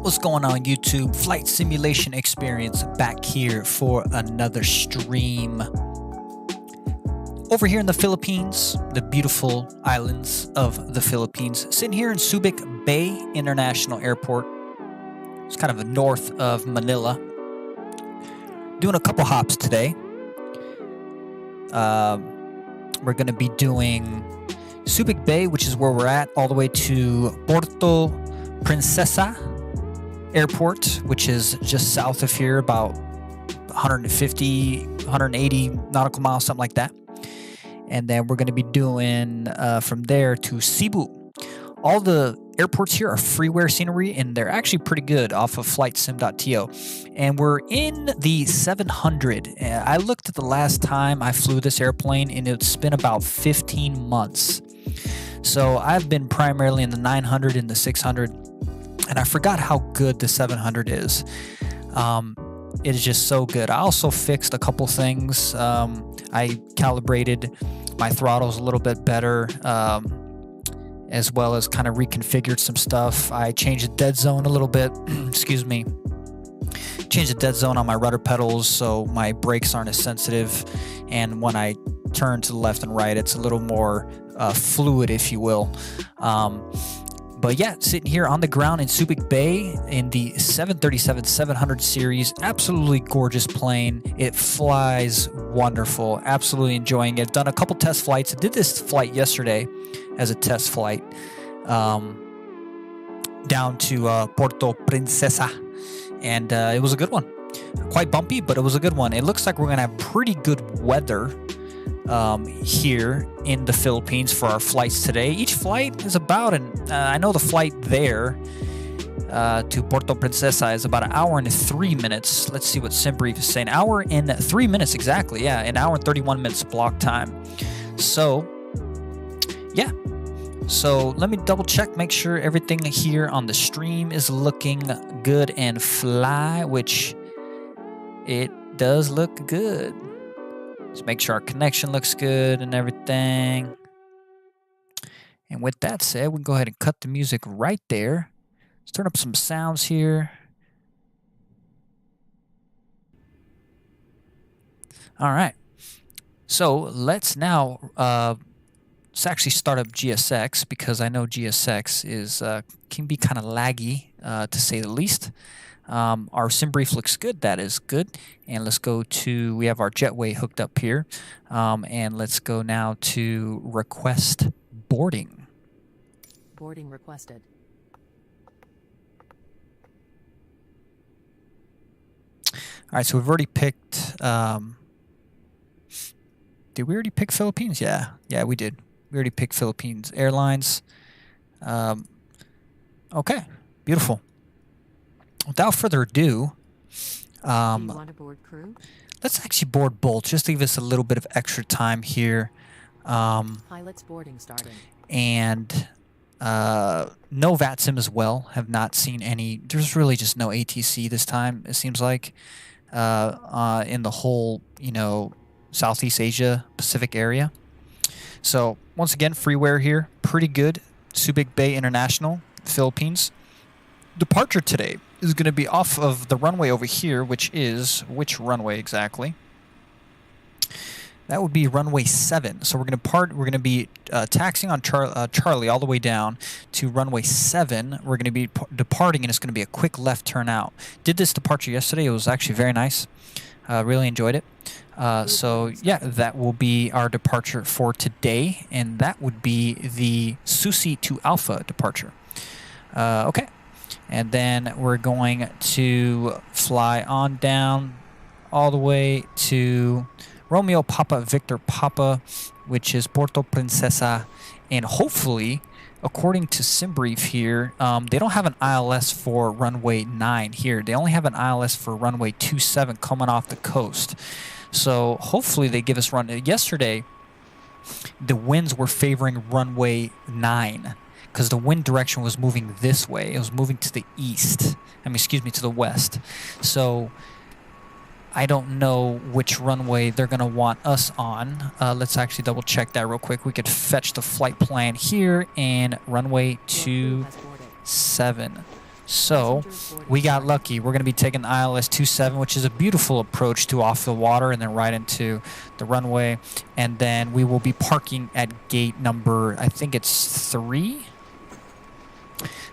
What's going on YouTube? Flight Simulation Experience back here for another stream. Over here in the Philippines, the beautiful islands of the Philippines, sitting here in Subic-Bay International Airport. It's kind of north of Manila. Doing a couple hops today. We're going to be doing Subic-Bay, which is where we're at, all the way to Porto Princesa Airport, which is just south of here, about 150, 180 nautical miles, something like that. And then we're going to be doing from there to Cebu. All the airports here are freeware scenery, and they're actually pretty good off of flightsim.to. And we're in the 700. I looked at the last time I flew this airplane, and it's been about 15 months. So I've been primarily in the 900 and the 600. And I forgot how good the 700 is. It is just so good. I also fixed a couple things. I calibrated my throttles a little bit better, as well as kind of reconfigured some stuff. I changed the dead zone a little bit. Excuse me. Changed the dead zone on my rudder pedals so my brakes aren't as sensitive. And when I turn to the left and right, it's a little more fluid, if you will. But yeah, sitting here on the ground in Subic-Bay in the 737-700 series. Absolutely gorgeous plane. It flies wonderful. Absolutely enjoying it. Done a couple test flights. I did this flight yesterday as a test flight down to Porto Princesa. And it was a good one. Quite bumpy, but it was a good one. It looks like we're going to have pretty good weather here in the Philippines for our flights today. Each flight is about I know the flight there to Porto Princesa is about an hour and 3 minutes. Let's see what SimBrief is saying. Hour and 3 minutes exactly. Yeah, an hour and 31 minutes block time. So, yeah. So let me double check, make sure everything here on the stream is looking good and fly, which it does look good. Just make sure our connection looks good and everything. And with that said, we can go ahead and cut the music right there. Let's turn up some sounds here. All right. So let's now let's actually start up GSX, because I know GSX is can be kind of laggy, to say the least. Our SimBrief looks good. That is good. And let's go to, we have our jetway hooked up here. And let's go now to request boarding. Boarding requested. All right, so we've already picked, did we already pick Philippines? Yeah, we did. We already picked Philippines Airlines. Okay, beautiful. Without further ado, Do you want to board crew? let's actually board both, just to give us a little bit of extra time here. Pilot's boarding starting. And no VATSIM as well. Have not seen any. There's really just no ATC this time, it seems like, in the whole, Southeast Asia Pacific area. So once again, freeware here, pretty good. Subic-Bay International, Philippines. Departure today is going to be off of the runway over here, which is, which runway exactly? That would be runway 7. So we're going to be taxiing on Charlie all the way down to runway 7. We're going to be departing, and it's going to be a quick left turn out. Did this departure yesterday. It was actually very nice. Really enjoyed it. So yeah, that will be our departure for today, and that would be the Susi to Alpha departure. Okay. And then we're going to fly on down all the way to Romeo Papa Victor Papa, which is Porto Princesa. And hopefully, according to SimBrief here, they don't have an ILS for runway 9 here. They only have an ILS for runway 27 coming off the coast. So hopefully they give us run. Yesterday, the winds were favoring runway 9. Because the wind direction was moving this way. It was moving to the east. To the west. So I don't know which runway they're going to want us on. Let's actually double check that real quick. We could fetch the flight plan here, and runway 27. So we got lucky. We're going to be taking the ILS 27, which is a beautiful approach to off the water and then right into the runway. And then we will be parking at gate number, I think it's 3.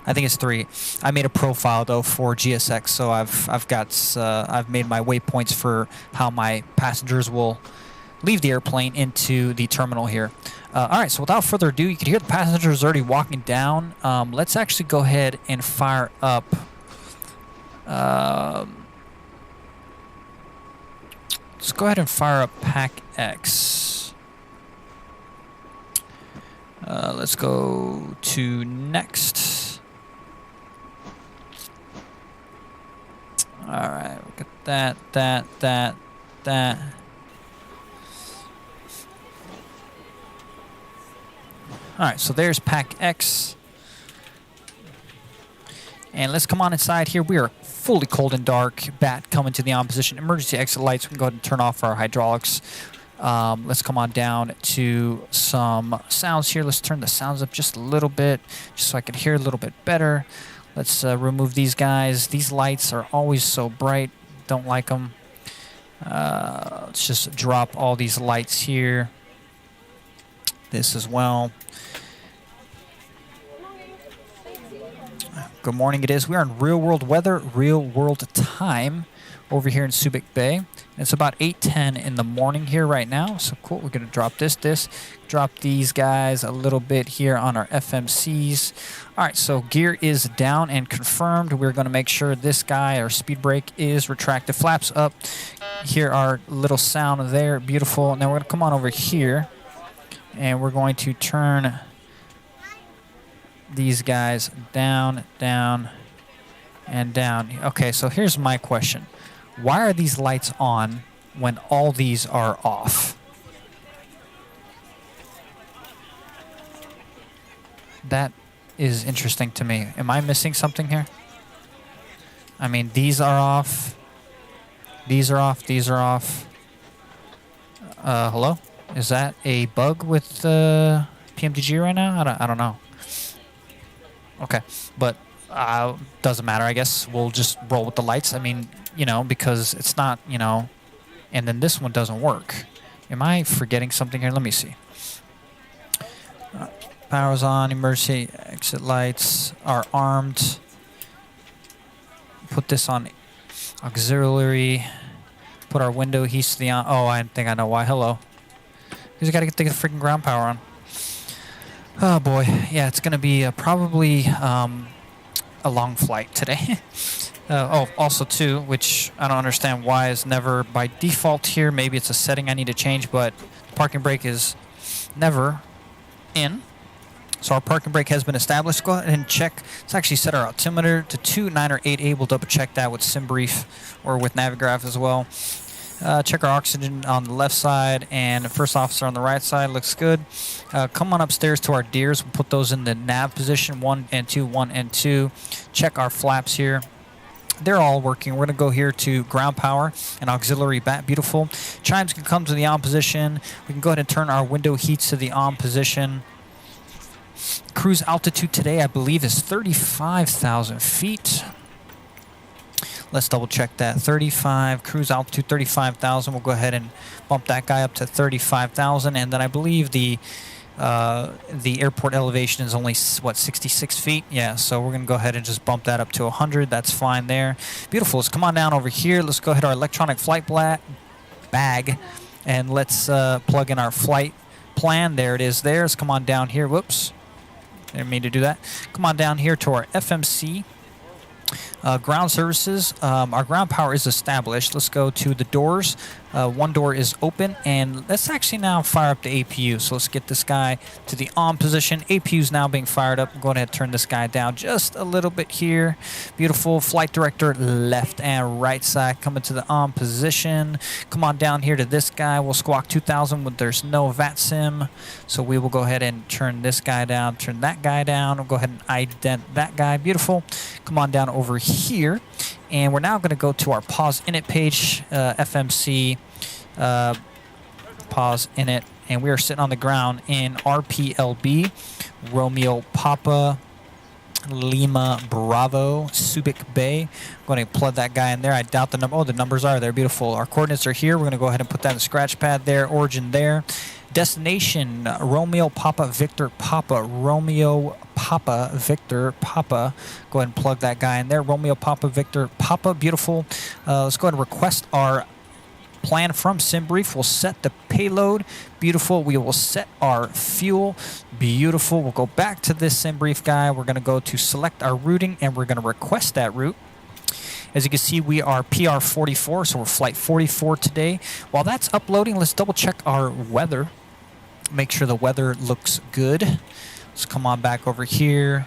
I think it's 3. I made a profile though for GSX, so I've made my waypoints for how my passengers will leave the airplane into the terminal here. All right, so without further ado, you can hear the passengers already walking down. Let's actually go ahead and fire up. Let's go ahead and fire up Pack X. Let's go to next. All right, look at that. All right, so there's Pack X. And let's come on inside here. We are fully cold and dark. Bat coming to the on position. Emergency exit lights. We can go ahead and turn off our hydraulics. Let's come on down to some sounds here. Let's turn the sounds up just a little bit, just so I can hear a little bit better. Let's remove these guys. These lights are always so bright. Don't like them. Let's just drop all these lights here. This as well. Good morning it is. We are in real world weather, real world time over here in Subic Bay. It's about 8:10 in the morning here right now. So cool. We're going to drop this, drop these guys a little bit here on our FMCs. All right, so gear is down and confirmed. We're going to make sure this guy, our speed brake, is retracted. Flaps up. Hear our little sound there. Beautiful. And then we're going to come on over here and we're going to turn these guys down, and down. Okay, so here's my question. Why are these lights on when all these are off? That is interesting to me. Am I missing something here? I mean, these are off. These are off. These are off. Hello? Is that a bug with PMDG right now? I don't know. Okay, but doesn't matter, I guess. We'll just roll with the lights. I mean, you know, because it's not, you know, and then this one doesn't work. Am I forgetting something here? Let me see. Power's on, emergency exit lights are armed. Put this on auxiliary. Put our window heats to the on. Oh, I think I know why. Hello. Because we got to get the freaking ground power on. Oh boy, yeah, it's going to be probably a long flight today. Oh, also too, which I don't understand why is never by default here. Maybe it's a setting I need to change, but the parking brake is never in. So our parking brake has been established. Go ahead and check. Let's actually set our altimeter to 2, 9, or 8. We'll double check that with SimBrief or with Navigraph as well. Check our oxygen on the left side and first officer on the right side. Looks good. Come on upstairs to our deers. We'll put those in the nav position, 1 and 2, 1 and 2. Check our flaps here. They're all working. We're going to go here to ground power and auxiliary bat. Beautiful. Chimes can come to the on position. We can go ahead and turn our window heats to the on position. Cruise altitude today, I believe, is 35,000 feet. Let's double check that. 35, cruise altitude 35,000. We'll go ahead and bump that guy up to 35,000. And then I believe the airport elevation is only, what, 66 feet? Yeah, so we're going to go ahead and just bump that up to 100. That's fine there. Beautiful. Let's come on down over here. Let's go ahead our electronic flight bag, and let's plug in our flight plan. There it is there. Let's come on down here. Whoops. Didn't mean to do that. Come on down here to our FMC. Ground services, our ground power is established. Let's go to the doors. One door is open, and let's actually now fire up the APU. So let's get this guy to the on position. APU is now being fired up. Go ahead and turn this guy down just a little bit here. Beautiful. Flight director left and right side coming to the on position. Come on down here to this guy. We'll squawk 2000 when there's no VATSIM. So we will go ahead and turn this guy down, turn that guy down. We'll go ahead and ident that guy. Beautiful. Come on down over here. And we're now going to go to our pause init page, FMC pause init, and we are sitting on the ground in RPLB, Romeo Papa Lima Bravo, Subic Bay. I'm going to plug that guy in there. I doubt the number. Oh, the numbers are there. Beautiful. Our coordinates are here. We're going to go ahead and put that in the scratch pad there. Origin there. Destination, Romeo Papa Victor Papa. Romeo Papa Victor Papa. Go ahead and plug that guy in there. Romeo Papa Victor Papa. Beautiful. Let's go ahead and request our plan from SimBrief. We'll set the payload. Beautiful. We will set our fuel. Beautiful. We'll go back to this SimBrief guy. We're going to go to select our routing, and we're going to request that route. As you can see, we are PR 44, so we're flight 44 today. While that's uploading, let's double check our weather. Make sure the weather looks good. Let's come on back over here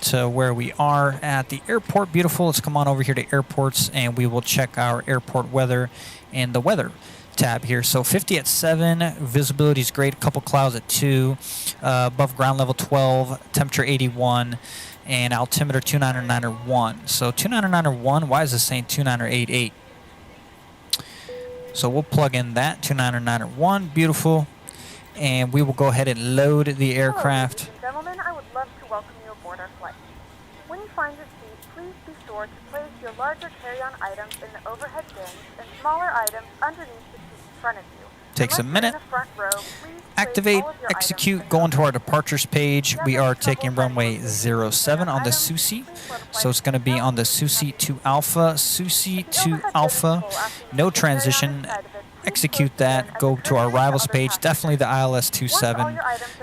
to where we are at the airport. Beautiful. Let's come on over here to airports, and we will check our airport weather in the weather tab here. So 50 at 7, visibility is great, a couple clouds at 2, above ground level 12, temperature 81, and altimeter 299.1. So 299.1, why is this saying 299.88? So we'll plug in that 299.1, beautiful, and we will go ahead and load the aircraft. Hello, ladies and gentlemen, I would love to welcome you aboard our flight. When you find your seat, please be sure to place your larger carry-on items in the overhead bins and smaller items underneath the seat in front of you. Takes a minute. Activate, execute, go into our departures page. We are taking runway 07 on the Susi. So it's going to be on the Susi to Alpha, Susi to Alpha. No transition. Execute that. Go to our arrivals page. Definitely the ILS 27.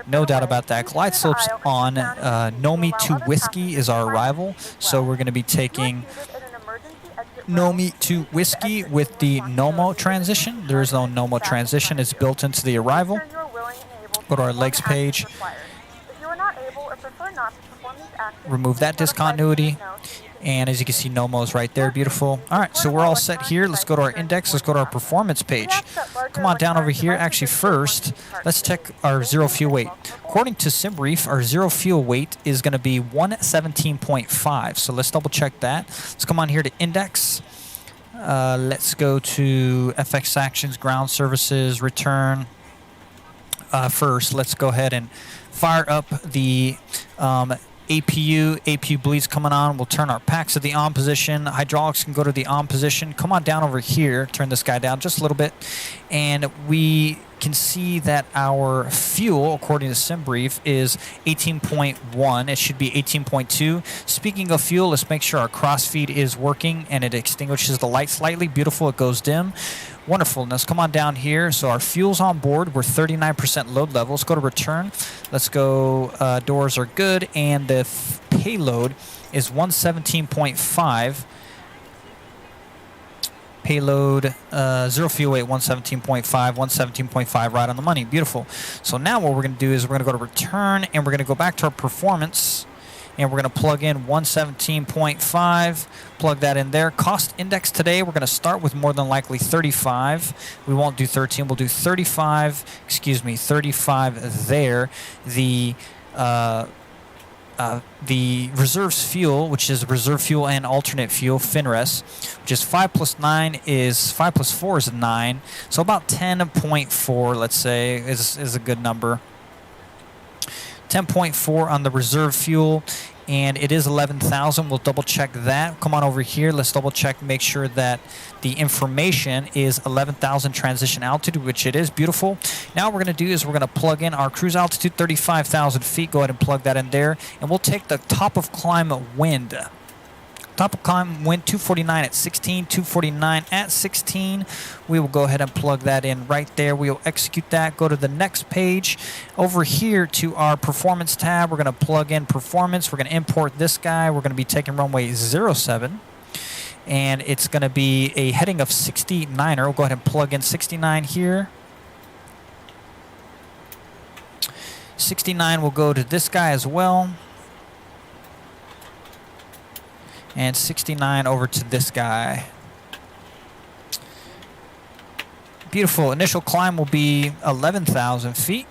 No doubt about that. Glide slope's on. Nomi to Whiskey is our arrival. So we're going to be taking Nomi to Whiskey with the Nomo transition. There is no Nomo transition. It's built into the arrival. Go to our legs page. Remove that discontinuity. And as you can see, Nomo is right there. Beautiful. All right, so we're all set here. Let's go to our index. Let's go to our performance page. Come on down over here. Actually, first, let's check our zero fuel weight. According to SimBrief, our zero fuel weight is going to be 117.5. So let's double check that. Let's come on here to index. Let's go to FX Actions, Ground Services, Return. First, let's go ahead and fire up the APU bleeds coming on. We'll turn our packs to the on position. Hydraulics can go to the on position. Come on down over here. Turn this guy down just a little bit. And we can see that our fuel, according to SimBrief, is 18.1. It should be 18.2. Speaking of fuel, let's make sure our crossfeed is working and it extinguishes the light slightly. Beautiful. It goes dim. Wonderful. Now let's come on down here. So our fuel's on board. We're 39% load level. Let's go to return. Let's go. Doors are good. And the payload is 117.5. Payload, zero fuel weight, 117.5, 117.5, right on the money. Beautiful. So now what we're going to do is we're going to go to return, and we're going to go back to our performance, and we're going to plug in 117.5, plug that in there. Cost index today, we're going to start with more than likely 35. We won't do 13, we'll do 35, 35 there. The reserves fuel, which is reserve fuel and alternate fuel, FINRES, which is 5 plus 4 is 9. So about 10.4, let's say, is a good number. 10.4 on the reserve fuel, and it is 11,000. We'll double check that. Come on over here. Let's double check, make sure that the information is 11,000 transition altitude, which it is. Beautiful. Now what we're going to do is we're going to plug in our cruise altitude, 35,000 feet. Go ahead and plug that in there, and we'll take the top of climb wind. Top of climb wind 249 at 16, 249 at 16. We will go ahead and plug that in right there. We will execute that. Go to the next page. Over here to our performance tab, we're going to plug in performance. We're going to import this guy. We're going to be taking runway 07. And it's going to be a heading of 69er. We'll go ahead and plug in 69 here. 69 will go to this guy as well. And 69 over to this guy. Beautiful. Initial climb will be 11,000 feet.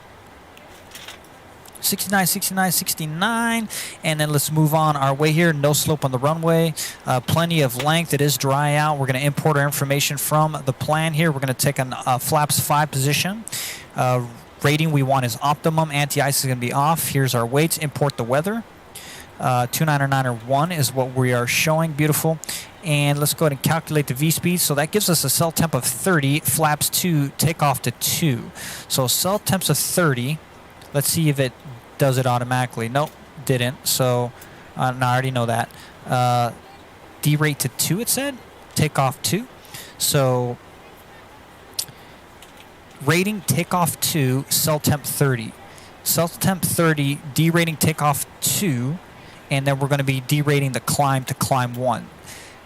69, 69, 69. And then let's move on our way here. No slope on the runway. Plenty of length. It is dry out. We're going to import our information from the plan here. We're going to take a flaps 5 position. rating we want is optimum. Anti-ice is going to be off. Here's our weights. Import the weather. 2991 is what we are showing. Beautiful. And let's go ahead and calculate the V-speed. So that gives us a cell temp of 30, flaps 2, takeoff to 2. So cell temps of 30. Let's see if it does it automatically. Nope, didn't. So no, I already know that. D-rate to 2, it said. Takeoff 2. So rating takeoff 2, cell temp 30. Cell temp 30, D-rating takeoff 2. And then we're going to be derating the climb to climb 1.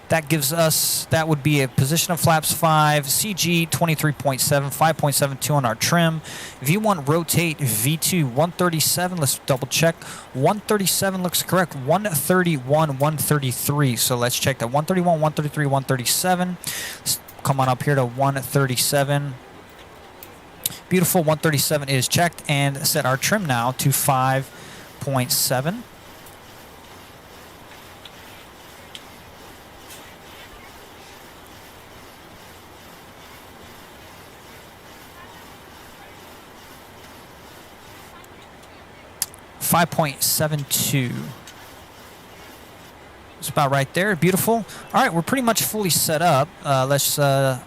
That gives us, that would be a position of flaps 5, CG 23.7, 5.72 on our trim. V1 rotate, V2 137, let's double check. 137 looks correct, 131, 133. So let's check that, 131, 133, 137. Let's come on up here to 137. Beautiful, 137 is checked, and set our trim now to 5.7. .72. It's about right there. Beautiful. All right, we're pretty much fully set up. Let's come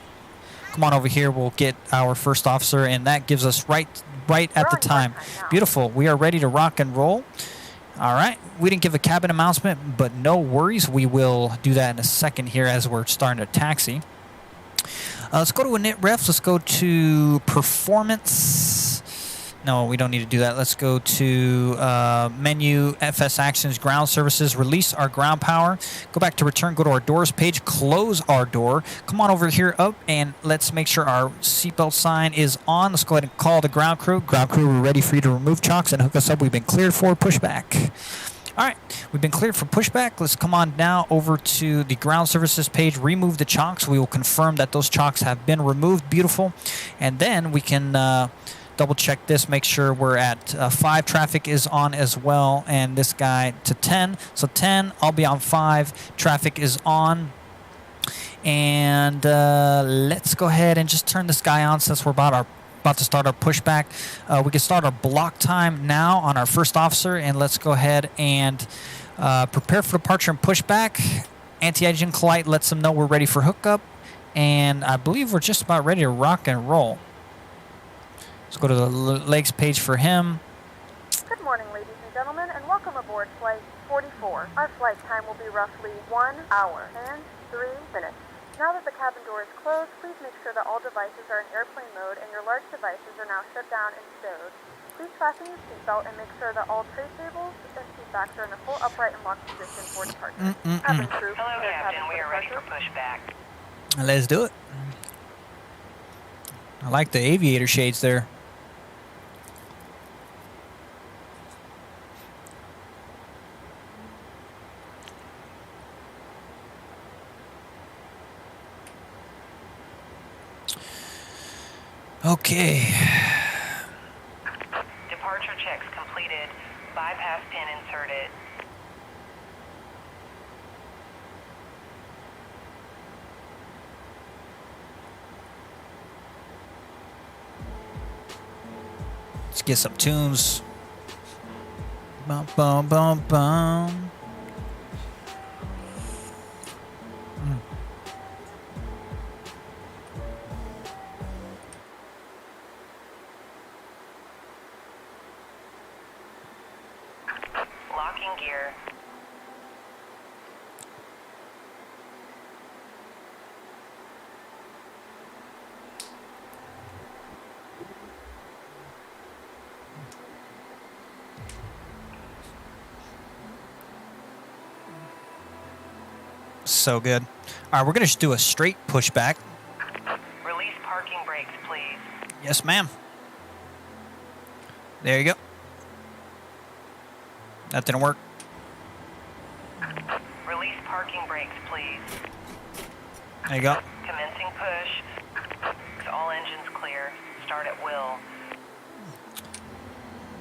on over here. We'll get our first officer, and that gives us right at the time. Beautiful. We are ready to rock and roll. All right. We didn't give a cabin announcement, but no worries. We will do that in a second here as we're starting to taxi. Let's go to init refs. Let's go to performance. No, we don't need to do that. Let's go to menu, FS Actions, Ground Services, release our ground power. Go back to return, go to our doors page, close our door. Come on over here up, and let's make sure our seatbelt sign is on. Let's go ahead and call the ground crew. Ground crew, we're ready for you to remove chocks and hook us up. We've been cleared for pushback. All right, we've been cleared for pushback. Let's come on now over to the ground services page, remove the chocks. We will confirm that those chocks have been removed. Beautiful. And then we can double check this, make sure we're at 5. Traffic is on as well, and this guy to 10. So 10, I'll be on 5. Traffic is on. And let's go ahead and just turn this guy on since we're about to start our pushback. We can start our block time now on our first officer, and let's go ahead and prepare for departure and pushback. Anti-agent light lets them know we're ready for hookup, and I believe we're just about ready to rock and roll. Let's go to the legs page for him. Good morning, ladies and gentlemen, and welcome aboard Flight 44. Our flight time will be roughly 1 hour and 3 minutes. Now that the cabin door is closed, please make sure that all devices are in airplane mode and your large devices are now shut down and stowed. Please fasten your seatbelt and make sure that all tray tables and seat backs are in a full upright and locked position for departure. Cabin crew, hello, Captain. We are ready for pushback. Let's do it. I like the aviator shades there. Okay. Departure checks completed. Bypass pin inserted. Let's get some tunes. Bum, bum, bum, bum. Locking gear. So good. All right, we're going to just do a straight pushback. Release parking brakes, please. Yes, ma'am. There you go. That didn't work. Release parking brakes, please. There you go. Commencing push. All engines clear. Start at will.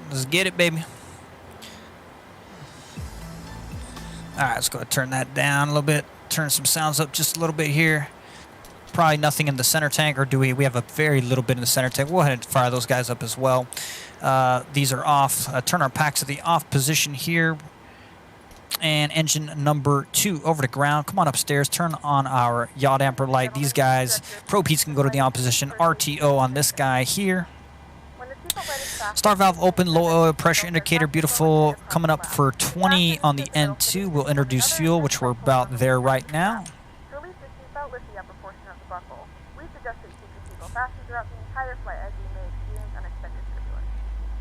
Let's get it, baby. All right, let's go ahead and turn that down a little bit. Turn some sounds up just a little bit here. probably nothing in the center tank, or do we? We have a very little bit in the center tank. We'll go ahead and fire those guys up as well. These are off. Turn our packs to the off position here. And engine number 2 over the ground. Come on upstairs. Turn on our yaw damper light. These guys, probe heats can go to the on position. RTO on this guy here. Star valve open, low oil pressure indicator, beautiful. Coming up for 20 on the N2. We'll introduce fuel, which we're about there right now. To release your seatbelt, lift the upper portion of the buckle. We suggest that you keep your seatbelt fastened throughout the entire flight, as you may experience unexpected turbulence.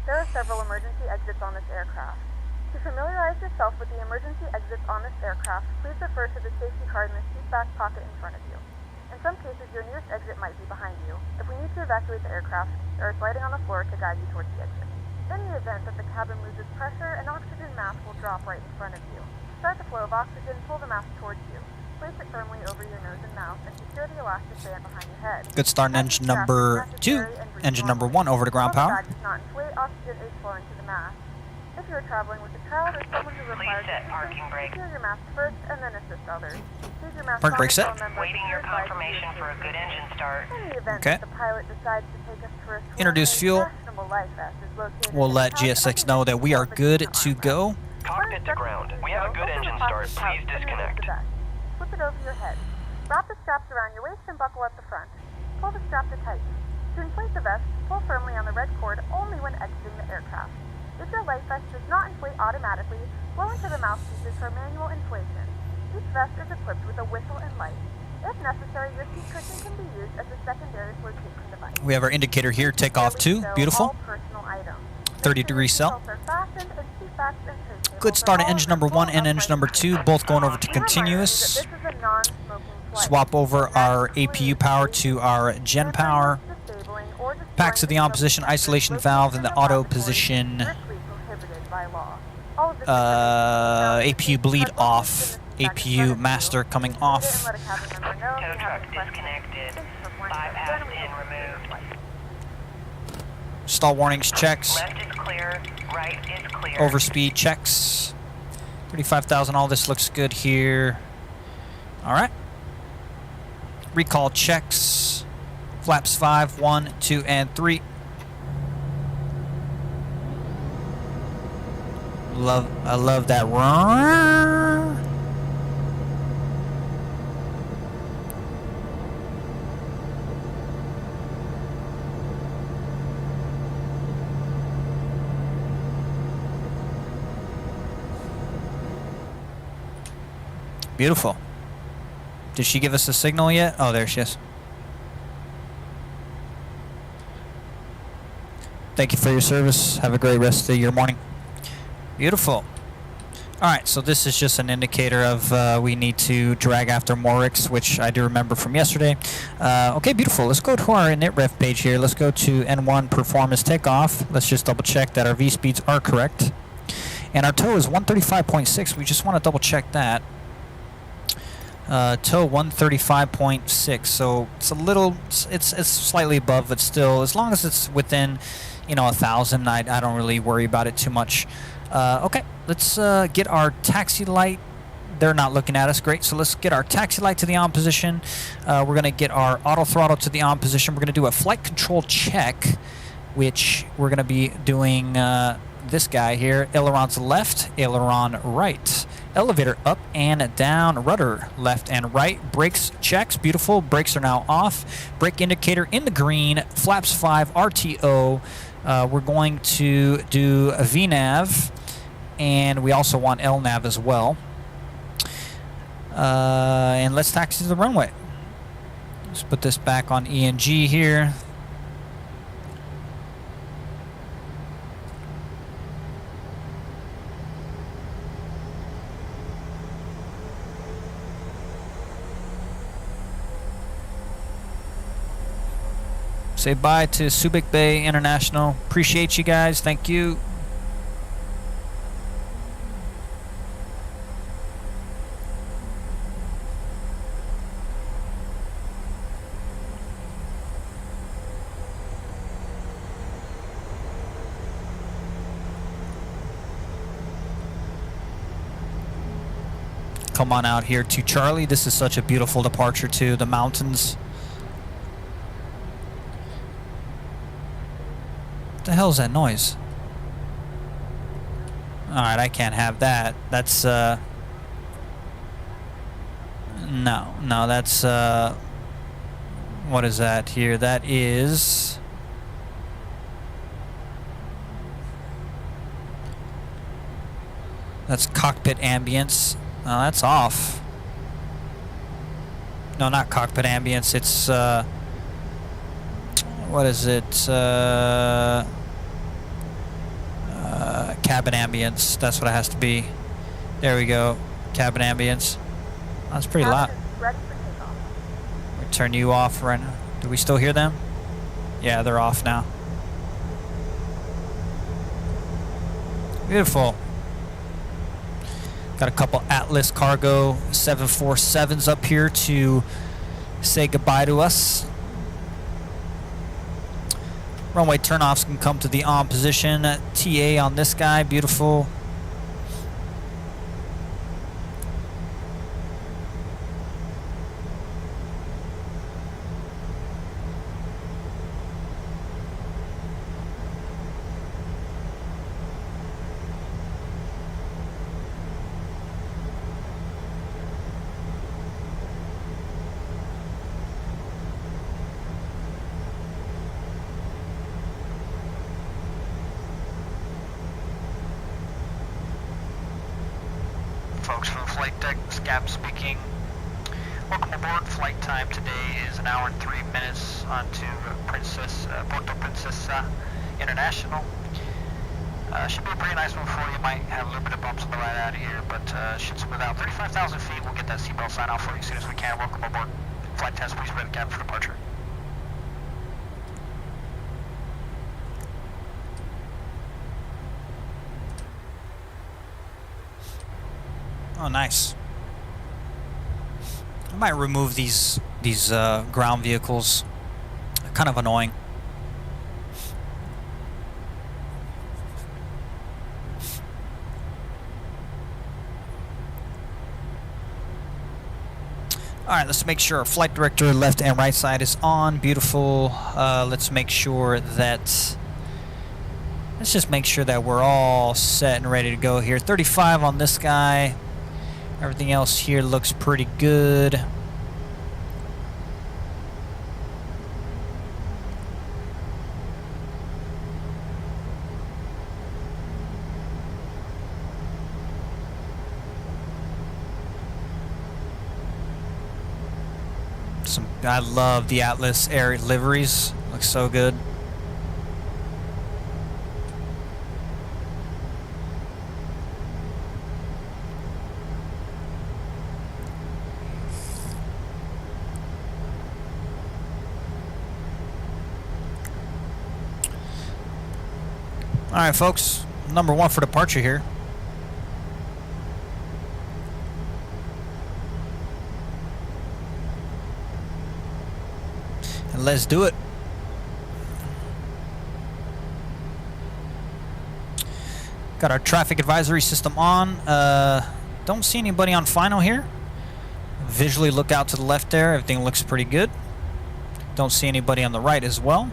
There are several emergency exits on this aircraft. To familiarize yourself with the emergency exits on this aircraft, please refer to the safety card in the seat back pocket in front of you. In some cases, your nearest exit might be behind you. If we need to evacuate the aircraft, there is lighting on the floor to guide you towards the exit. In the event that the cabin loses pressure, an oxygen mask will drop right in front of you. To start the flow of oxygen, pull the mask towards you. Place it firmly over your nose and mouth and secure the elastic band behind your head. Good start in engine number 2. Engine number 1 over to ground power. Does not inflate, oxygen is flowing to the mask. If you are traveling with a child or someone who requires secure your mask first and then assist others. Use your mask Park brake set. Waiting your confirmation for a good engine start. In the event Okay. that the pilot decides to take us for a swim, Introduce a fuel. fashionable life vest is located We'll in let the pouch GSX know that we are good to go. Cockpit to ground. We have a good engine start. Please disconnect. Flip it over your head. Wrap the straps around your waist and buckle at the front. Pull the strap to tighten. To inflate the vest, pull firmly on the red cord only when exiting the aircraft. If your life vest does not inflate automatically, blow into the mouthpieces for manual inflation. Each vest is equipped with a whistle and light. If necessary, your seat cushion can be used as a secondary flotation device. We have our indicator here, takeoff 2. Beautiful. 30-degree cell. Good start at engine number 1 and engine number 2, both going over to continuous. Swap over our APU power to our gen power. Packs to the on position, isolation valve in the auto position. APU bleed off. APU master coming off. Tow truck disconnected. Bypass pin removed. Stall warnings checks. Left is clear. Right is clear. Overspeed checks. 35,000. All this looks good here. All right. Recall checks. Flaps 5, 1, 2, and 3. I love that. Beautiful. Did she give us a signal yet? Oh, there she is. Thank you for your service. Have a great rest of your morning. Beautiful. All right, so this is just an indicator of we need to drag after Morix, which I do remember from yesterday. Okay, beautiful. Let's go to our init ref page here. Let's go to N1 performance takeoff. Let's just double check that our V speeds are correct. And our tow is 135.6. We just want to double check that. Tow 135.6. So it's a little, it's slightly above, but still, as long as it's within, 1,000, I don't really worry about it too much. Okay, let's get our taxi light. They're not looking at us. Great. So let's get our taxi light to the on position. We're going to get our auto throttle to the on position. We're going to do a flight control check, which we're going to be doing this guy here. Ailerons left, aileron right. Elevator up and down, rudder left and right. Brakes checks, beautiful. Brakes are now off. Brake indicator in the green. Flaps 5, RTO. We're going to do a VNAV, and we also want LNAV as well. And let's taxi to the runway. Let's put this back on ENG here. Say bye to Subic Bay International. Appreciate you guys. Thank you. Come on out here to Charlie. This is such a beautiful departure to the mountains. the hell is that noise? Alright, I can't have that. That's, no, that's, what is that here? That is... That's cockpit ambience. Oh, that's off. No, not cockpit ambience. It's, what is it? Cabin ambience. That's what it has to be. There we go. Cabin ambience. That's pretty loud. Ready for takeoff. We turn you off right now. Do we still hear them? Yeah, they're off now. Beautiful. Got a couple Atlas Cargo 747s up here to say goodbye to us. Runway turnoffs can come to the on position. TA on this guy, beautiful. Folks from the flight deck, Scap speaking. Welcome aboard. Flight time today is 1 hour and 3 minutes onto Porto Princesa International. Should be a pretty nice one for you. Might have a little bit of bumps on the ride out of here, but should smooth out. 35,000 feet. We'll get that seatbelt sign off for you as soon as we can. Welcome aboard. Flight test, please ready cabin for departure. Oh, nice. I might remove these ground vehicles. They're kind of annoying. All right, let's make sure our flight director left and right side is on. Beautiful. Let's make sure that... Let's just make sure that we're all set and ready to go here. 35 on this guy. Everything else here looks pretty good. I love the Atlas Air liveries. Looks so good. All right, folks. Number 1 for departure here. And let's do it. Got our traffic advisory system on. Don't see anybody on final here. Visually look out to the left there. Everything looks pretty good. Don't see anybody on the right as well.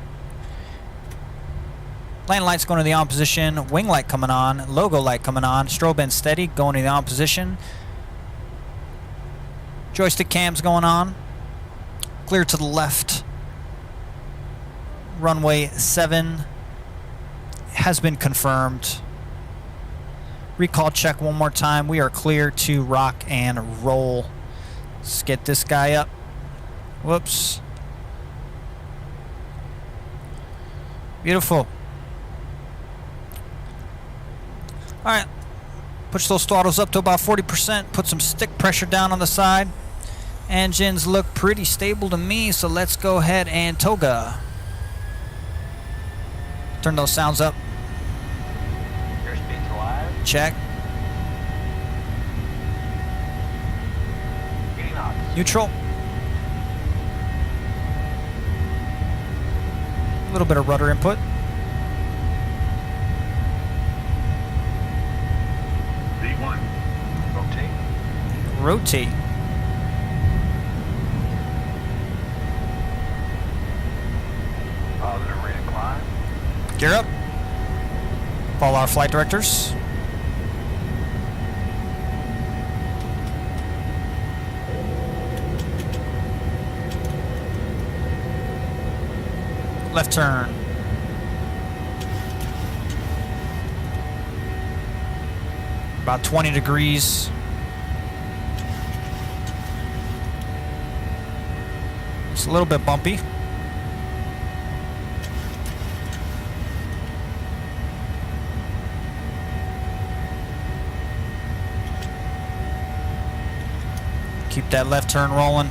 Landing lights going to the on position. Wing light coming on. Logo light coming on. Strobe and steady going to the on position. Joystick cams going on. Clear to the left. Runway 7 has been confirmed. Recall check one more time. We are clear to rock and roll. Let's get this guy up. Whoops. Beautiful. Alright, push those throttles up to about 40%, put some stick pressure down on the side. Engines look pretty stable to me, so let's go ahead and toga. Turn those sounds up. Airspeed's alive. Check. Getting knots. Neutral. A little bit of rudder input. V1. Rotate. Rotate. Positive rate of climb. Gear up. Follow our flight directors. Left turn. About 20 degrees. It's a little bit bumpy. Keep that left turn rolling.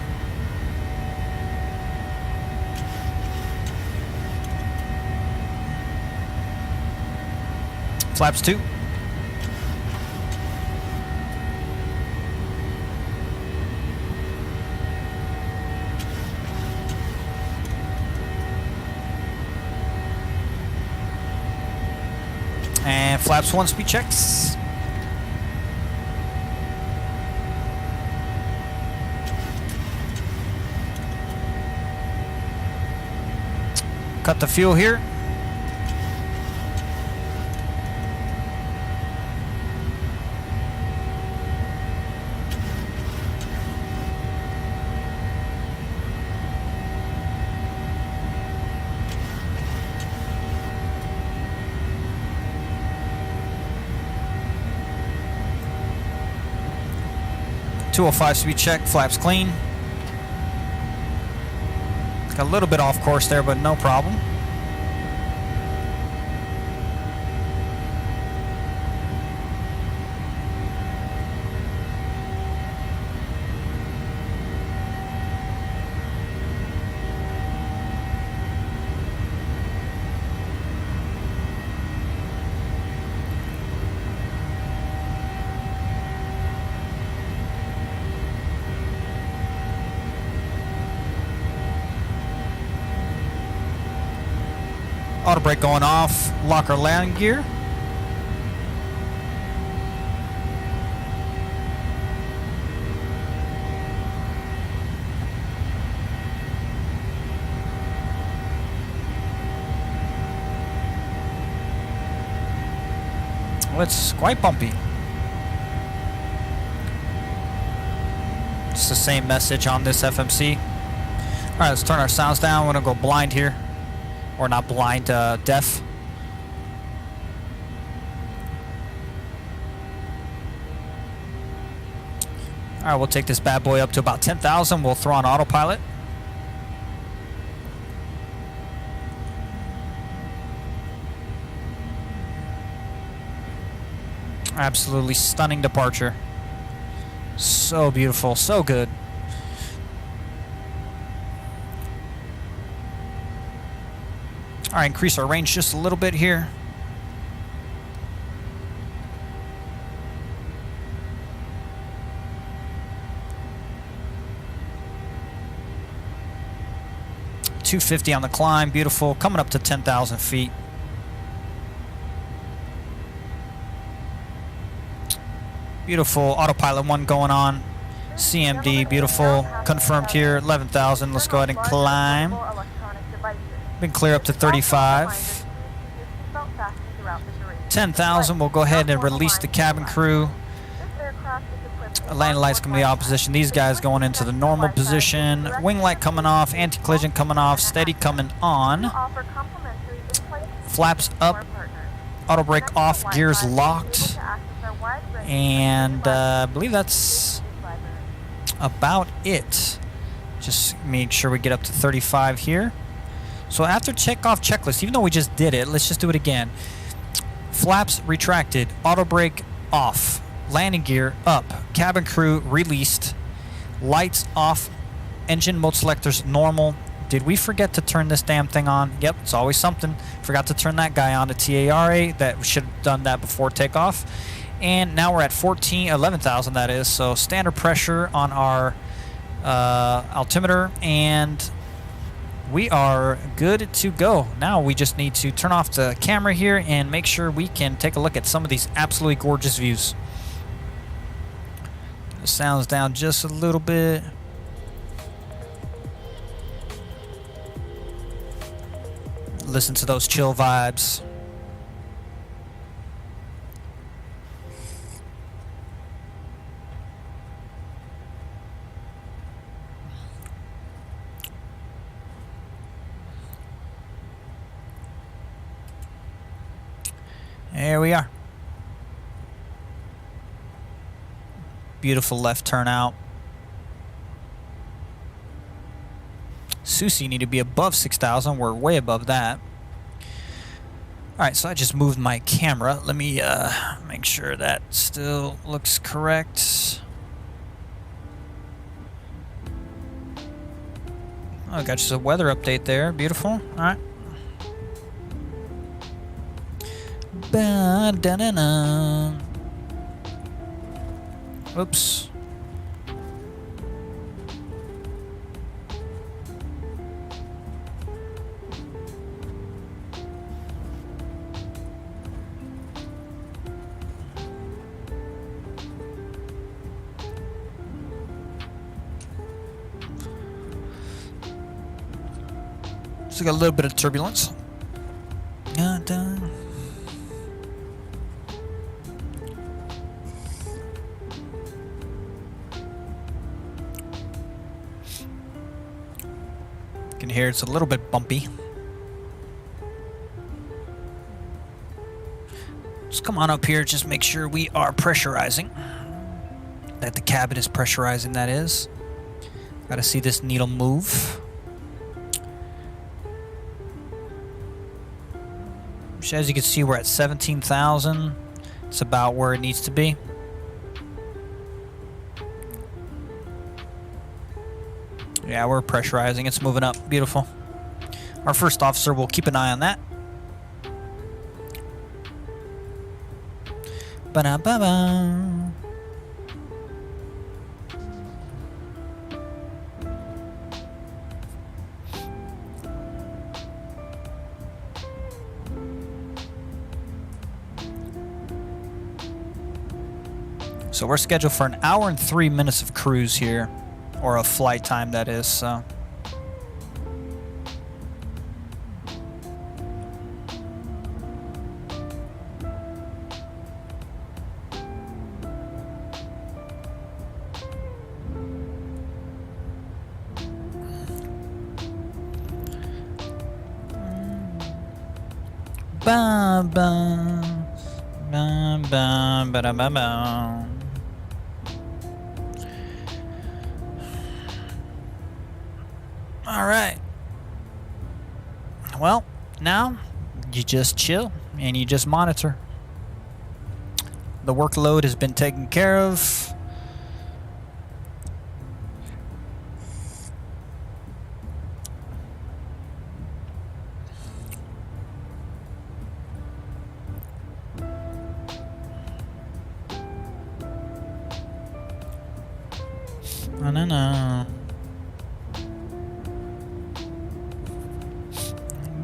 Flaps 2. And flaps 1 speed checks. Cut the fuel here. .205 speed check, flaps clean. Got a little bit off course there, but no problem. Auto brake going off. Lock our landing gear. Well, it's quite bumpy. It's the same message on this FMC. All right, let's turn our sounds down. We're gonna go blind here. Or not blind, deaf. All right, we'll take this bad boy up to about 10,000. We'll throw on autopilot. Absolutely stunning departure. So beautiful, so good. All right, increase our range just a little bit here. .250 on the climb, beautiful. Coming up to 10,000 feet. Beautiful, autopilot 1 going on. CMD, beautiful. Confirmed here, 11,000. Let's go ahead and climb. Been clear up to 35. 10,000. We'll go ahead and release the cabin crew. Landing lights coming the opposition. These guys going into the normal position. Wing light coming off. Anti-collision coming off. Steady coming on. Flaps up. Auto brake off. Gears locked. And I believe that's about it. Just make sure we get up to 35 here. So after check off checklist, even though we just did it, let's just do it again. Flaps retracted, auto brake off, landing gear up, cabin crew released, lights off, engine mode selectors normal. Did we forget to turn this damn thing on? Yep, it's always something. Forgot to turn that guy on to TARA. That we should have done that before takeoff. And now we're at 11,000 that is. So standard pressure on our altimeter, and we are good to go. Now we just need to turn off the camera here and make sure we can take a look at some of these absolutely gorgeous views. The sound's down just a little bit. Listen to those chill vibes. There we are. Beautiful left turnout. Susi need to be above 6,000. We're way above that. Alright, so I just moved my camera. Let me make sure that still looks correct. Oh, got just a weather update there. Beautiful. Alright. Ba-da-da-da. Oops. So got a little bit of turbulence. You can hear it's a little bit bumpy. Just come on up here, just make sure we are pressurizing. That the cabin is pressurizing, that is. Gotta see this needle move. As you can see, we're at 17,000. It's about where it needs to be. Yeah, we're pressurizing. It's moving up. Beautiful. Our first officer will keep an eye on that. Ba-da-ba-ba. So we're scheduled for an hour and 3 minutes of cruise here, or a flight time, that is. So ba ba ba ba ba ba ba. All right. Well, now you just chill and you just monitor. The workload has been taken care of. No.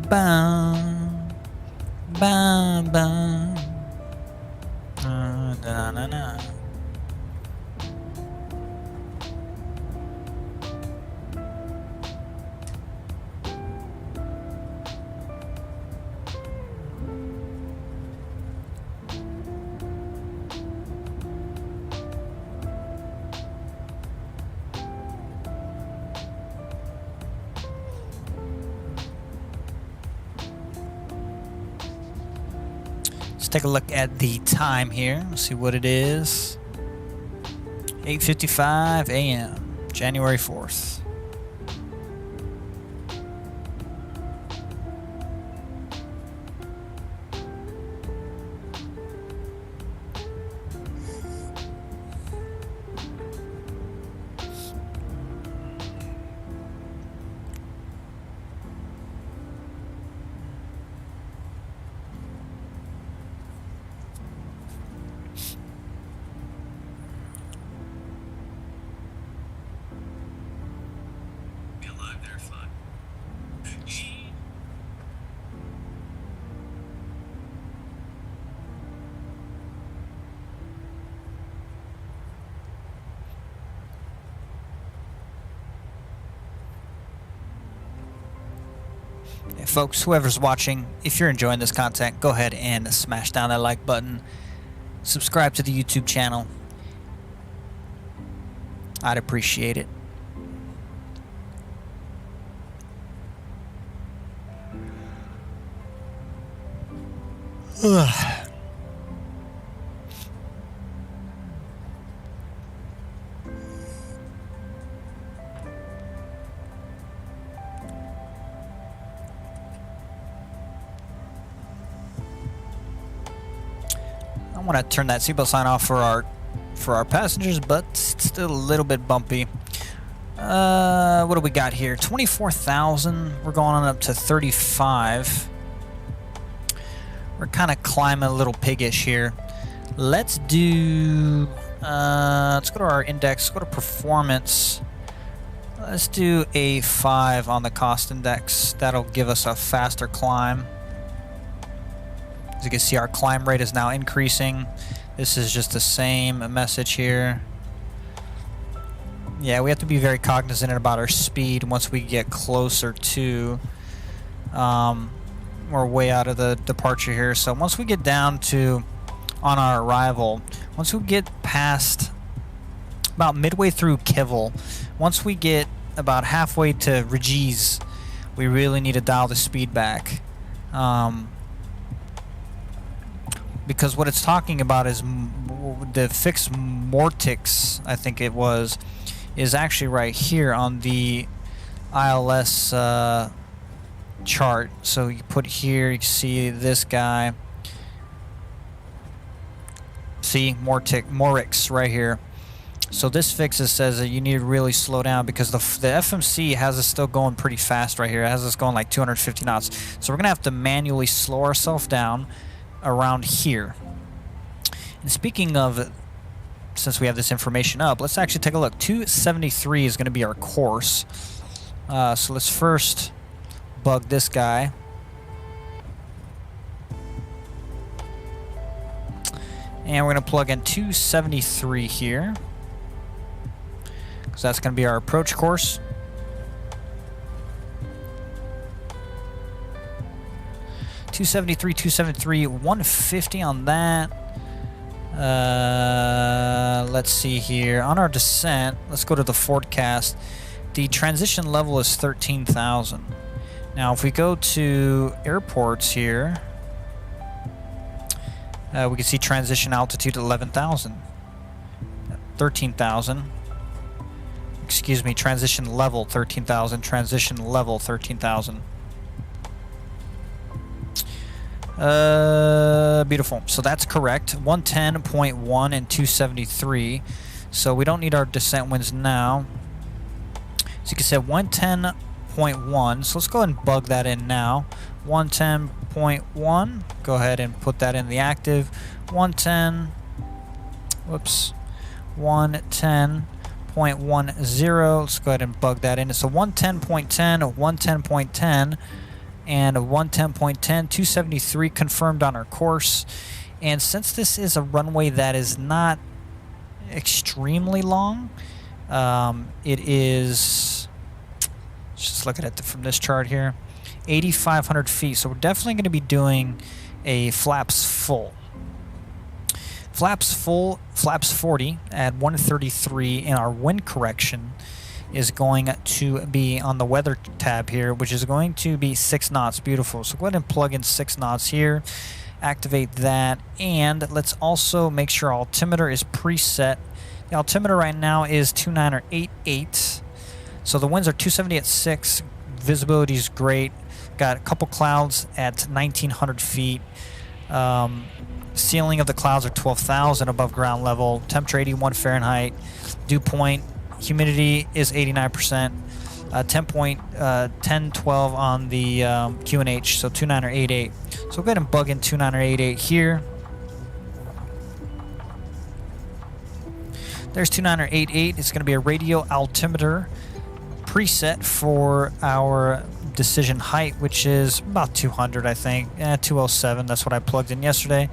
Bam, bam, bam. Na. Let's take a look at the time here. Let's see what it is. 8:55 a.m. January 4th. Hey, folks, whoever's watching, if you're enjoying this content, go ahead and smash down that like button. Subscribe to the YouTube channel. I'd appreciate it. want to turn that seatbelt sign off for our passengers, but it's still a little bit bumpy. What do we got here? 24,000. We're going on up to 35. We're kind of climbing a little piggish here. Let's do. Let's go to our index. Go to performance. Let's do a 5 on the cost index. That'll give us a faster climb. As you can see, our climb rate is now increasing. This is just the same message here. Yeah, we have to be very cognizant about our speed once we get closer to... we're way out of the departure here. So once we get down to, on our arrival, once we get past about midway through Kivel, once we get about halfway to Regiz, we really need to dial the speed back. Because what it's talking about is the fixed Mortix, I think it was, is actually right here on the ILS chart. So you put here, you can see this guy. See, Morix right here. So this fixes says that you need to really slow down because the FMC has us still going pretty fast right here. It has us going like 250 knots. So we're going to have to manually slow ourselves down around here. And speaking of, since we have this information up, let's actually take a look. 273 is going to be our course. So let's first bug this guy. And we're going to plug in 273 here, because that's going to be our approach course. $273, 150 on that. Let's see here. On our descent, let's go to the forecast. The transition level is 13,000. Now, if we go to airports here, we can see transition altitude 11,000. 13,000. Excuse me, transition level 13,000. Transition level 13,000. Beautiful. So that's correct. 110.1 and 273. So we don't need our descent winds now. So you can say 110.1. So let's go ahead and bug that in now. 110.1. Go ahead and put that in the active. 110. Whoops. 110.10. Let's go ahead and bug that in. So 110.10, 110.10. And 110.10, 273 confirmed on our course. And since this is a runway that is not extremely long, it is, let's just look at it from this chart here, 8,500 feet. So we're definitely going to be doing a flaps full. Flaps full, flaps 40 at 133, and our wind correction is going to be on the weather tab here, which is going to be 6 knots. Beautiful. So go ahead and plug in 6 knots here, activate that, and let's also make sure our altimeter is preset. The altimeter right now is 2988. So the winds are 270 at 6. Visibility is great. Got a couple clouds at 1,900 feet. Ceiling of the clouds are 12,000 above ground level. Temperature 81 Fahrenheit. Dew point. Humidity is 89%. 10.12 on the QNH, so 2988. So we'll go ahead and bug in 2988 here. There's 2988. It's going to be a radio altimeter preset for our decision height, which is about 200, I think. 207. That's what I plugged in yesterday.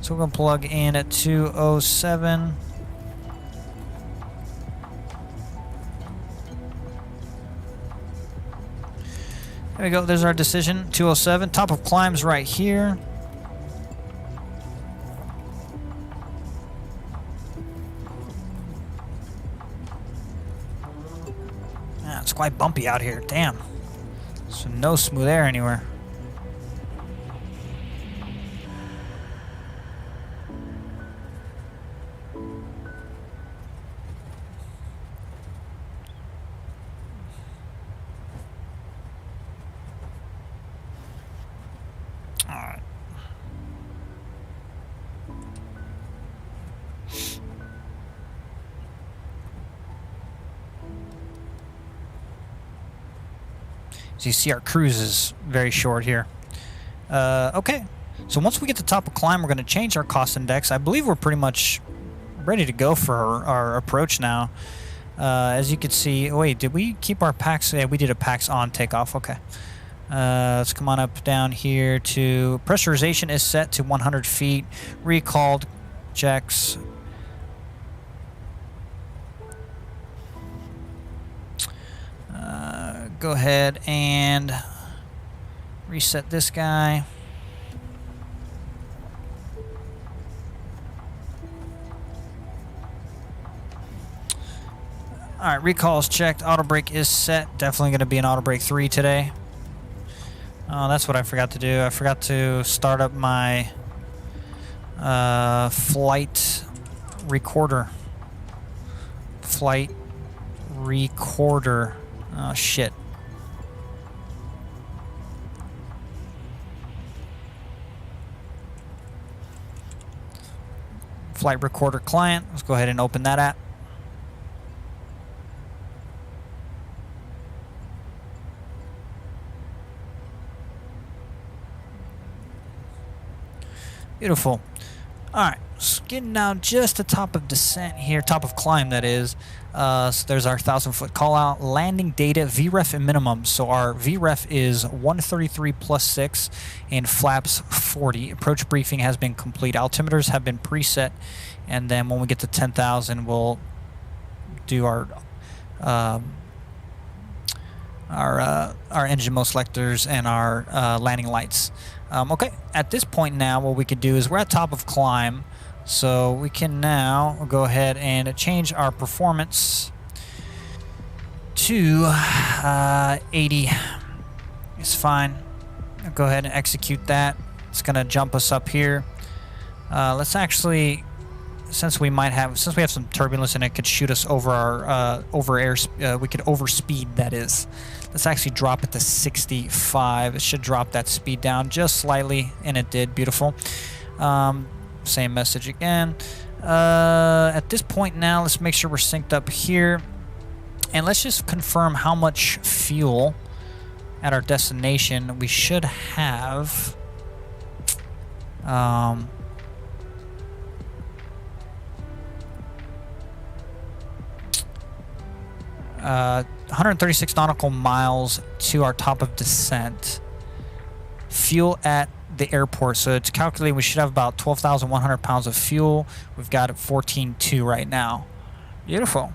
So we're going to plug in at 207. There we go. There's our decision. 207. Top of climbs right here. Ah, it's quite bumpy out here. Damn. So no smooth air anywhere. As you see, our cruise is very short here. Okay, so once we get to top of climb, we're going to change our cost index. I believe we're pretty much ready to go for our approach now. As you can see, oh wait, did we keep our packs? Yeah, we did a packs on takeoff. Okay. Let's come on up down here to pressurization is set to 100 feet. Recalled checks. Go ahead and reset this guy. Alright, recall is checked. Auto brake is set. Definitely going to be an auto brake 3 today. Oh, that's what I forgot to do. I forgot to start up my flight recorder. Flight recorder. Oh, shit. Flight recorder client. Let's go ahead and open that app. Beautiful. Alright, so getting down just the top of descent here, top of climb that is. So there's our 1,000-foot call out. Landing data, VREF and minimum. So our VREF is 133 plus 6 and flaps 40. Approach briefing has been complete. Altimeters have been preset. And then when we get to 10,000, we'll do our engine mode selectors and our landing lights. Okay, at this point now, what we could do is we're at top of climb, so we can now go ahead and change our performance to 80. It's fine. Go ahead and execute that. It's gonna jump us up here. Let's actually, since we have some turbulence and it could shoot us over our we could overspeed, that is. Let's actually drop it to 65. It should drop that speed down just slightly, and it did. Beautiful. Same message again. At this point now, let's make sure we're synced up here, and let's just confirm how much fuel at our destination we should have. 136 nautical miles to our top of descent. Fuel at the airport. So to calculate, we should have about 12,100 pounds of fuel. We've got 14.2 right now. Beautiful.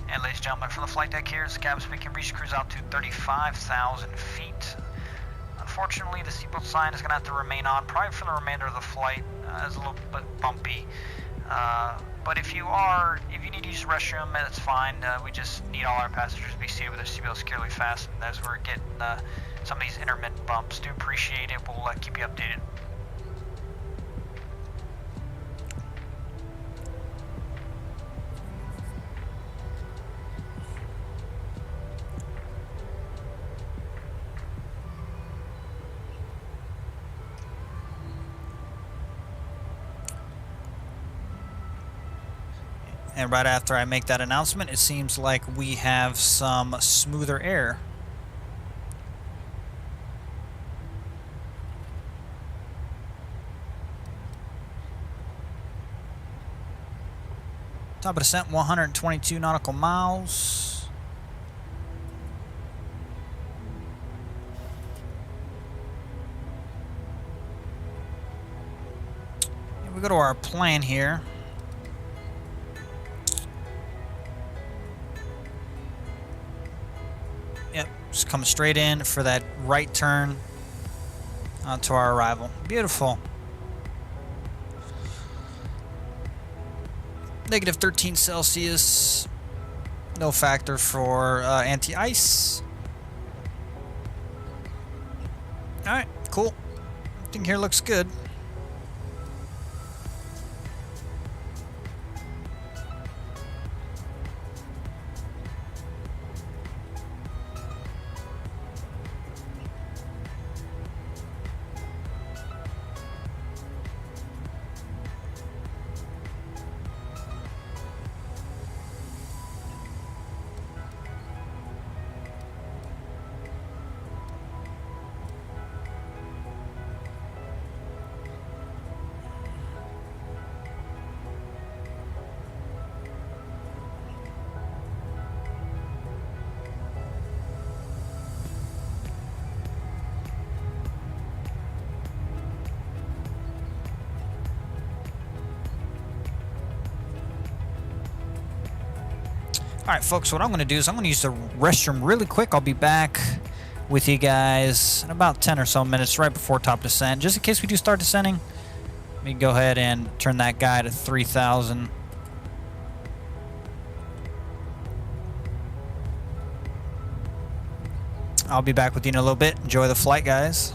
And ladies and gentlemen, from the flight deck here, the cabin speaking, reach cruise altitude 35,000 feet. Unfortunately, the seatbelt sign is going to have to remain on probably for the remainder of the flight. It's a little bit bumpy. But if you need to use the restroom, that's fine. We just need all our passengers to be seated with their seatbelts securely fastened as we're getting some of these intermittent bumps. Do appreciate it. We'll keep you updated. And right after I make that announcement, it seems like we have some smoother air. Top of descent, 122 nautical miles. And we go to our plan here. Yep, just come straight in for that right turn onto our arrival. Beautiful. -13 Celsius. No factor for anti-ice. Alright, cool. Everything here looks good. Alright folks, what I'm going to do is I'm going to use the restroom really quick. I'll be back with you guys in about 10 or so minutes right before top descent. Just in case we do start descending, let me go ahead and turn that guy to 3,000. I'll be back with you in a little bit. Enjoy the flight, guys.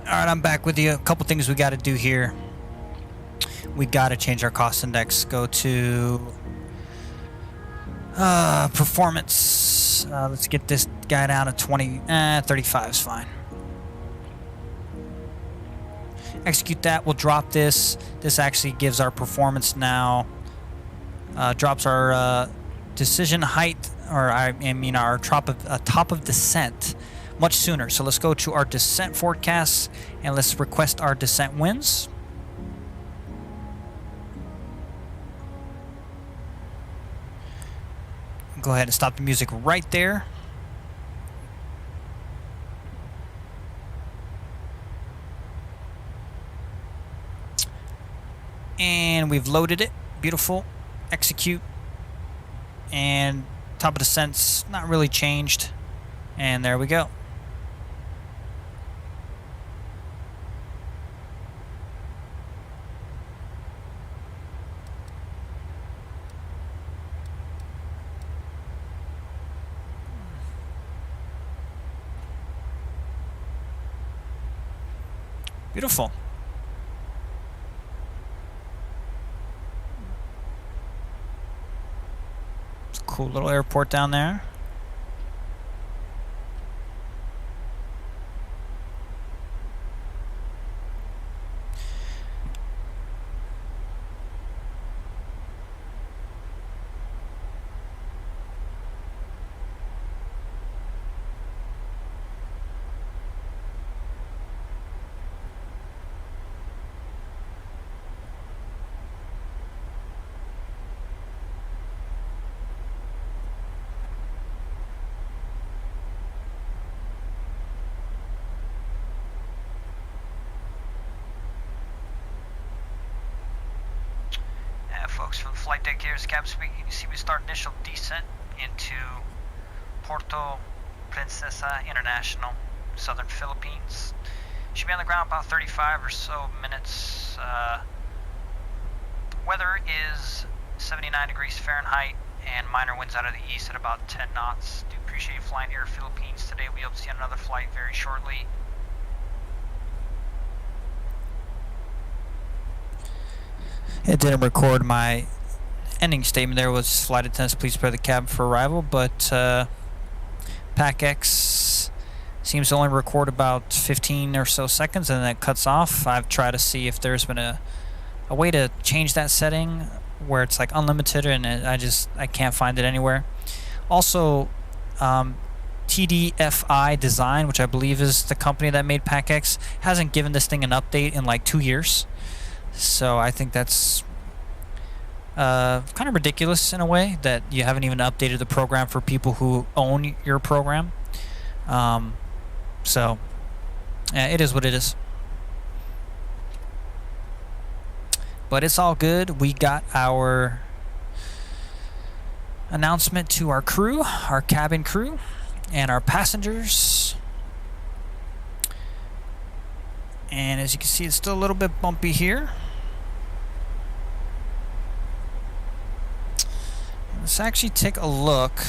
All right, I'm back with you. A couple things we got to do here. We got to change our cost index. Go to performance. Let's get this guy down to 20. 35 is fine. Execute that. We'll drop this. This actually gives our performance now. Drops our decision height, or I mean our top of descent much sooner. So let's go to our descent forecast and let's request our descent winds. Go ahead and stop the music right there. And we've loaded it. Beautiful. Execute. And top of descent's not really changed. And there we go. Beautiful. It's a cool little airport down there. Folks, from the flight deck here is Cap speaking. You see we start initial descent into Porto Princesa International, southern Philippines. Should be on the ground about 35 or so minutes. Weather is 79 degrees Fahrenheit and minor winds out of the east at about 10 knots. Do appreciate you flying here, Philippines today. We hope to see you on another flight very shortly. It didn't record my ending statement. There was flight attendants, please prepare the cabin for arrival, but PAC-X seems to only record about 15 or so seconds and then it cuts off. I've tried to see if there's been a way to change that setting where it's like unlimited, and I can't find it anywhere. Also, TDFI Design, which I believe is the company that made PAC-X, hasn't given this thing an update in like 2 years. So I think that's kind of ridiculous in a way that you haven't even updated the program for people who own your program. So yeah, it is what it is. But it's all good. We got our announcement to our crew, our cabin crew, and our passengers. And as you can see, it's still a little bit bumpy here. Let's actually take a look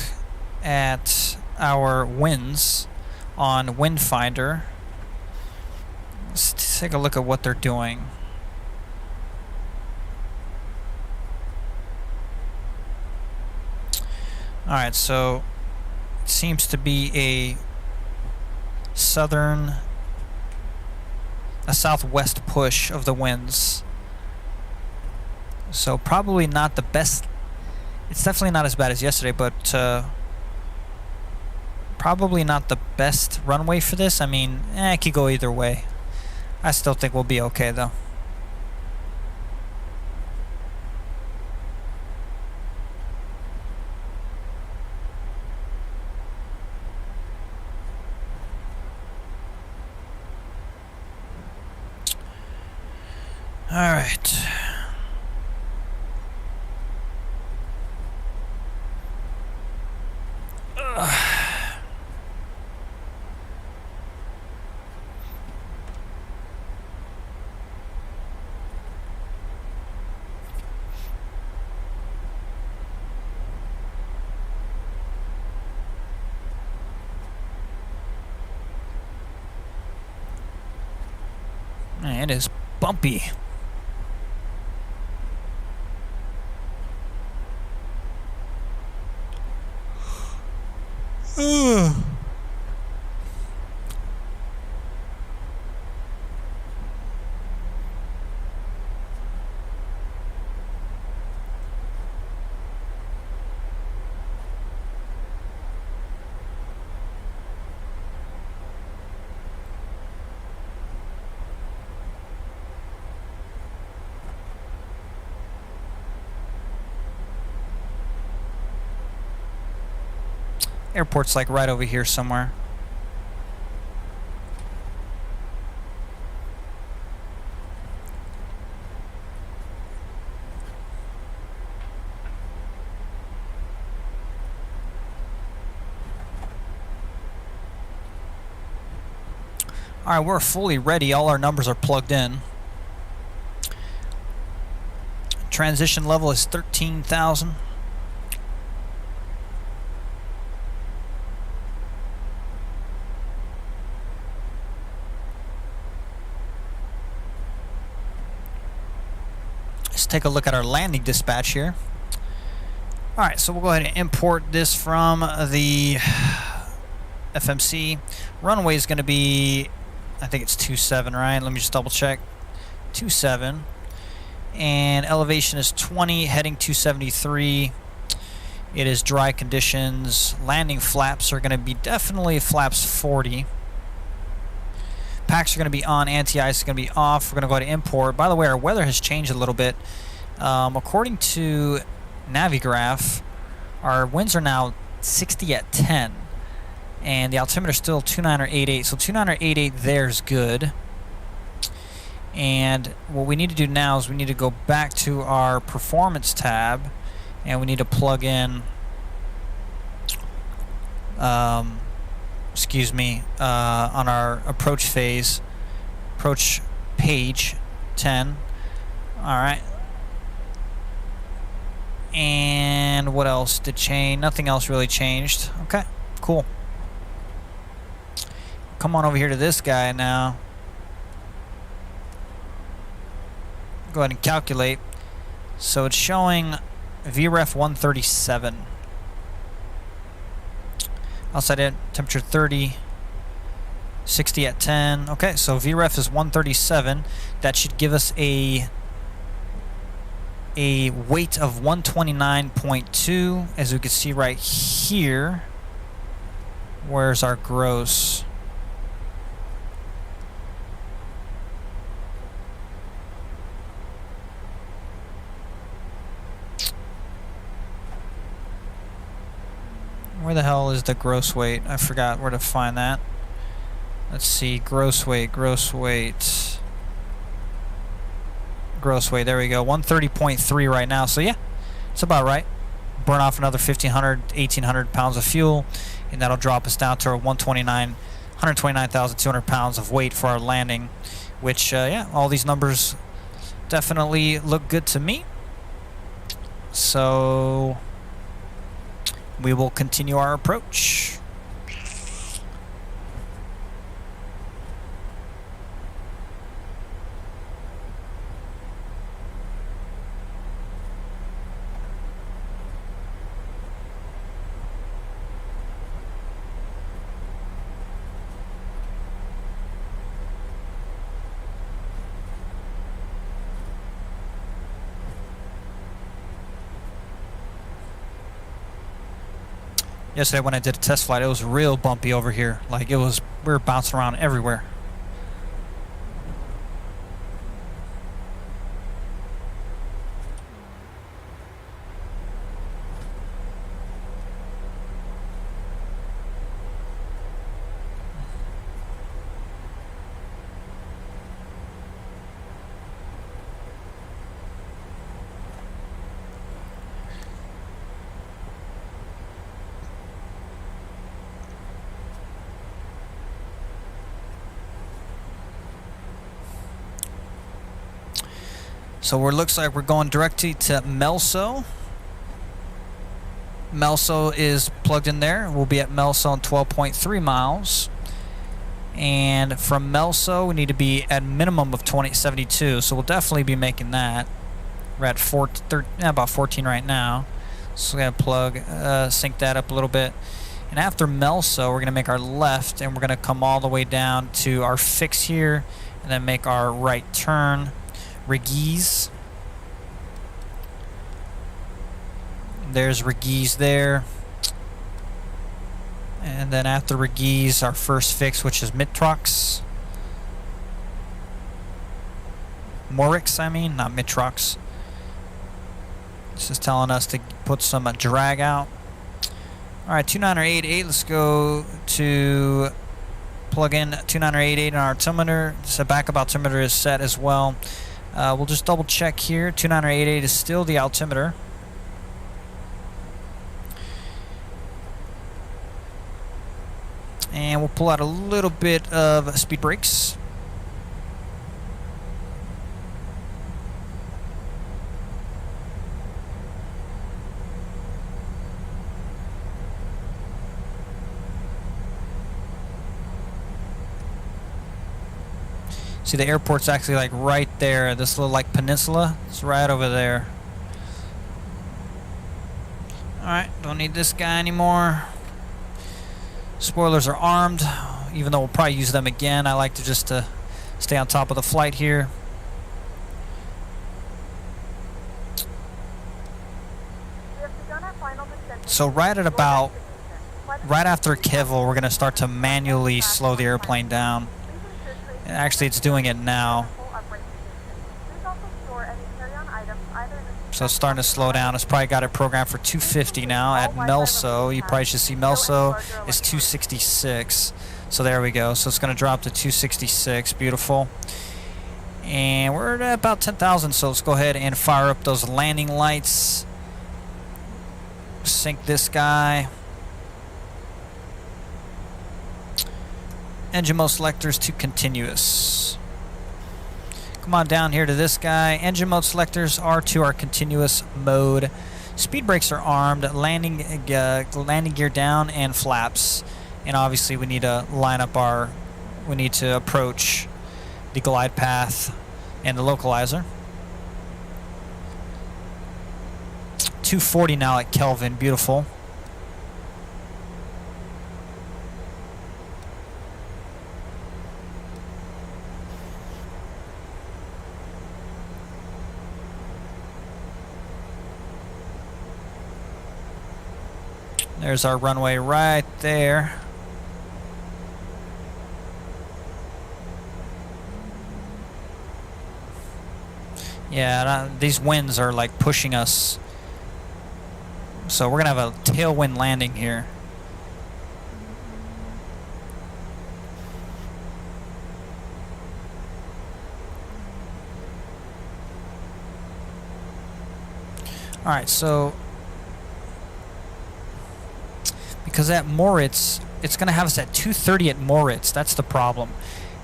at our winds on Wind Finder. Let's take a look at what they're doing. Alright, so it seems to be a southwest push of the winds. So probably not the best. It's definitely not as bad as yesterday, but probably not the best runway for this. I mean, it could go either way. I still think we'll be okay though. All right. It is bumpy. Airport's like right over here somewhere. All right, we're fully ready. All our numbers are plugged in. Transition level is 13,000. Let's take a look at our landing dispatch here. All right, so we'll go ahead and import this from the FMC. Runway is going to be, I think it's 27, right? Let me just double check. 27. And elevation is 20, heading 273. It is dry conditions. Landing flaps are going to be definitely flaps 40. Packs are going to be on, anti-ice is going to be off. We're going to go ahead and import. By the way, our weather has changed a little bit. According to Navigraph, our winds are now 60 at 10. And the altimeter is still 29 or 88. So 29 or 88 there is good. And what we need to do now is we need to go back to our performance tab. And we need to plug in, on our approach phase, approach page 10. All right. And what else did change? Nothing else really changed. Okay, cool. Come on over here to this guy now. Go ahead and calculate. So it's showing VREF 137. Outside temperature 30, 60 at 10. Okay, so VREF is 137. That should give us a weight of 129.2, as we can see right here. Where's our gross? Where the hell is the gross weight? I forgot where to find that. Let's see, gross weight. Gross weight, there we go. 130.3 right now. So yeah, it's about right. Burn off another 1,500, 1,800 pounds of fuel, and that'll drop us down to our 129,200 pounds of weight for our landing, which, yeah, all these numbers definitely look good to me. So we will continue our approach. Yesterday when I did a test flight, it was real bumpy over here. Like we were bouncing around everywhere. So it looks like we're going directly to Melso. Melso is plugged in there. We'll be at Melso in 12.3 miles. And from Melso, we need to be at minimum of 72, so we'll definitely be making that. We're at about 14 right now. So we're going to sync that up a little bit. And after Melso, we're going to make our left, and we're going to come all the way down to our fix here, and then make our right turn. Reguise. There's Reguise there. And then after Reguise, our first fix, which is Mitrox. Morix, I mean, not Mitrox. This is telling us to put some drag out. Alright, 29088, let's go to plug in 29088 on our altimeter. So backup altimeter is set as well. We'll just double check here. 29088 is still the altimeter. And we'll pull out a little bit of speed brakes. See, the airport's actually like right there. This little like peninsula, it's right over there. Alright, don't need this guy anymore. Spoilers are armed, even though we'll probably use them again. I like to just stay on top of the flight here. So right at about, right after Kevil, we're going to start to manually slow the airplane down. And actually, it's doing it now. So it's starting to slow down. It's probably got it programmed for 250 now at Melso. You probably should see Melso is 266. So there we go. So it's going to drop to 266. Beautiful. And we're at about 10,000. So let's go ahead and fire up those landing lights. Sync this guy. Engine mode selectors to continuous. Come on down here to this guy. Engine mode selectors are to our continuous mode. Speed brakes are armed. Landing gear down and flaps. And obviously we need to line up we need to approach the glide path and the localizer. 240 now at Kelvin. Beautiful. There's our runway right there. Yeah, these winds are like pushing us. So we're going to have a tailwind landing here. Alright, so because at Moritz, it's going to have us at 230 at Moritz. That's the problem.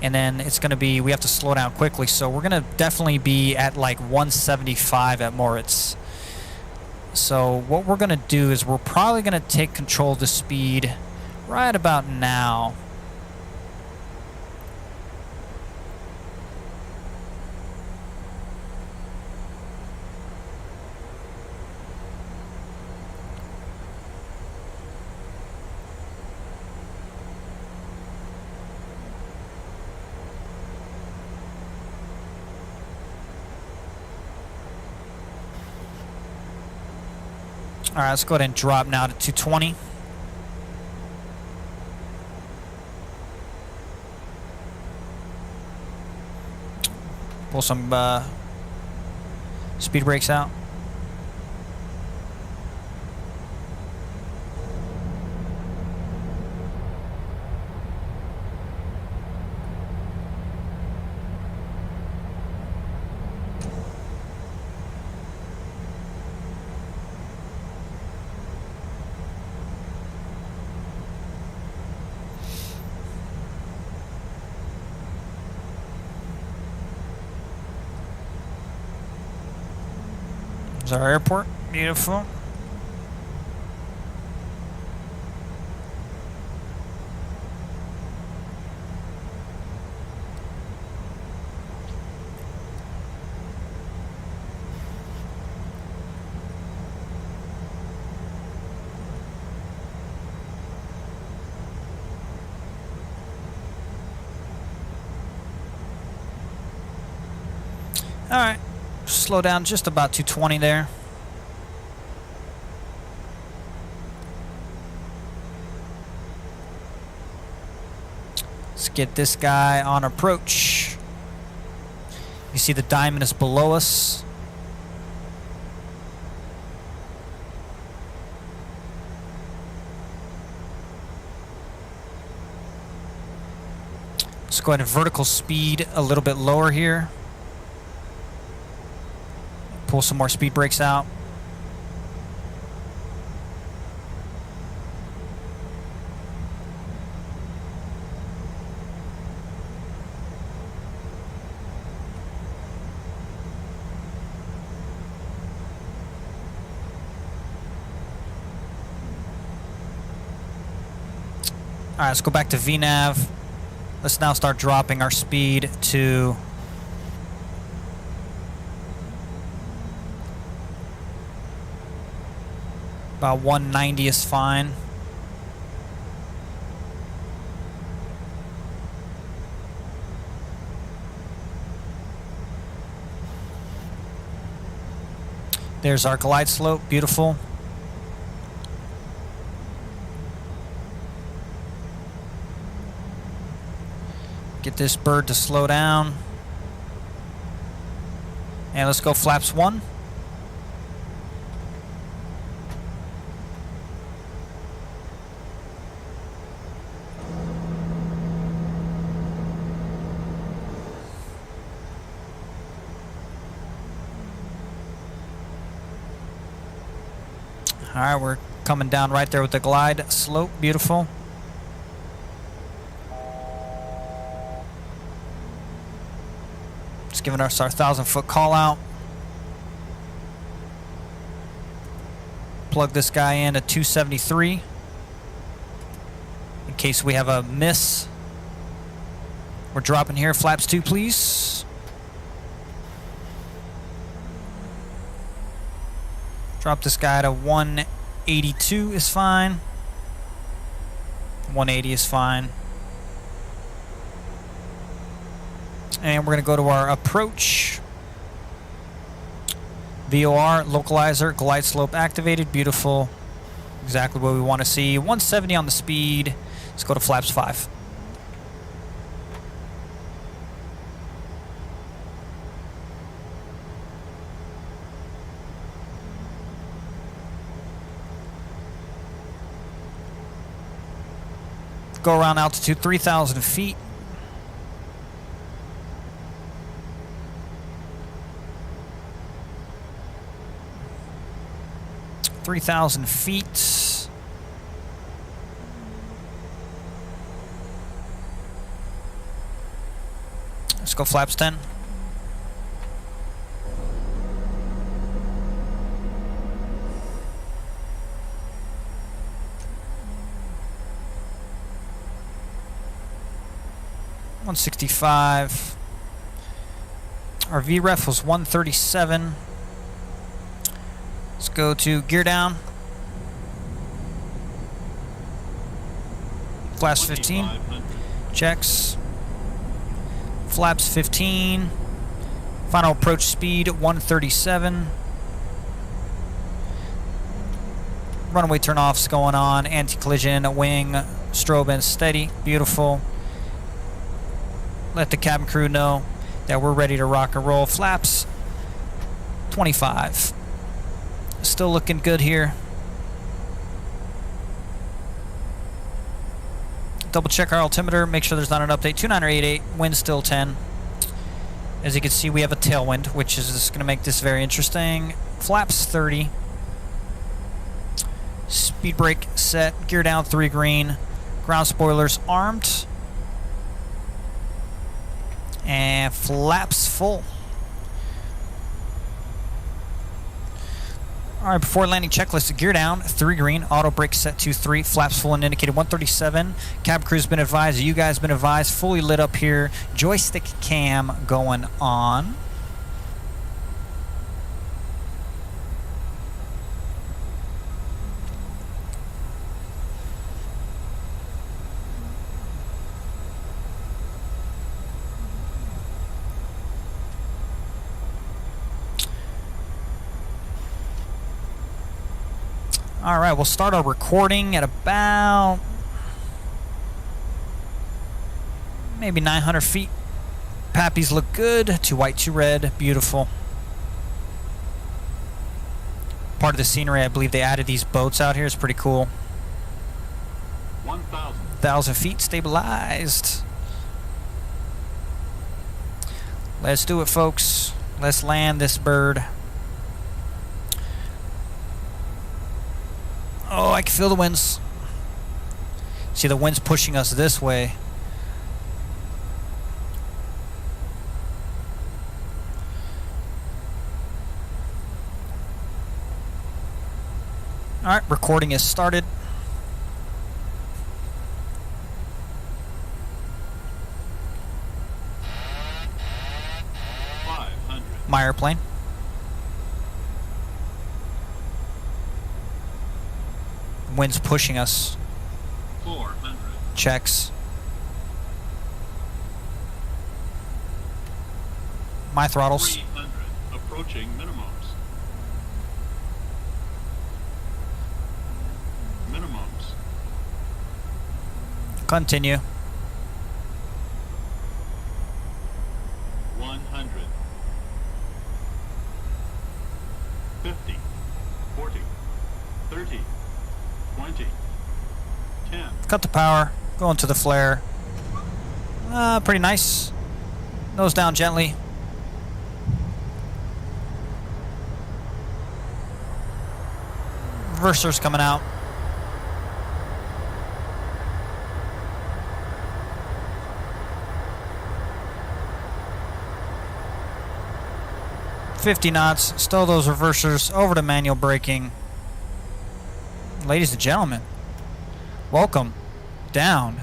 And then it's going to be, we have to slow down quickly. So we're going to definitely be at like 175 at Moritz. So what we're going to do is we're probably going to take control of the speed right about now. All right, let's go ahead and drop now to 220. Pull some speed brakes out. There's our airport. Beautiful. Alright. Slow down just about 220 there. Let's get this guy on approach. You see the diamond is below us. Let's go ahead and vertical speed a little bit lower here. Pull some more speed brakes out. All right, let's go back to VNAV. Let's now start dropping our speed to about 190 is fine. There's our glide slope, beautiful. Get this bird to slow down. And let's go flaps 1. All right, we're coming down right there with the glide slope, beautiful. Just giving us our 1,000-foot call out. Plug this guy in at 273 in case we have a miss. We're dropping here, flaps 2 please. Drop this guy to 182 is fine. 180 is fine. And we're going to go to our approach. VOR, localizer, glide slope activated. Beautiful. Exactly what we want to see. 170 on the speed. Let's go to flaps 5. Go around altitude 3,000 feet. (3,000 feet). Let's go flaps 10. (165). Our VREF was 137. Let's go to gear down. Flaps 15. Checks. Flaps 15. Final approach speed 137. Runway turnoffs going on. Anti-collision, wing, strobe and steady. Beautiful. Let the cabin crew know that we're ready to rock and roll. Flaps 25. Still looking good here. Double check our altimeter, make sure there's not an update. 2988, wind still 10. As you can see, we have a tailwind, which is just going to make this very interesting. Flaps 30. Speed brake set, gear down 3 green. Ground spoilers armed. And flaps full. Alright, before landing checklist, gear down, 3 green, auto brake set to 3, flaps full and indicated 137. Cab crew's been advised, you guys been advised, fully lit up here, joystick cam going on. All right, we'll start our recording at about maybe 900 feet. Pappies look good. 2 white, 2 red. Beautiful. Part of the scenery, I believe they added these boats out here. It's pretty cool. 1,000 feet stabilized. Let's do it, folks. Let's land this bird. Oh, I can feel the winds. See, the wind's pushing us this way. All right, recording is started. My airplane. Wind's pushing us. 400. Checks. My throttles. 300. Approaching minimums. Minimums. Continue. 100. 50. 40. 30. 20. 10. Cut the power. Going to the flare. Pretty nice. Nose down gently. Reverser's coming out. $50 knots. Stow those reversers over to manual braking. Ladies and gentlemen, welcome down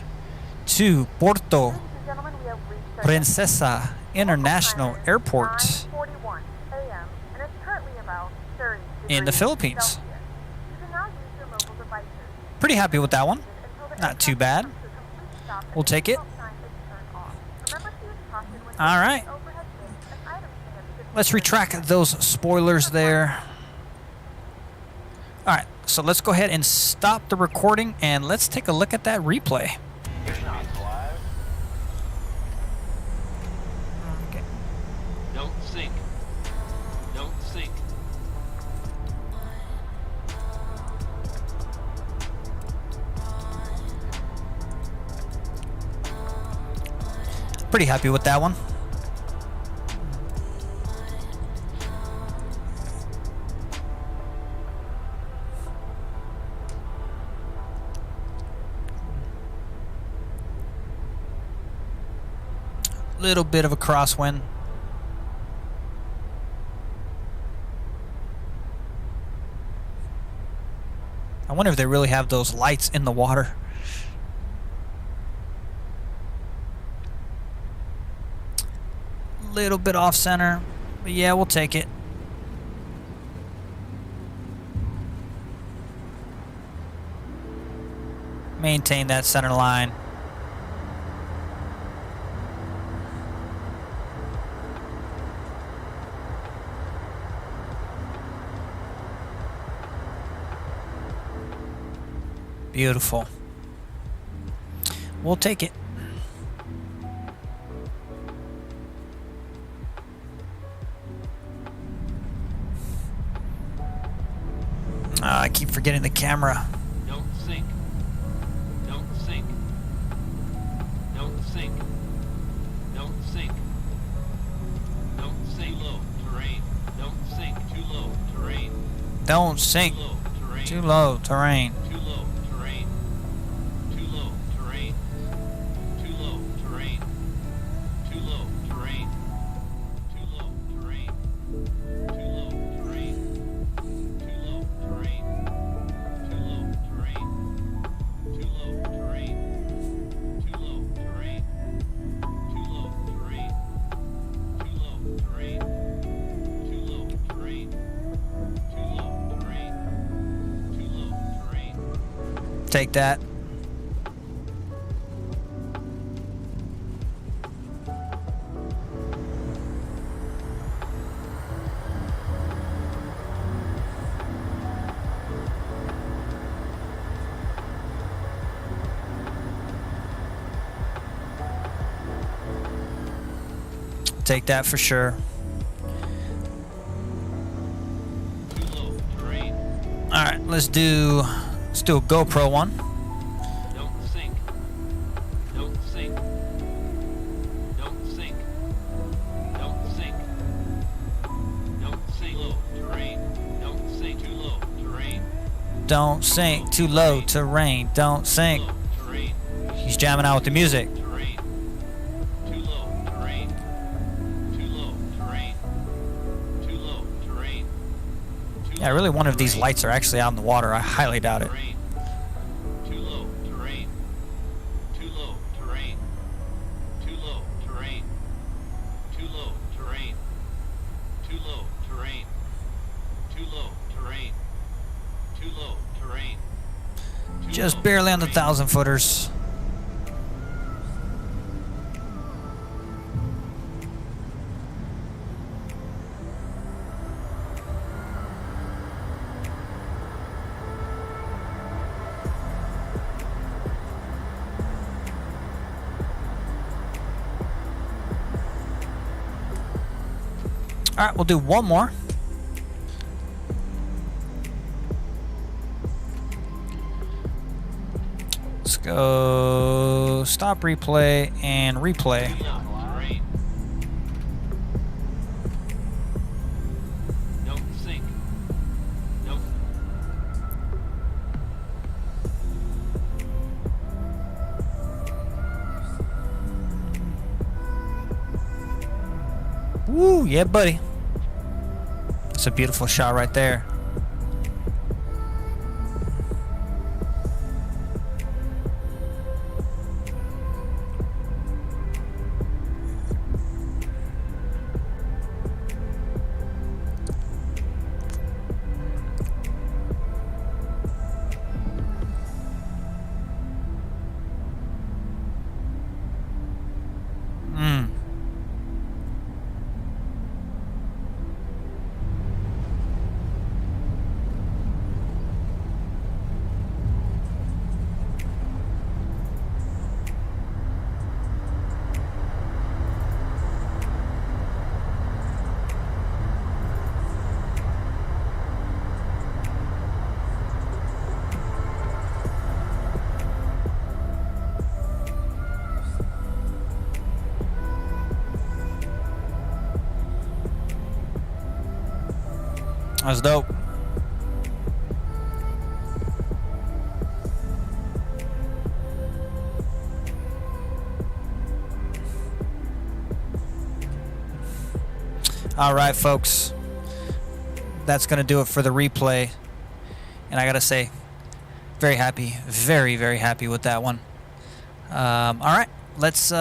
to Porto Ladies and gentlemen, we have reached our Princesa International Airport 9:41 a.m. and it's currently about 30 in the degrees Philippines. Celsius. You can now use your mobile devices. Pretty happy with that one. Until the Not too aircraft bad. comes to a complete stop and We'll the take it. seatbelt sign is turned off. Remember to use caution when All right. using overhead bins and items that have shifted Let's their retract position. those spoilers there. Alright, so let's go ahead and stop the recording and let's take a look at that replay. Okay. Don't sink. Don't sink. Pretty happy with that one. Little bit of a crosswind. I wonder if they really have those lights in the water. Little bit off center, but yeah, we'll take it. Maintain that center line. Beautiful. We'll take it. I keep forgetting the camera. Don't sink. Don't sink. Don't sink. Don't sink. Don't sink. Low terrain. Don't sink. Too low terrain. Don't sink. Too low terrain. Too low terrain. Too low terrain. Too low terrain. Too low terrain. Too low terrain. Too low terrain. Too low terrain. Too low terrain. Too low terrain. Too low terrain. Too low terrain. Too low terrain. Too low terrain. Too low terrain. Too low terrain. Too low terrain. Take that. take that for sure. Too low. Terrain. All right, let's do a GoPro one. Don't sink. Don't sink. Don't sink. Don't sink. Don't sink. Low. Terrain. Don't sink. Too low. Terrain. Don't sink. Too low. Terrain. Don't sink. Low. Terrain. He's jamming out with the music. Terrain. Too low. Terrain. Too low. Terrain. Too low. Terrain. Too Yeah, really, low. one of these Terrain. lights are actually out in the water. I highly doubt it. Terrain. Too low. Terrain. Too low. Terrain. Too low. Terrain. Too low. Terrain. Too low. Terrain. Too low. Terrain. Too low. Terrain. Too Just low. barely on the Terrain. 1,000-footers. All right, we'll do one more. Let's go stop replay and replay. Too low. Terrain. Don't sink. Don't. Woo, yeah, buddy. That's a beautiful shot right there. That's dope. All right, folks. That's going to do it for the replay. And I got to say, very happy, very, very happy with that one. All right, let's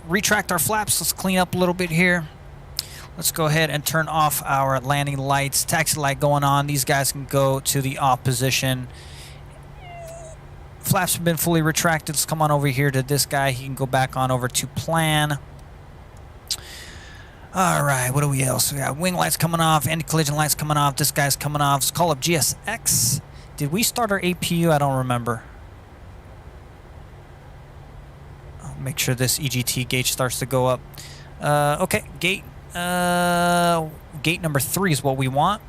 retract our flaps. Let's clean up a little bit here. Let's go ahead and turn off our landing lights. Taxi light going on. These guys can go to the off position. Flaps have been fully retracted. Let's come on over here to this guy. He can go back on over to plan. All right, what do we else? We got wing lights coming off, anti-collision lights coming off. This guy's coming off. Let's call up GSX. Did we start our APU? I don't remember. I'll make sure this EGT gauge starts to go up. Okay, gate. Gate number 3 is what we want.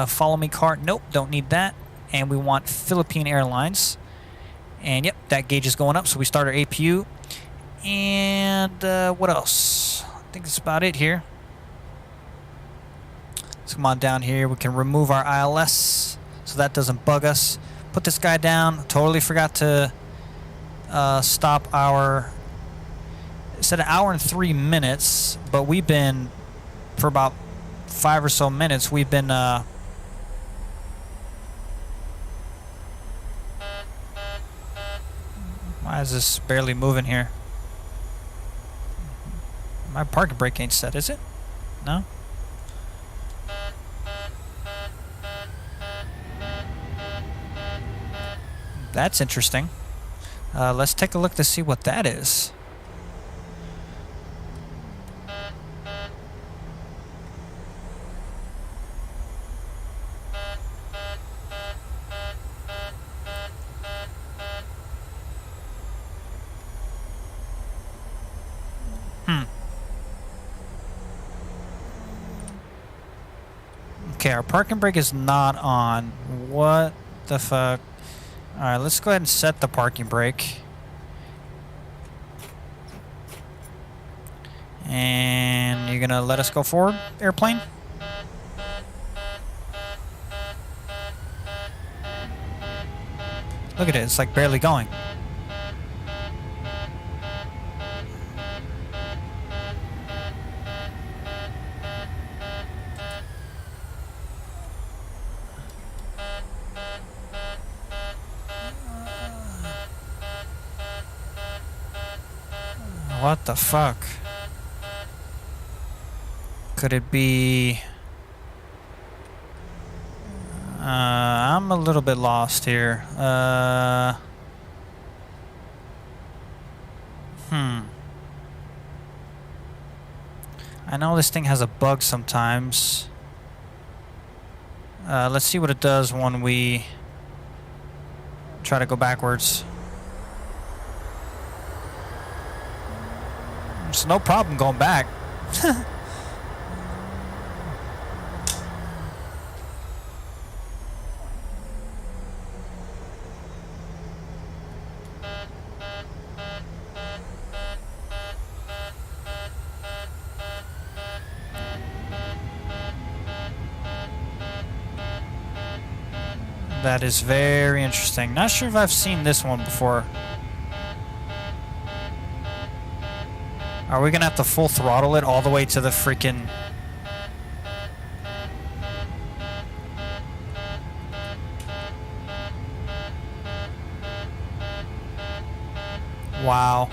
Follow me car. Nope, don't need that. And we want Philippine Airlines. And yep, that gauge is going up. So we start our APU. And what else? I think that's about it here. Let's come on down here. We can remove our ILS so that doesn't bug us. Put this guy down. Totally forgot to stop our... It said 1 hour and 3 minutes, but we've been, for about 5 or so minutes, we've been why is this barely moving here? My parking brake ain't set, is it? No? That's interesting. Let's take a look to see what that is. Okay, our parking brake is not on. What the fuck? Alright, let's go ahead and set the parking brake. And you're gonna let us go forward, airplane? Look at it, it's like barely going. What the fuck? Could it be... I'm a little bit lost here. I know this thing has a bug sometimes. Let's see what it does when we try to go backwards. There's no problem going back. That is very interesting. Not sure if I've seen this one before. Are we gonna have to full throttle it all the way to the freaking... Wow.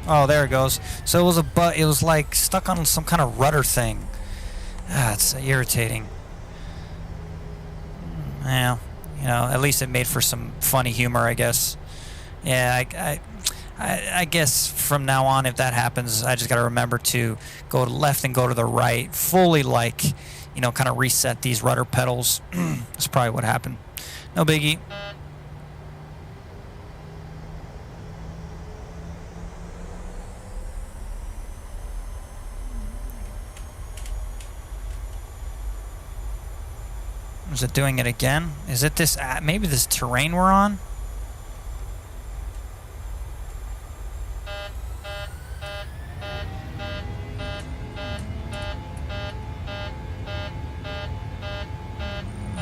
Oh, there it goes. So it was it was like stuck on some kind of rudder thing. Ah, it's irritating. Well, you know, at least it made for some funny humor, I guess. Yeah, I guess from now on, if that happens, I just got to remember to go to the left and go to the right, fully, like, you know, kind of reset these rudder pedals. That's probably what happened. No biggie. Is it doing it again? Is it this, maybe this terrain we're on?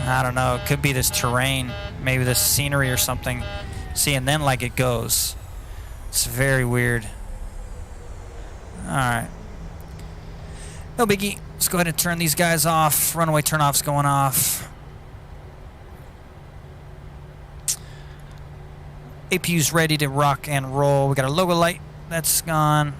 I don't know. It could be this terrain. Maybe this scenery or something. See, and then like it goes. It's very weird. Alright. No biggie. Let's go ahead and turn these guys off. Runaway turn-off's going off. APU's ready to rock and roll. We got our logo light. That's gone.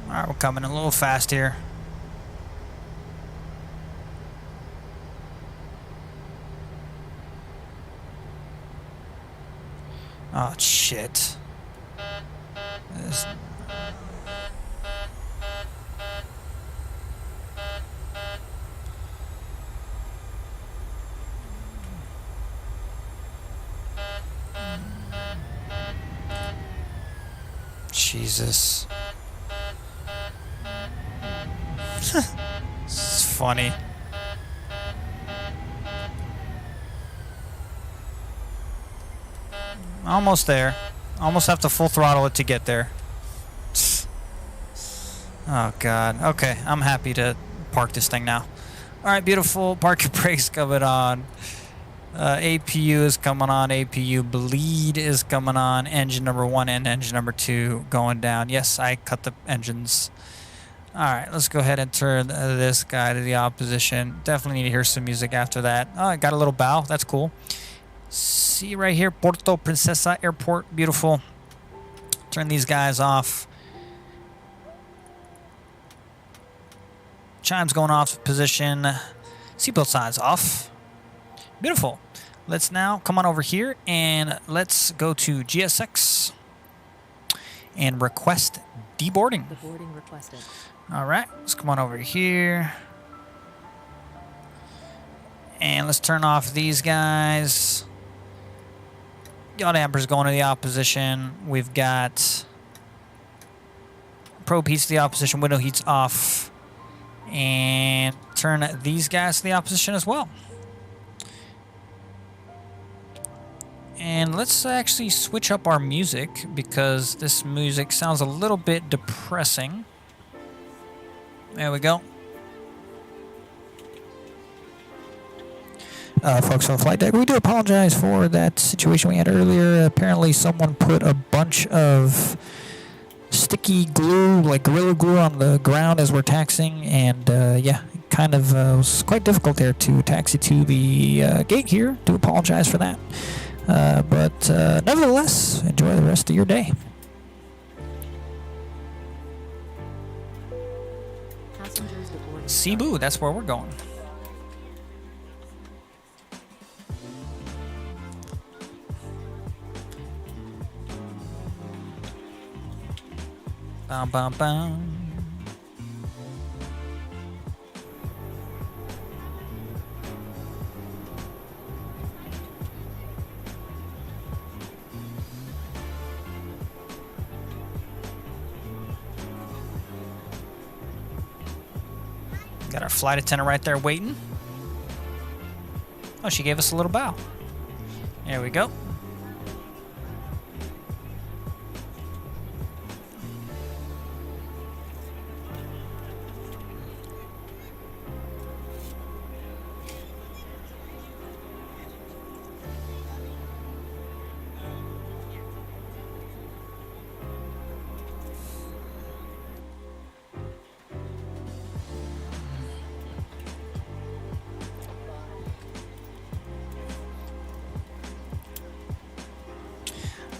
Alright, we're coming a little fast here. Oh, shit. This... Jesus. This is funny. Almost there. Almost have to full throttle it to get there. Oh, God. Okay, I'm happy to park this thing now. Alright, beautiful. Parking brakes coming on. APU is coming on. APU bleed is coming on. Engine number 1 and engine number 2 going down. Yes, I cut the engines. Alright, let's go ahead and turn this guy to the opposition. Definitely need to hear some music after that. Oh, I got a little bow. That's cool. See right here, Porto Princesa Airport. Beautiful. Turn these guys off. Chimes going off position. Seatbelt signs off. Beautiful. Let's now come on over here and let's go to GSX and request deboarding. The boarding requested. All right, let's come on over here. And let's turn off these guys. Yaw damper's going to the opposition. We've got probe heats to the opposition, window heats off. And turn these guys to the opposition as well. And let's actually switch up our music because this music sounds a little bit depressing. There we go. Folks on flight deck, we do apologize for that situation we had earlier. Apparently someone put a bunch of sticky glue, like Gorilla Glue, on the ground as we're taxiing, and yeah, kind of was quite difficult there to taxi to the gate here. Do apologize for that. But nevertheless, enjoy the rest of your day. Passengers deporting. Cebu, that's where we're going. Bum, bum, bum. Got our flight attendant right there waiting. Oh, she gave us a little bow. There we go.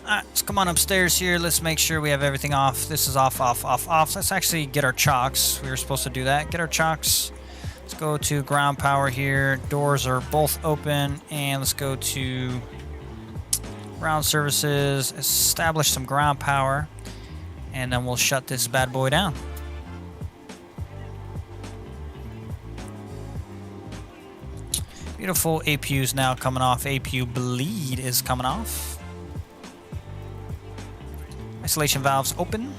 Alright, let's come on upstairs here. Let's make sure we have everything off. This is off, off, off, off. Let's actually get our chocks. We were supposed to do that. Get our chocks. Let's go to ground power here. Doors are both open. And let's go to ground services. Establish some ground power. And then we'll shut this bad boy down. Beautiful APU's now coming off. APU bleed is coming off. Isolation valves open.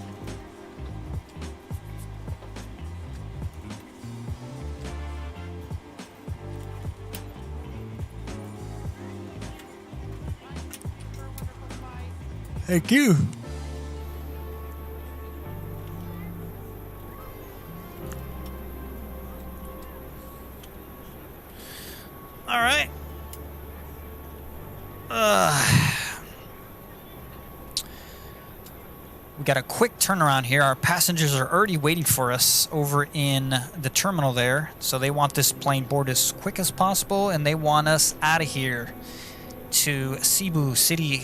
Thank you. All right. We got a quick turnaround here. Our passengers are already waiting for us over in the terminal there. So they want this plane boarded as quick as possible, and they want us out of here to Cebu City.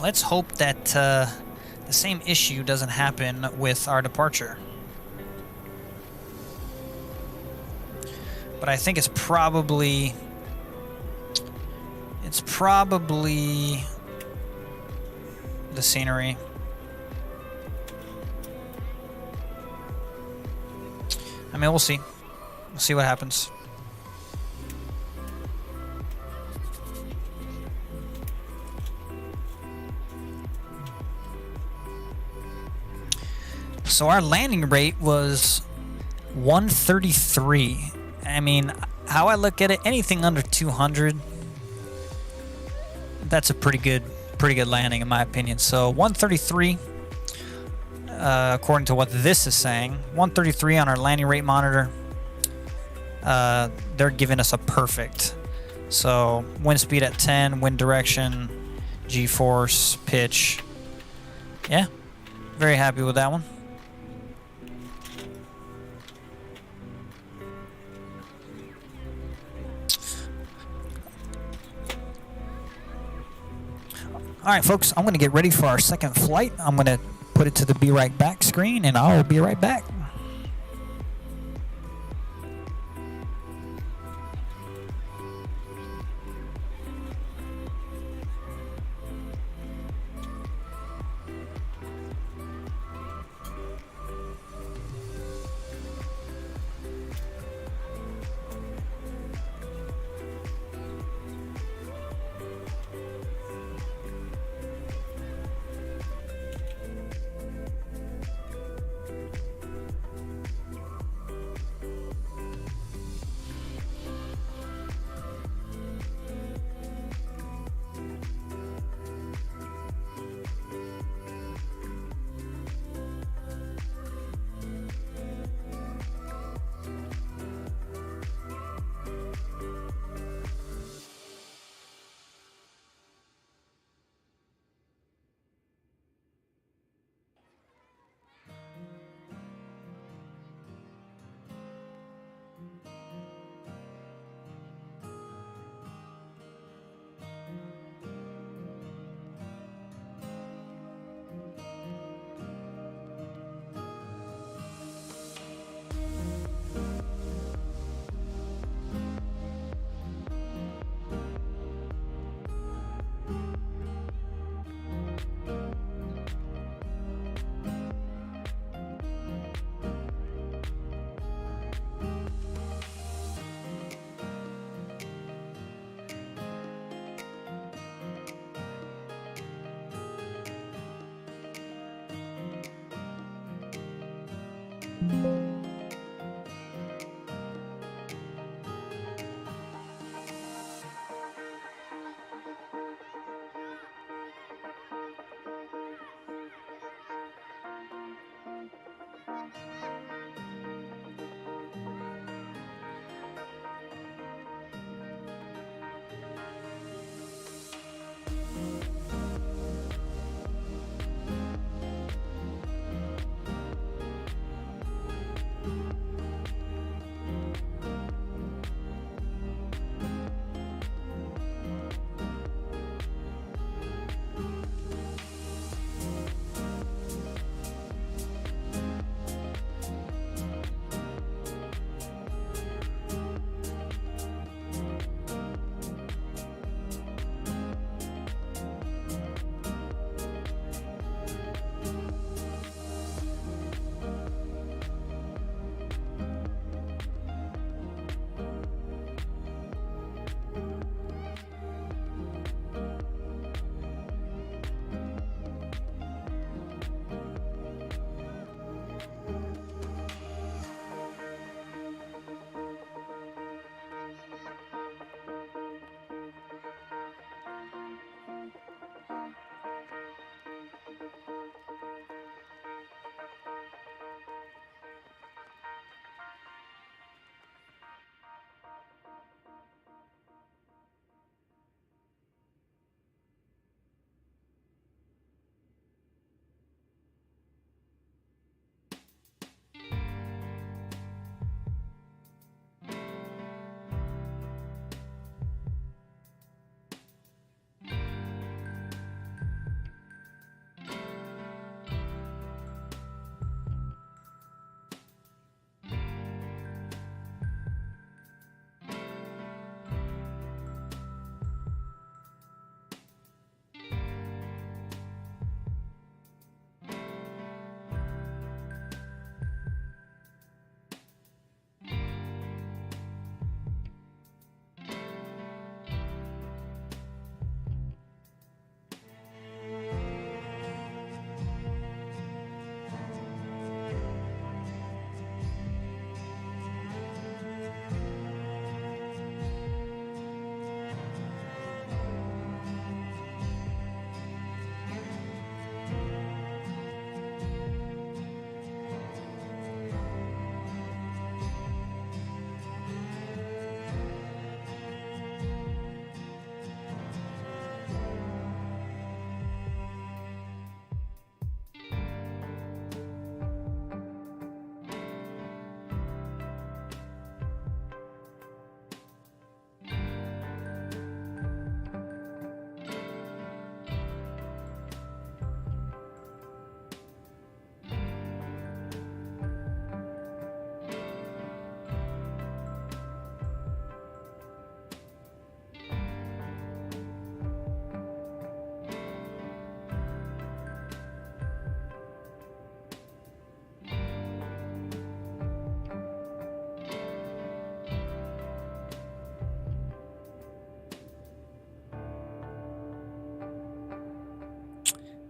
Let's hope that the same issue doesn't happen with our departure. But I think it's probably the scenery. I mean, we'll see. We'll see what happens. So our landing rate was 133. I mean, how I look at it, anything under 200, that's a pretty good landing in my opinion. So 133, according to what this is saying, 133 on our landing rate monitor. They're giving us a perfect. So wind speed at 10, wind direction, G-force, pitch. Yeah, very happy with that one. All right, folks, I'm going to get ready for our second flight. I'm going to put it to the Be Right Back screen, and I'll be right back.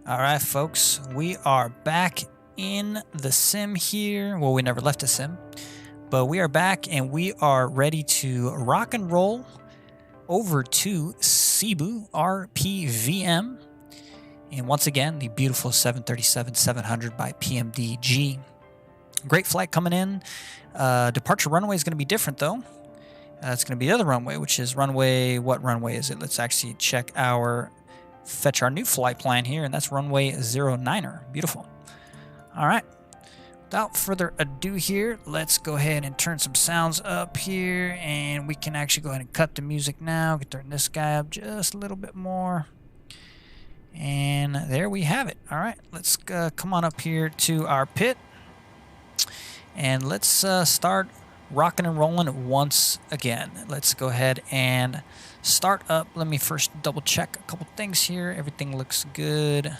All right, folks, we are back in the sim here. Well, we never left the sim, but we are back and we are ready to rock and roll over to Cebu RPVM. And once again, the beautiful 737-700 by PMDG. Great flight coming in. Departure runway is going to be different, though. It's going to be the other runway, which is runway... What runway is it? Let's actually fetch our new flight plan here, and that's runway 09er. Beautiful. All right. Without further ado here, let's go ahead and turn some sounds up here, and we can actually go ahead and cut the music now. We can turn this guy up just a little bit more. And there we have it. All right, let's come on up here to our pit, and let's start rocking and rolling once again. Let's go ahead and start up. Let me first double check a couple things here. Everything looks good.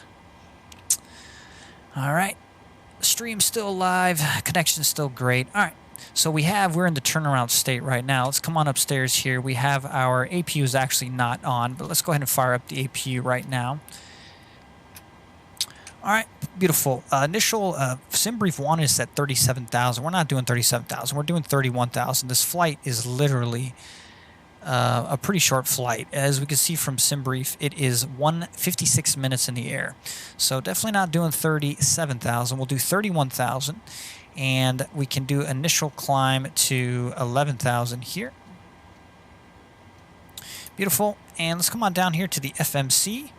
All right, stream's still live, connection's still great. All right, so we're in the turnaround state right now. Let's come on upstairs here. We have our APU is actually not on, but let's go ahead and fire up the APU right now. All right, beautiful. Initial sim brief one is at 37,000. We're not doing 37,000. We're doing 31,000. This flight is literally a pretty short flight. As we can see from sim brief, it is 156 minutes in the air. So definitely not doing 37,000. We'll do 31,000, and we can do initial climb to 11,000 here. Beautiful. And let's come on down here to the FMC.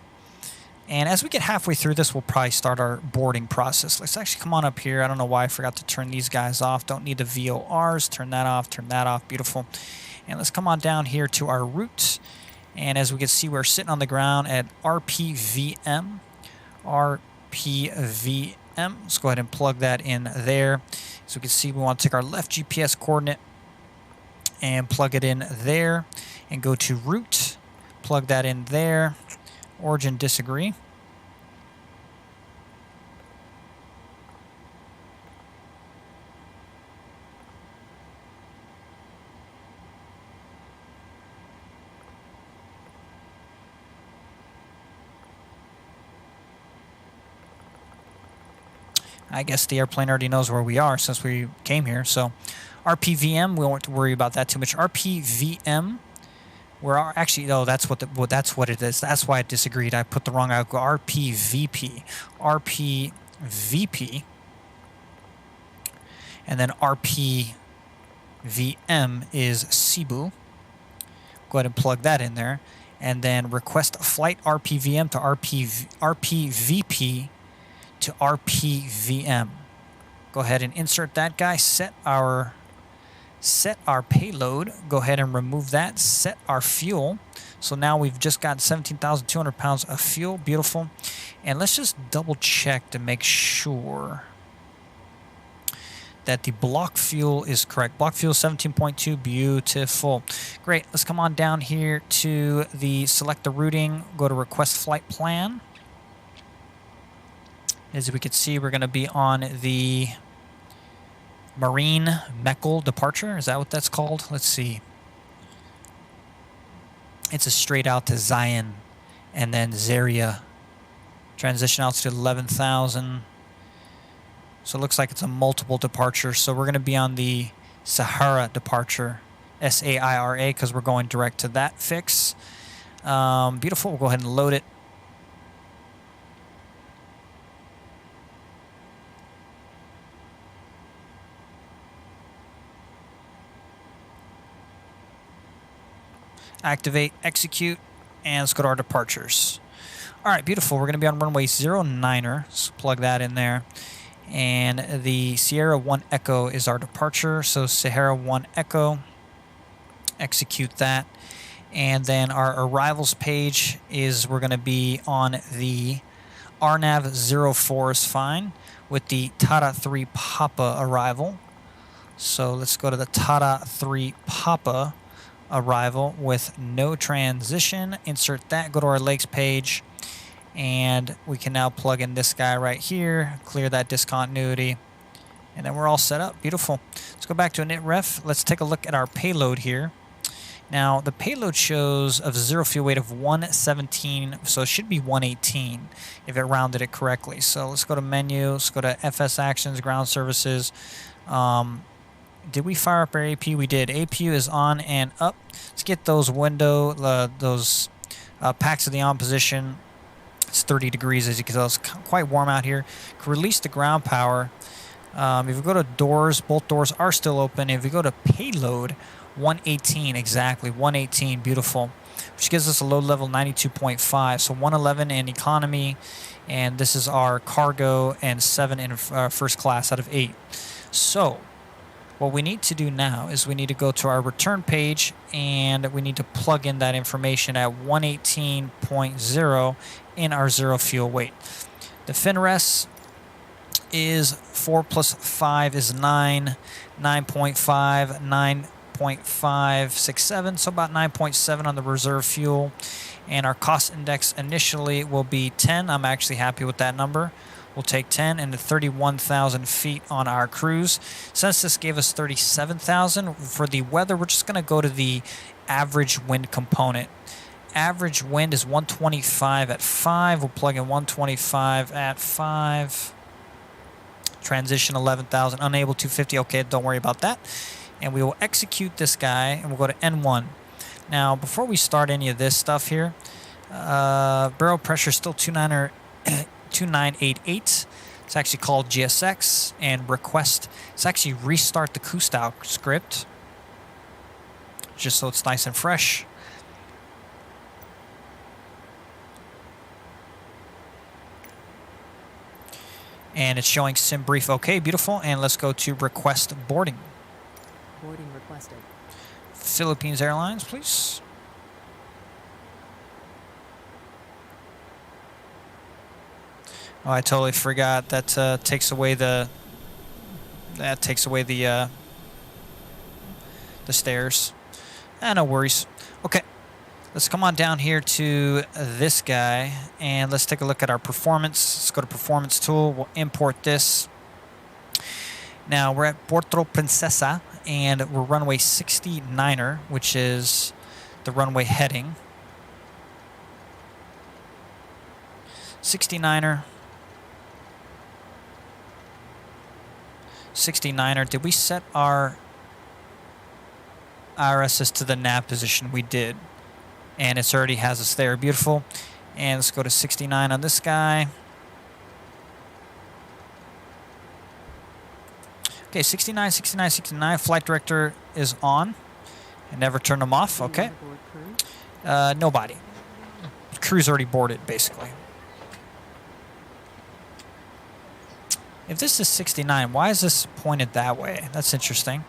And as we get halfway through this, we'll probably start our boarding process. Let's actually come on up here. I don't know why I forgot to turn these guys off. Don't need the VORs. Turn that off. Turn that off. Beautiful. And let's come on down here to our route. And as we can see, we're sitting on the ground at RPVM. RPVM. Let's go ahead and plug that in there. So we can see we want to take our left GPS coordinate and plug it in there. And go to route. Plug that in there. Origin disagree. I guess the airplane already knows where we are since we came here. So RPVM, we won't worry about that too much. RPVM. We're actually, no, that's what it is. That's why I disagreed. I put the wrong out. RPVP, RPVP, and then RPVM is Cebu. Go ahead and plug that in there, and then request flight RPVM to RPVP to RPVM. Go ahead and insert that guy. Set our payload. Go ahead and remove that. Set our fuel. So now we've just got 17,200 pounds of fuel. Beautiful. And let's just double check to make sure that the block fuel is correct. Block fuel 17.2. Beautiful. Great. Let's come on down here to the select the routing. Go to request flight plan. As we can see, we're going to be on the Marine Meckel departure. Is that what that's called? Let's see. It's a straight out to Zion and then Zaria. Transition out to 11,000. So it looks like it's a multiple departure. So we're going to be on the Sahara departure. S-A-I-R-A, because we're going direct to that fix. Beautiful. We'll go ahead and load it. Activate, execute, and let's go to our departures. All right, beautiful. We're going to be on runway 09er. So plug that in there. And the Sierra 1 Echo is our departure. So Sierra 1 Echo, execute that. And then our arrivals page is we're going to be on the RNAV 04 is fine with the Tata 3 Papa arrival. So let's go to the Tata 3 Papa arrival with no transition. Insert that, go to our legs page, and we can now plug in this guy right here, clear that discontinuity, and then we're all set up. Beautiful. Let's go back to init ref. Let's take a look at our payload here. Now the payload shows of zero fuel weight of 117, so it should be 118 if it rounded it correctly. So let's go to menu, let's go to FS actions, ground services. Did we fire up our APU? We did. APU is on and up. Let's get those packs of the on position. It's 30 degrees, as you can tell. It's quite warm out here. Release the ground power. If we go to doors, both doors are still open. If we go to payload, 118, exactly, 118, beautiful. Which gives us a load level 92.5. So 111 in economy, and this is our cargo, and 7 in first class out of 8. So what we need to do now is we need to go to our return page, and we need to plug in that information at 118.0 in our zero fuel weight. The FinRes is 4 plus 5 is 9, 9.5, 9.567, so about 9.7 on the reserve fuel. And our cost index initially will be 10. I'm actually happy with that number. We'll take 10 and 31,000 feet on our cruise. Since this gave us 37,000 for the weather, we're just going to go to the average wind component. average wind is 125 at 5. We'll plug in 125 at 5. Transition 11,000. Unable 250. Okay, don't worry about that. And we will execute this guy, and we'll go to N1. Now, before we start any of this stuff here, barrel pressure is still 2988. It's actually called GSX, and request. It's actually restart the Kustau script, just so it's nice and fresh. And it's showing sim brief. Okay, beautiful. And let's go to request boarding. Boarding requested. Philippines Airlines, please. Oh, I totally forgot. That takes away the stairs. No worries. Okay, let's come on down here to this guy, and let's take a look at our performance. Let's go to Performance Tool. We'll import this. Now, we're at Porto Princesa, and we're runway 69er, which is the runway heading. 69er. 69er. Did we set our RSS to the nav position? We did. And it already has us there. Beautiful. And let's go to 69 on this guy. Okay, 69, 69, 69. Flight director is on. I never turned them off. Okay. Nobody. Crew's already boarded, basically. If this is 69, why is this pointed that way? That's interesting.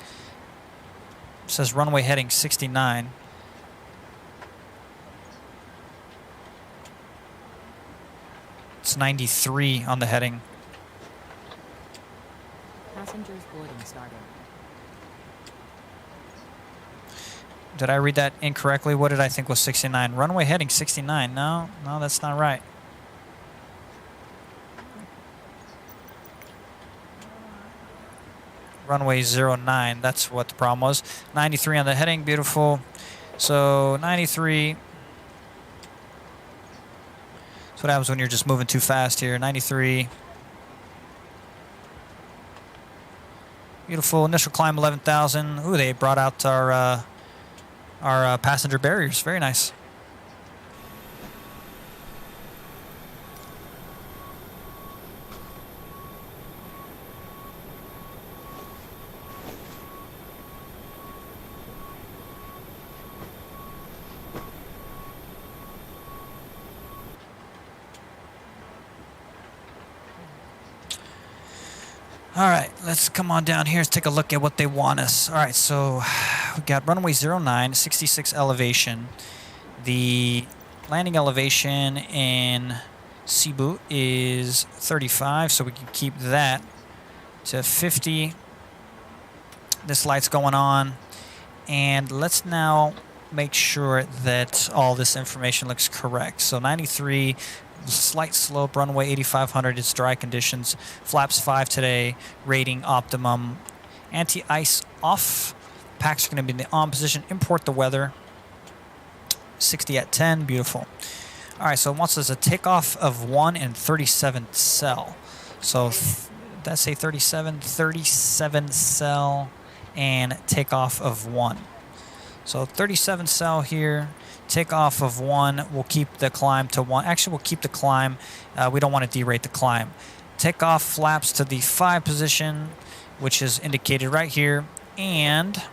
It says runway heading 69. It's 93 on the heading. Passengers boarding started. Did I read that incorrectly? What did I think was 69? Runway heading 69. No, that's not right. Runway 09. That's what the problem was. 93 on the heading. Beautiful. So 93. That's what happens when you're just moving too fast here. 93. Beautiful. Initial climb 11,000. Ooh, they brought out our passenger barriers. Very nice. All right, let's come on down here. Let's take a look at what they want us. All right, so we got runway 09, 66 elevation. The landing elevation in Cebu is 35, so we can keep that to 50. This light's going on. And let's now make sure that all this information looks correct. So 93, slight slope, runway 8500, it's dry conditions, flaps 5 today, rating optimum, anti-ice off, packs are going to be in the on position, import the weather, 60 at 10, beautiful. All right, so it wants us a takeoff of 1 and 37 cell. So did I say 37? 37 cell and takeoff of 1. So 37 cell here. Takeoff of 1. We'll keep the climb to 1. Actually, we'll keep the climb. We don't want to derate the climb. Takeoff flaps to the 5 position, which is indicated right here, and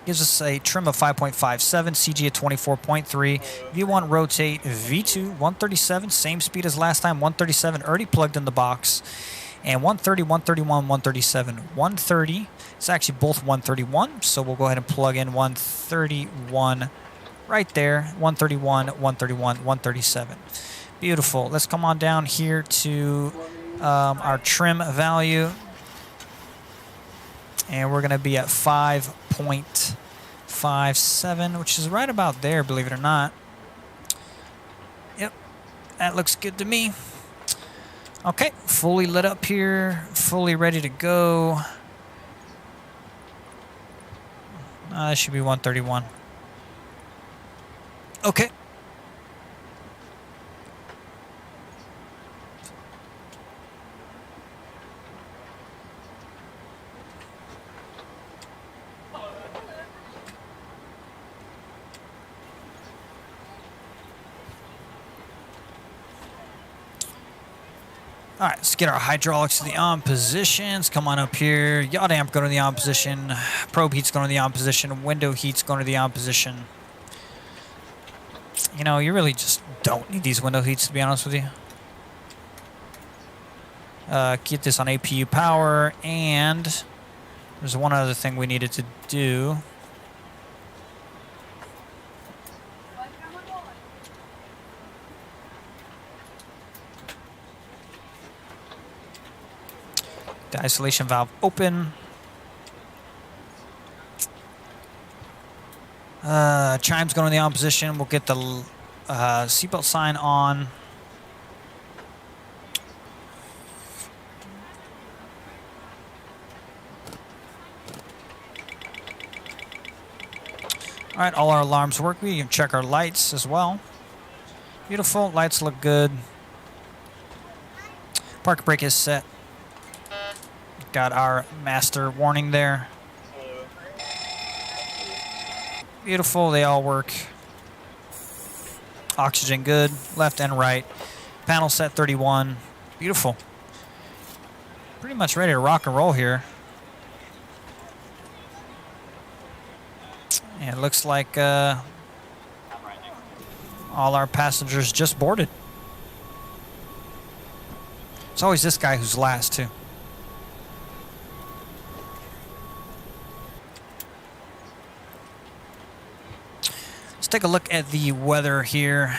gives us a trim of 5.57, CG at 24.3. V1 rotate, V2 137, same speed as last time. 137 already plugged in the box, and 130, 131, 137, 130. It's actually both 131, so we'll go ahead and plug in 131. Right there, 131, 131, 137. Beautiful. Let's come on down here to our trim value. And we're going to be at 5.57, which is right about there, believe it or not. Yep, that looks good to me. Okay, fully lit up here, fully ready to go. That should be 131. Okay. All right, let's get our hydraulics to the on positions. Come on up here. Yaw damp going to the on position. Probe heat's going to the on position. Window heat's going to the on position. You know, you really just don't need these window heats, to be honest with you. Get this on APU power, and there's one other thing we needed to do. The isolation valve open. Chime's going in the on position. We'll get the seatbelt sign on. All right, all our alarms work. We can check our lights as well. Beautiful. Lights look good. Park brake is set. Got our master warning there. Beautiful, they all work. Oxygen good, left and right. Panel set 31. Beautiful. Pretty much ready to rock and roll here. And it looks like all our passengers just boarded. It's always this guy who's last, too. Take a look at the weather here.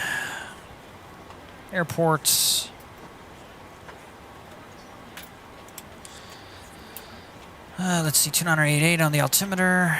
Airports. Let's see, 2988 on the altimeter.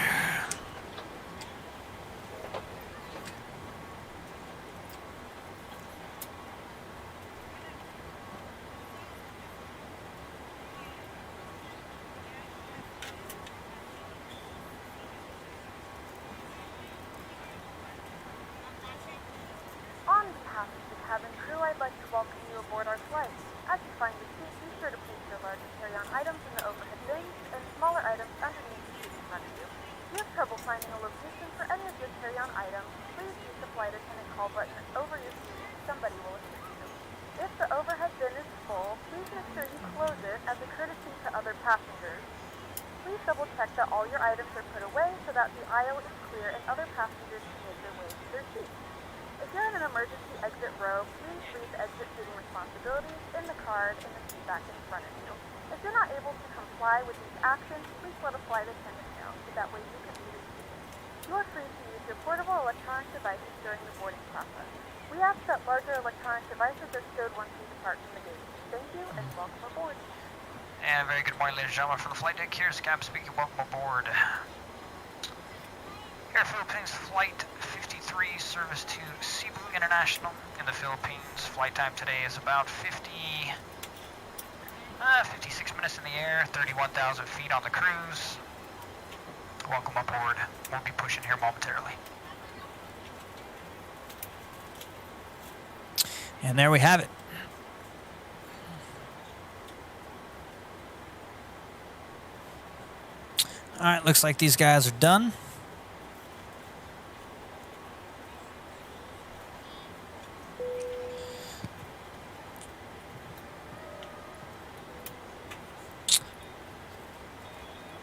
And very good morning, ladies and gentlemen, from the flight deck here. Scab speaking, welcome aboard. Air Philippines Flight 53, service to Cebu International in the Philippines. Flight time today is about 56 minutes in the air, 31,000 feet on the cruise. Welcome aboard. We'll be pushing here momentarily. And there we have it. All right, looks like these guys are done.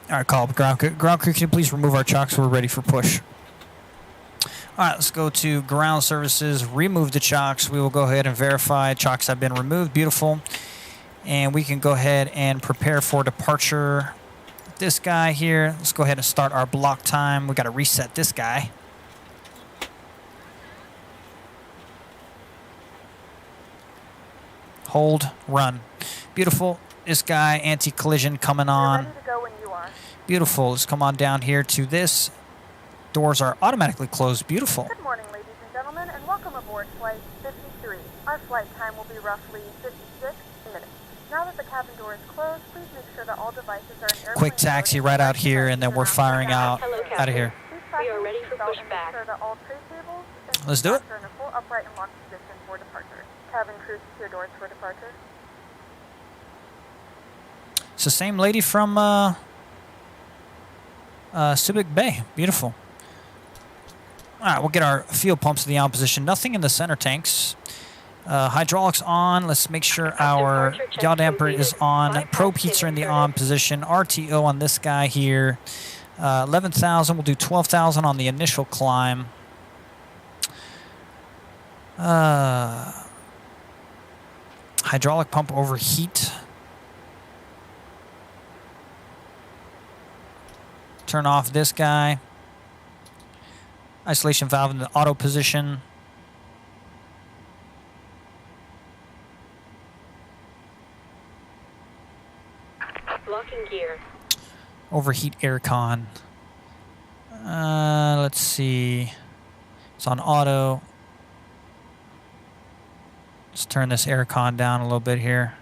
All right, call ground crew. Ground crew, can you please remove our chocks? We're ready for push. All right, let's go to ground services, remove the chocks. We will go ahead and verify chocks have been removed. Beautiful. And we can go ahead and prepare for departure. This guy here, let's go ahead and start our block time. We got to reset this guy. Hold, run. Beautiful. This guy, anti-collision coming on. Ready to go when you are. Beautiful. Let's come on down here to this. Doors are automatically closed. Beautiful. Good morning, ladies and gentlemen, and welcome aboard Flight 53. Our flight time will be roughly 56 minutes. Now that the cabin door is closed, please make sure that all devices are in airplane Quick taxi mode right and out here, and then we're firing out of here. Please We are ready for pushback. Let's do it. Are in a full upright and locked position for departure. Cabin crew secure doors for departure. It's the same lady from Subic-Bay. Beautiful. All right, we'll get our fuel pumps to the on position. Nothing in the center tanks. Hydraulics on. Let's make sure our yaw damper is on. Probe heats are in the on position. RTO on this guy here. 11,000. We'll do 12,000 on the initial climb. Hydraulic pump overheat. Turn off this guy. Isolation valve in the auto position. Locking gear. Overheat aircon. Let's see. It's on auto. Let's turn this aircon down a little bit here.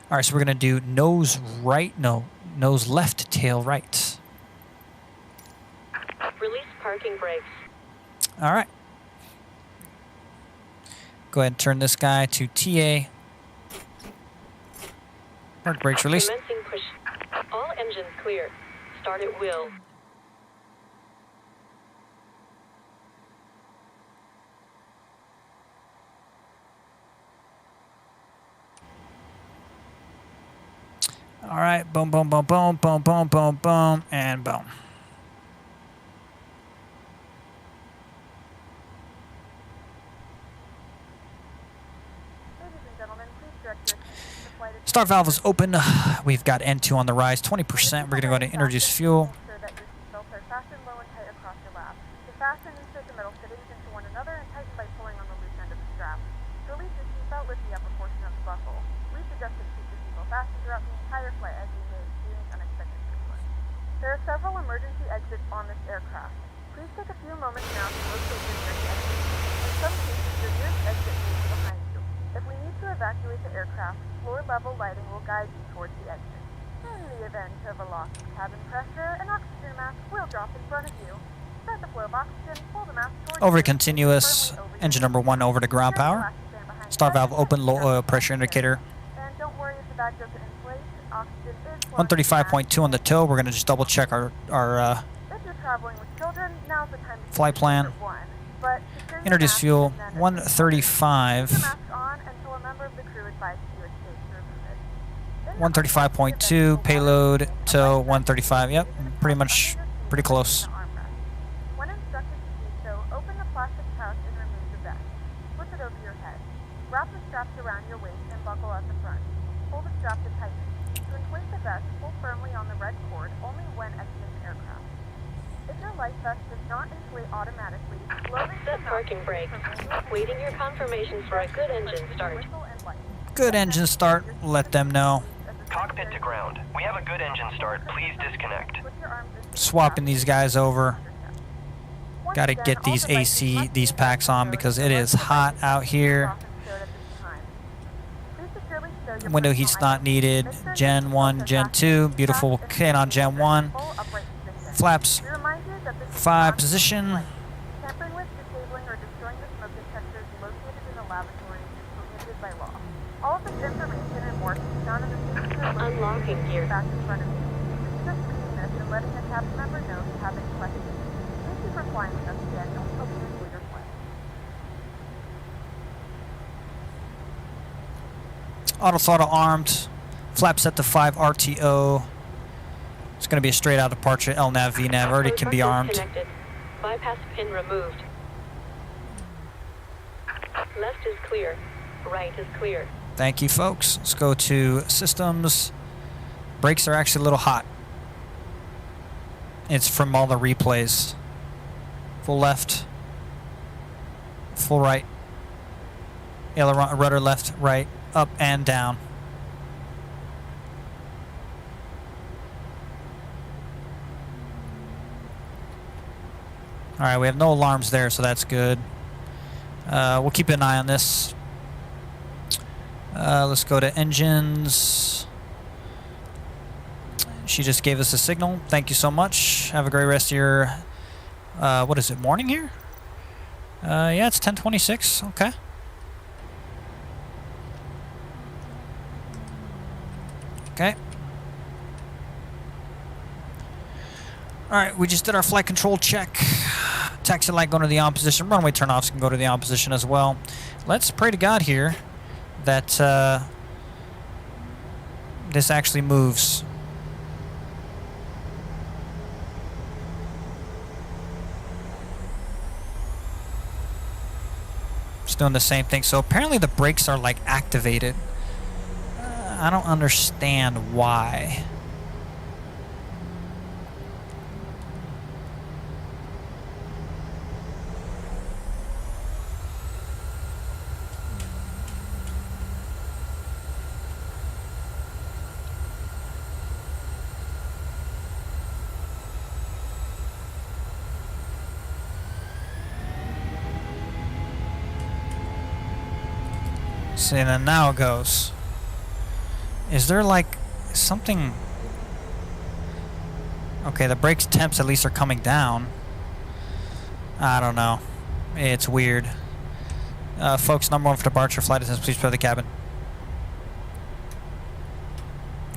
All right, so we're going to do nose right, no, nose left, tail right. Release parking brakes. All right. Go ahead and turn this guy to TA. Park brakes released. Commencing push. All engines clear. Start at will. All right, boom, boom, boom, boom, boom, boom, boom, boom, and boom. Ladies and gentlemen, please direct your attention to the flight attendant. Start valve is open. We've got N2 on the rise, 20%. We're going to go to introduce fuel. Ensure that your seatbelts are fastened low and tight across your lap. To fasten, insert the metal fittings into one another and tighten by pulling on the loose end of the strap. To release your seatbelt, lift the upper portion of the buckle. We suggest to keep your seatbelt fastened throughout the entire flight as you may experience unexpected turbulence. There are several emergency exits on this aircraft. Please take a few moments now to locate your nearest exit. In some cases, your nearest exit may be behind you. If we need to evacuate the aircraft, floor-level lighting will guide you towards the exit. In the event of a loss of cabin pressure, an oxygen mask will drop in front of you. Start the flow of oxygen, pull the mask towards Over you, continuous, firmly over engine your number 1 over to ground power. Start valve open, low oil pressure indicator. And don't worry if the bag doesn't inflate. Oxygen is 135.2 on the toe. We're going to just double check our If you're traveling with children, now's the time to flight plan. But secure your Introduce mask fuel, and then keep your 135. mask on until a member of the crew advises you it's safe to remove it. 135.2, payload, tow, 135. Yep, pretty close. When instructed to do so, open the plastic pouch and remove the vest. Flip it over your head. Wrap the straps around your waist and buckle at the front. Pull the strap to tighten. To inflate the vest, pull firmly on the red cord only when exiting the aircraft. If your life vest does not inflate automatically, slowly Set parking brakes. Waiting your confirmation for a good engine start. Good engine start. Let them know. Cockpit to ground. We have a good engine start. Please disconnect. Swapping these guys over. Got to get these AC, these packs on because it is hot out here. Window heat's not needed. Gen 1, Gen 2. Beautiful kit on Gen 1. Flaps 5 position. Tampering with, disabling, or destroying the smoke detectors located in the lavatory is prohibited by law. All of this information and more can be found in the safety code Unlocking gear. back in front of you. Just reading this and letting a cabin member know if you have any questions. Thank you for flying with us again, and we hope you enjoy your flight. Auto throttle armed. Flap set to 5 RTO. It's going to be a straight out departure. LNAV, VNAV already can be armed. Connected. Bypass pin removed. Left is clear. Right is clear. Thank you, folks. Let's go to systems. Brakes are actually a little hot. It's from all the replays. Full left. Full right. Aileron, rudder left, right, up and down. All right, we have no alarms there, so that's good. We'll keep an eye on this. Let's go to engines. She just gave us a signal. Thank you so much. Have a great rest of your, what is it, morning here? Yeah, it's 10:26. Okay. Okay. Alright, we just did our flight control check. Taxi light going to the on position. Runway turnoffs can go to the on position as well. Let's pray to God here that this actually moves. Just doing the same thing. So apparently the brakes are like activated. I don't understand why. See, and then now it goes. Is there like something? Okay, the brakes temps at least are coming down. I don't know. It's weird. Folks, number 1 for departure, flight attendants, please prepare the cabin.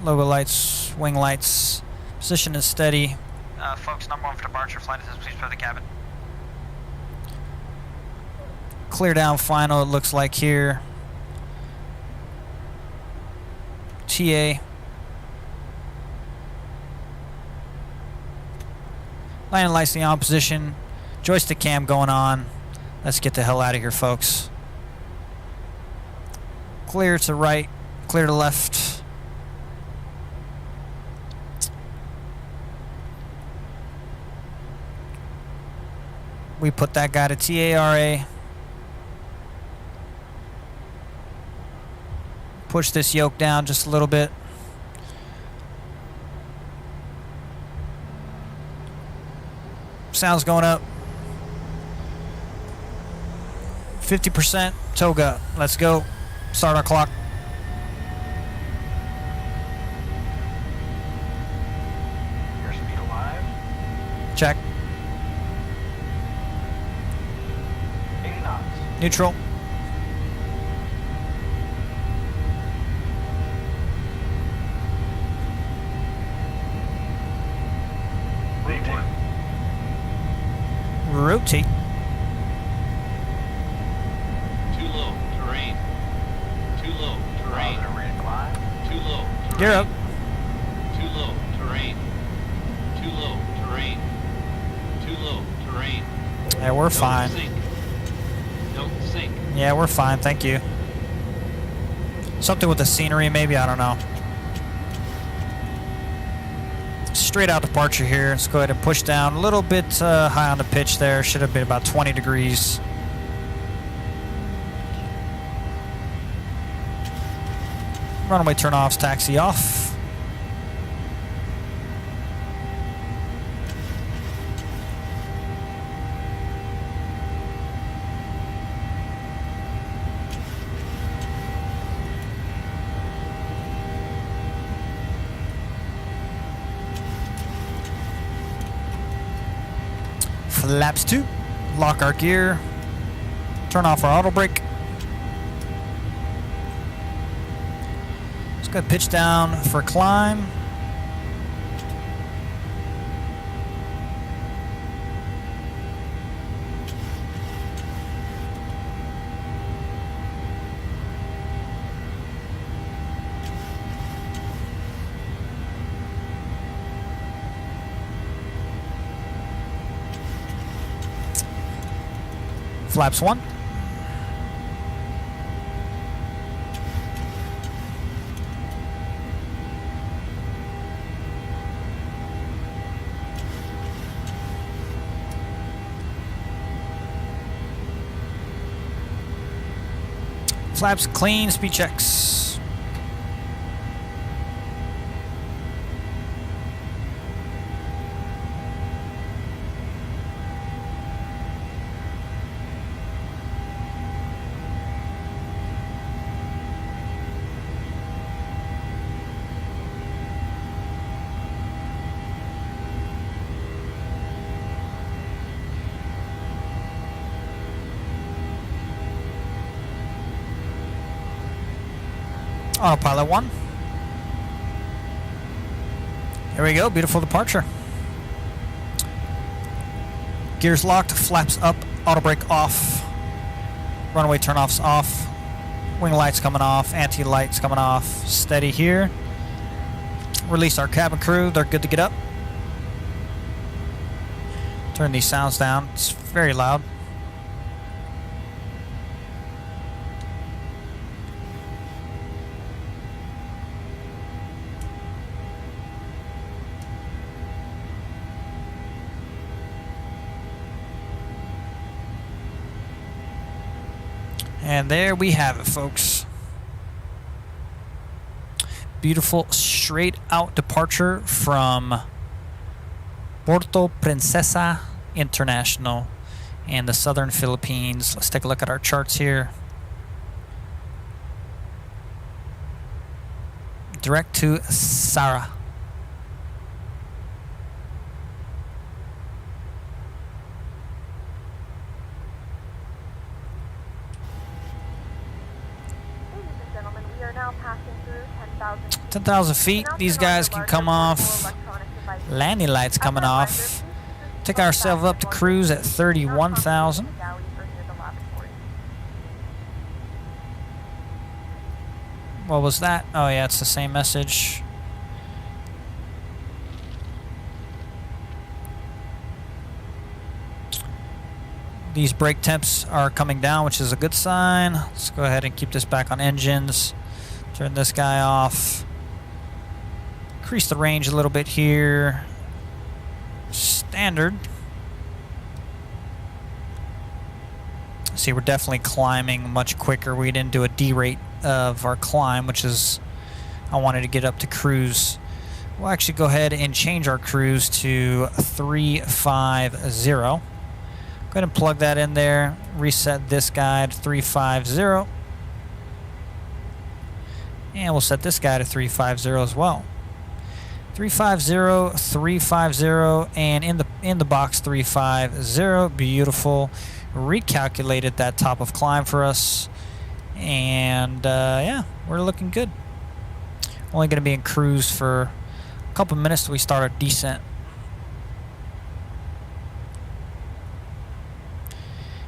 Logo lights, wing lights, position is steady. Folks, number 1 for departure, flight attendants, please prepare the cabin. Clear down final, it looks like here. TA. Landing lights in the on position. Joystick cam going on. Let's get the hell out of here, folks. Clear to right, clear to left. We put that guy to TARA. Push this yoke down just a little bit. Sound's going up. 50% toga. Let's go. Start our clock. Airspeed alive. Check. 80 knots. Neutral. Rotate. Too low, terrain. Too low, terrain. Too low, terrain. Gear up. Too low, terrain. Too low, terrain. Too low, terrain. Yeah, we're fine. Don't sink. Don't sink. Yeah, we're fine. Thank you. Something with the scenery, maybe. I don't know. Straight out departure here. Let's go ahead and push down a little bit high on the pitch there. Should have been about 20 degrees. Runway turn-offs, taxi off. Flaps 2, lock our gear, turn off our auto brake. Let's go pitch down for climb. Flaps 1. Flaps clean, speed checks. Autopilot 1. Here we go, beautiful departure. Gears locked, flaps up, auto brake off, runaway turnoffs off, wing lights coming off, anti-lights coming off, steady here. Release our cabin crew, they're good to get up. Turn these sounds down, it's very loud. And there we have it, folks. Beautiful straight out departure from Porto Princesa International in the southern Philippines. Let's take a look at our charts here. Direct to Sara. Ladies and gentlemen, we are now passing through 10,000 feet. 10,000 feet. These guys can come off. Landing lights coming off. Take ourselves up to cruise at 31,000. What was that? Oh yeah, it's the same message. These brake temps are coming down, which is a good sign. Let's go ahead and keep this back on engines. Turn this guy off. Increase the range a little bit here. Standard. See, we're definitely climbing much quicker. We didn't do a D-rate of our climb, which is, I wanted to get up to cruise. We'll actually go ahead and change our cruise to 350. Go ahead and plug that in there. Reset this guy to 350. And we'll set this guy to 350 as well. 350, 350, and in the box 350. Beautiful. Recalculated that top of climb for us, and yeah, we're looking good. Only going to be in cruise for a couple minutes till we start our descent.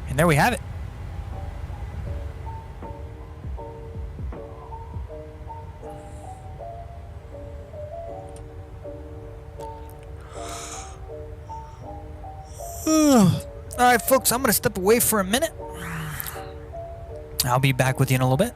And there we have it. Alright folks, I'm going to step away for a minute. I'll be back with you in a little bit.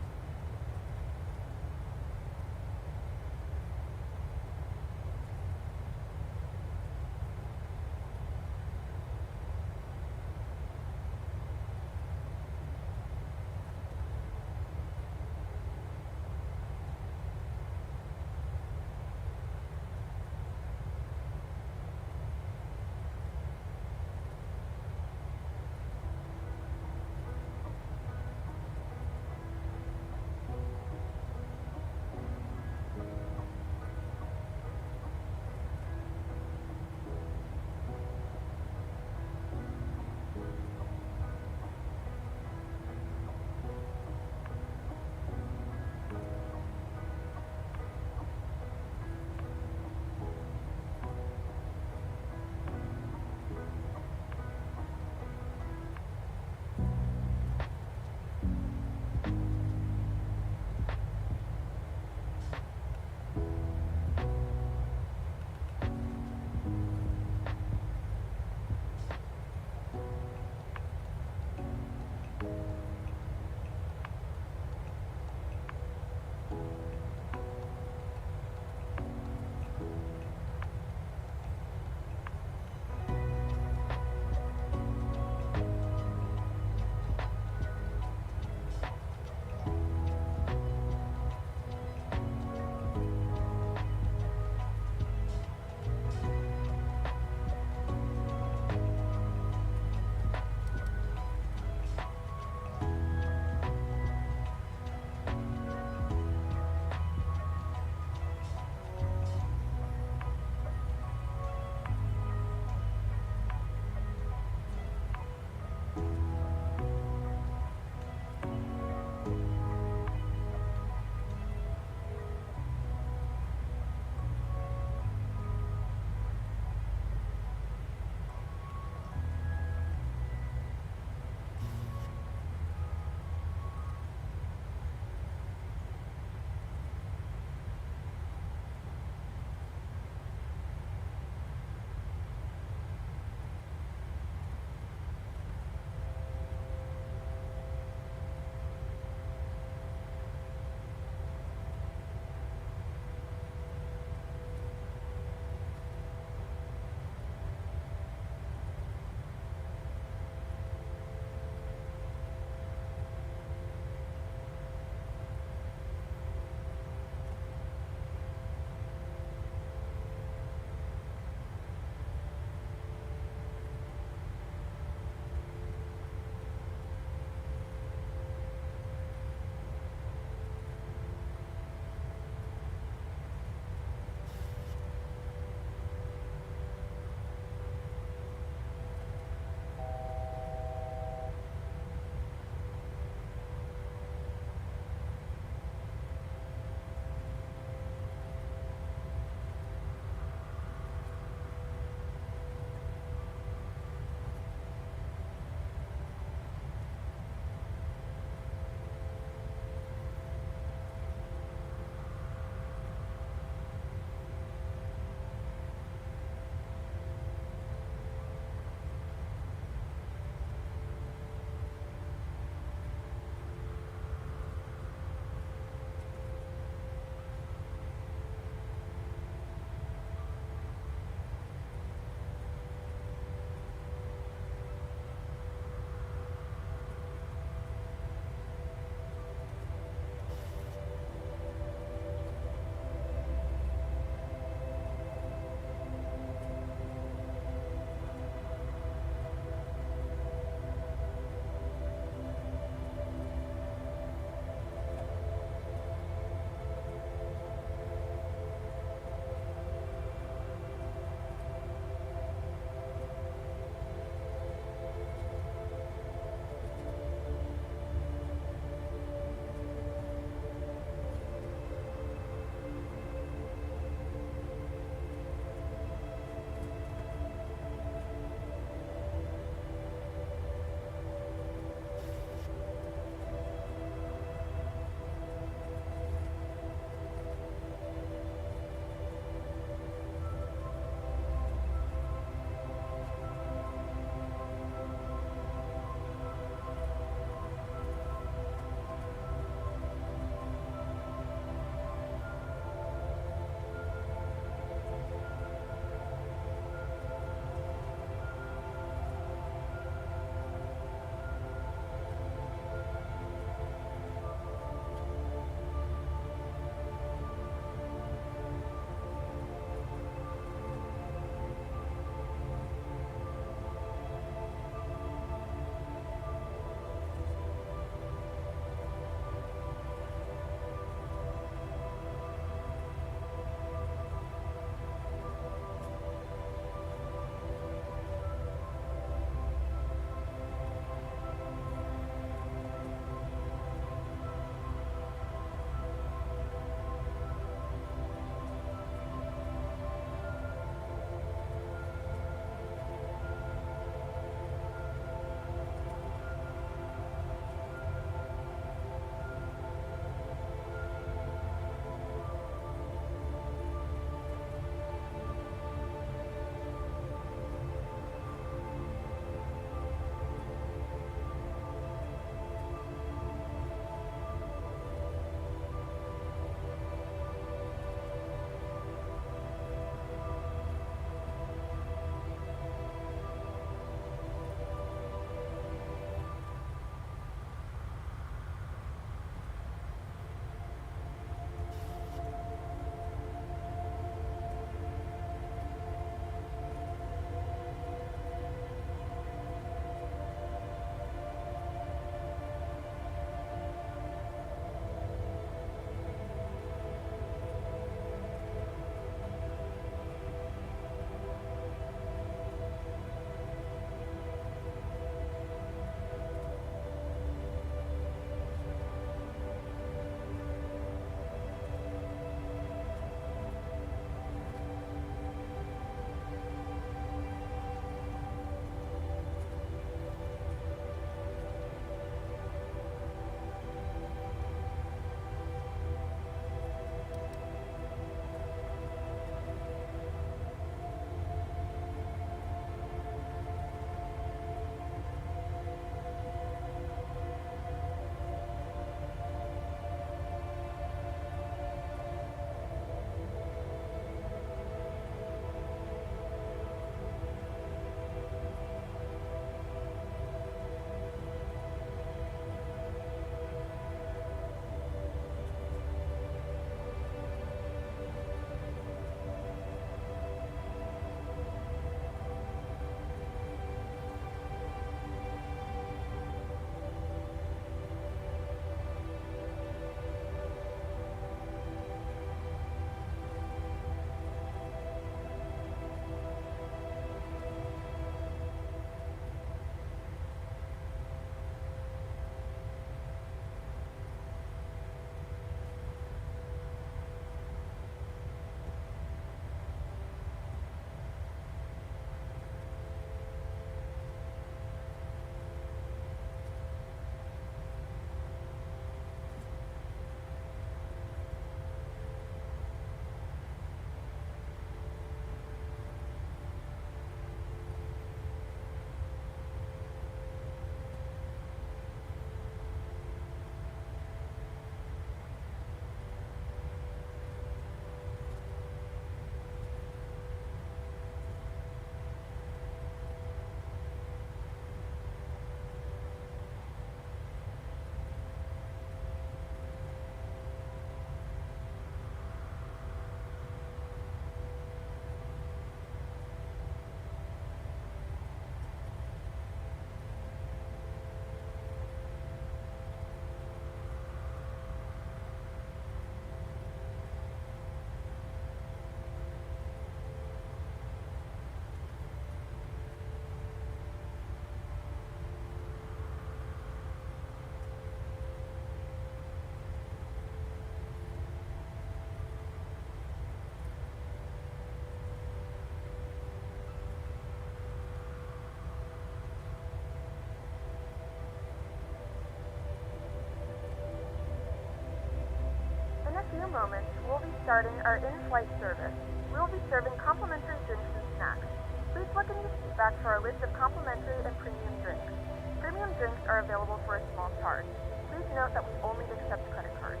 moments, we'll be starting our in-flight service. We will be serving complimentary drinks and snacks. Please look in your seat back for our list of complimentary and premium drinks. Premium drinks are available for a small charge. Please note that we only accept credit cards.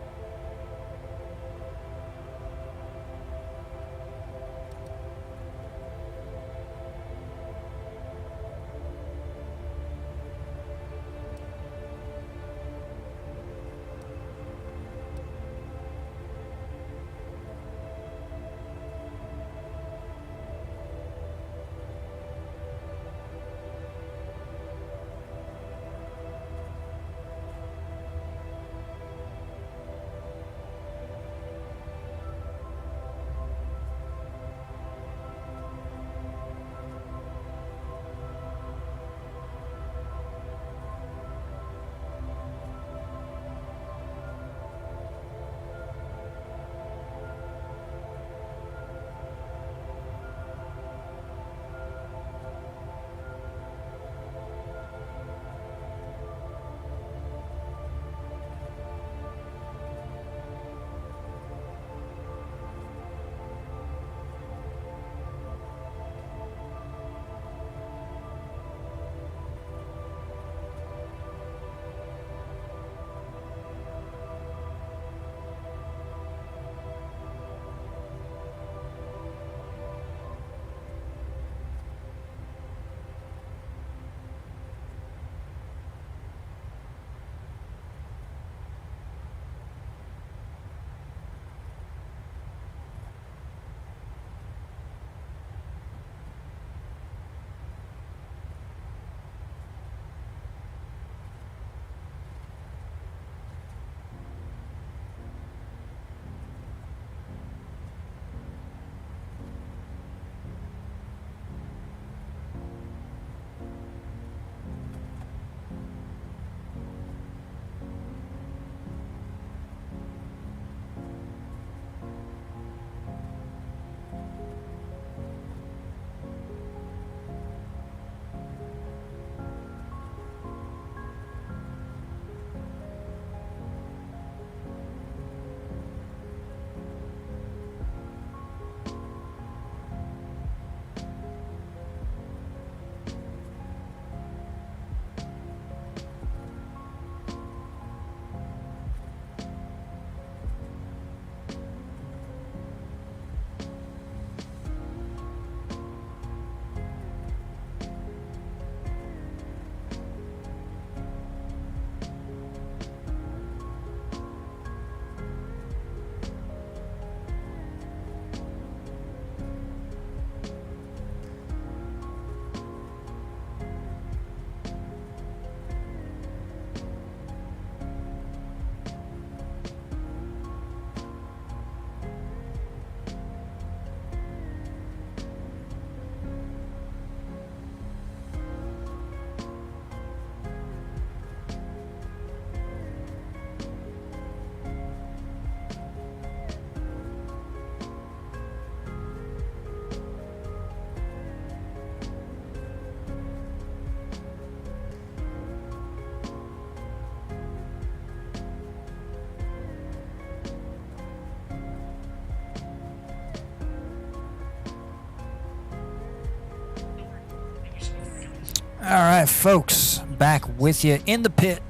All right, folks, back with you in the pit.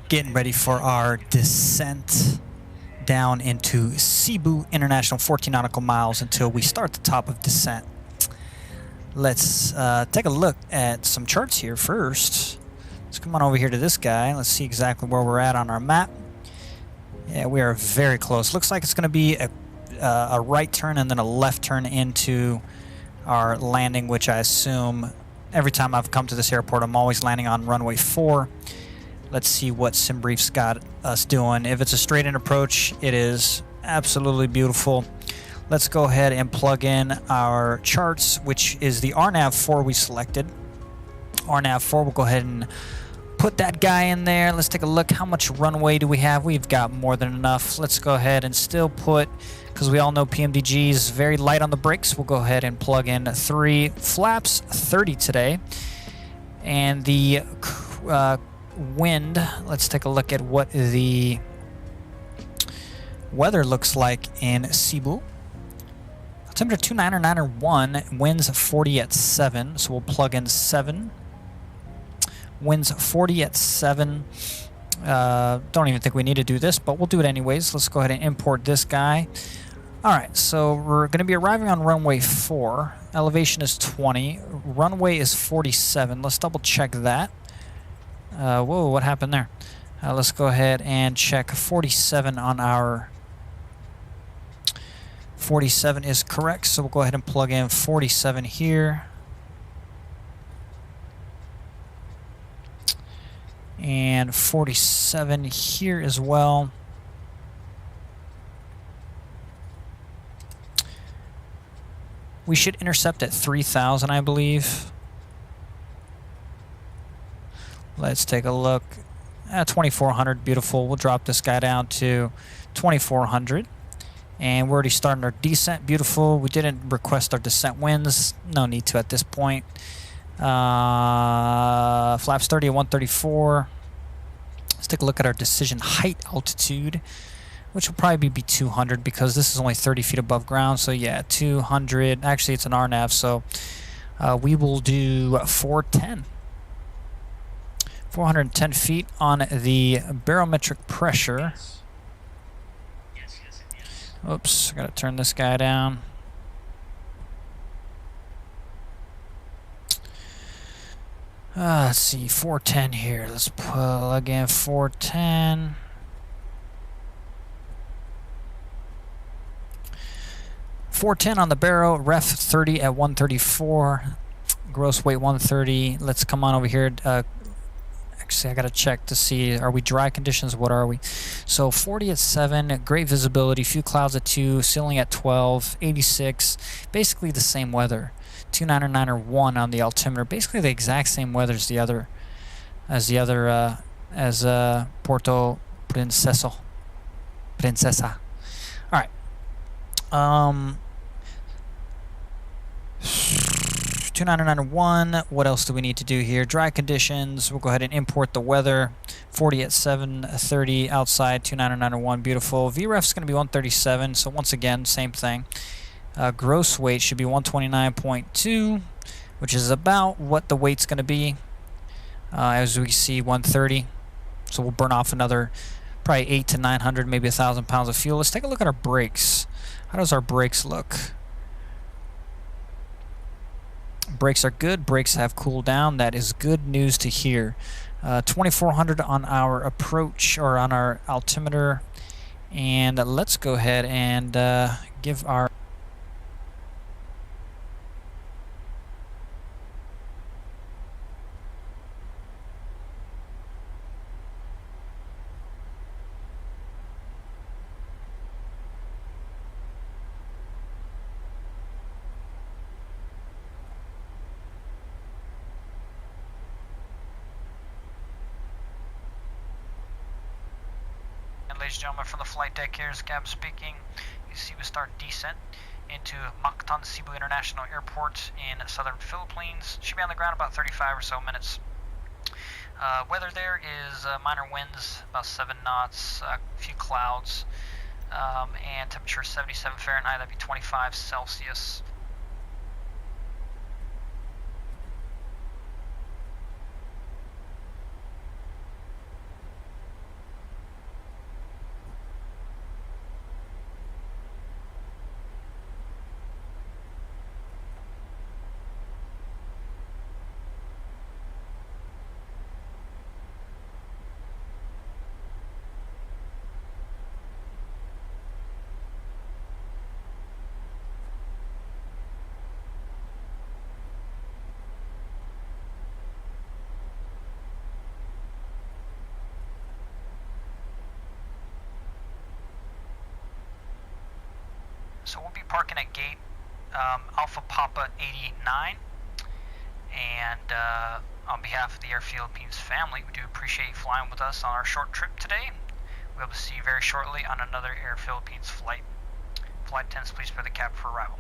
Getting ready for our descent down into Cebu International, 14 nautical miles until we start the top of descent. Let's take a look at some charts here first. Let's come on over here to this guy. Let's see exactly where we're at on our map. Yeah, we are very close. Looks like it's going to be a right turn and then a left turn into our landing, which I assume every time I've come to this airport, I'm always landing on runway 4. Let's see what SimBrief's got us doing. If it's a straight-in approach, it is absolutely beautiful. Let's go ahead and plug in our charts, which is the RNAV4 we selected. RNAV4, we'll go ahead and put that guy in there. Let's take a look. How much runway do we have? We've got more than enough. Let's go ahead and still put, because we all know PMDG is very light on the brakes, we'll go ahead and plug in 3 flaps, 30 today. And the wind, let's take a look at what the weather looks like in Cebu. Altimeter 29901, winds 40 at 7, so we'll plug in 7. Winds 40 at 7. Don't even think we need to do this, but we'll do it anyways. Let's go ahead and import this guy. Alright, so we're going to be arriving on runway 4. Elevation is 20. Runway is 47. Let's double check that. Whoa, what happened there? Let's go ahead and check 47 on our... 47 is correct, so we'll go ahead and plug in 47 here. And 47 here as well. We should intercept at 3,000, I believe. Let's take a look. 2,400, beautiful. We'll drop this guy down to 2,400. And we're already starting our descent, beautiful. We didn't request our descent winds. No need to at this point. Flaps 30 at 134. Let's take a look at our decision height altitude, which will probably be 200 because this is only 30 feet above ground. So yeah, 200. Actually, it's an RNAV, so we will do 410. 410 feet on the barometric pressure. Oops, I gotta turn this guy down. Let's see, 410 here. Let's plug in 410. On the barrel, ref 30 at 134. Gross weight 130. Let's come on over here. Actually, I gotta check to see, are we dry conditions? What are we? So 40 at 7, great visibility, few clouds at 2, ceiling at 12, 86, basically the same weather. 29901 on the altimeter, basically the exact same weather as Porto Princesa. All right. 29901. What else do we need to do here? Dry conditions. We'll go ahead and import the weather. 40 at 7:30 outside. 29901. Beautiful. VREF is going to be 137. So once again, same thing. Gross weight should be 129.2, which is about what the weight's going to be. As we see, 130. So we'll burn off another probably 800 to 900, maybe 1,000 pounds of fuel. Let's take a look at our brakes. How does our brakes look? Brakes are good. Brakes have cooled down. That is good news to hear. 2,400 on our approach, or on our altimeter. And let's go ahead and give our... Ladies and gentlemen, from the flight deck, here's Gab speaking. You see we start descent into Mactan Cebu International Airport in southern Philippines. Should be on the ground about 35 or so minutes. Weather there is minor winds, about 7 knots, a few clouds, and temperature 77 Fahrenheit, that'd be 25 Celsius. So we'll be parking at gate Alpha Papa 89, and on behalf of the Air Philippines family, we do appreciate you flying with us on our short trip today. We hope to see you very shortly on another Air Philippines flight. Flight attendants, please prepare the cabin for arrival.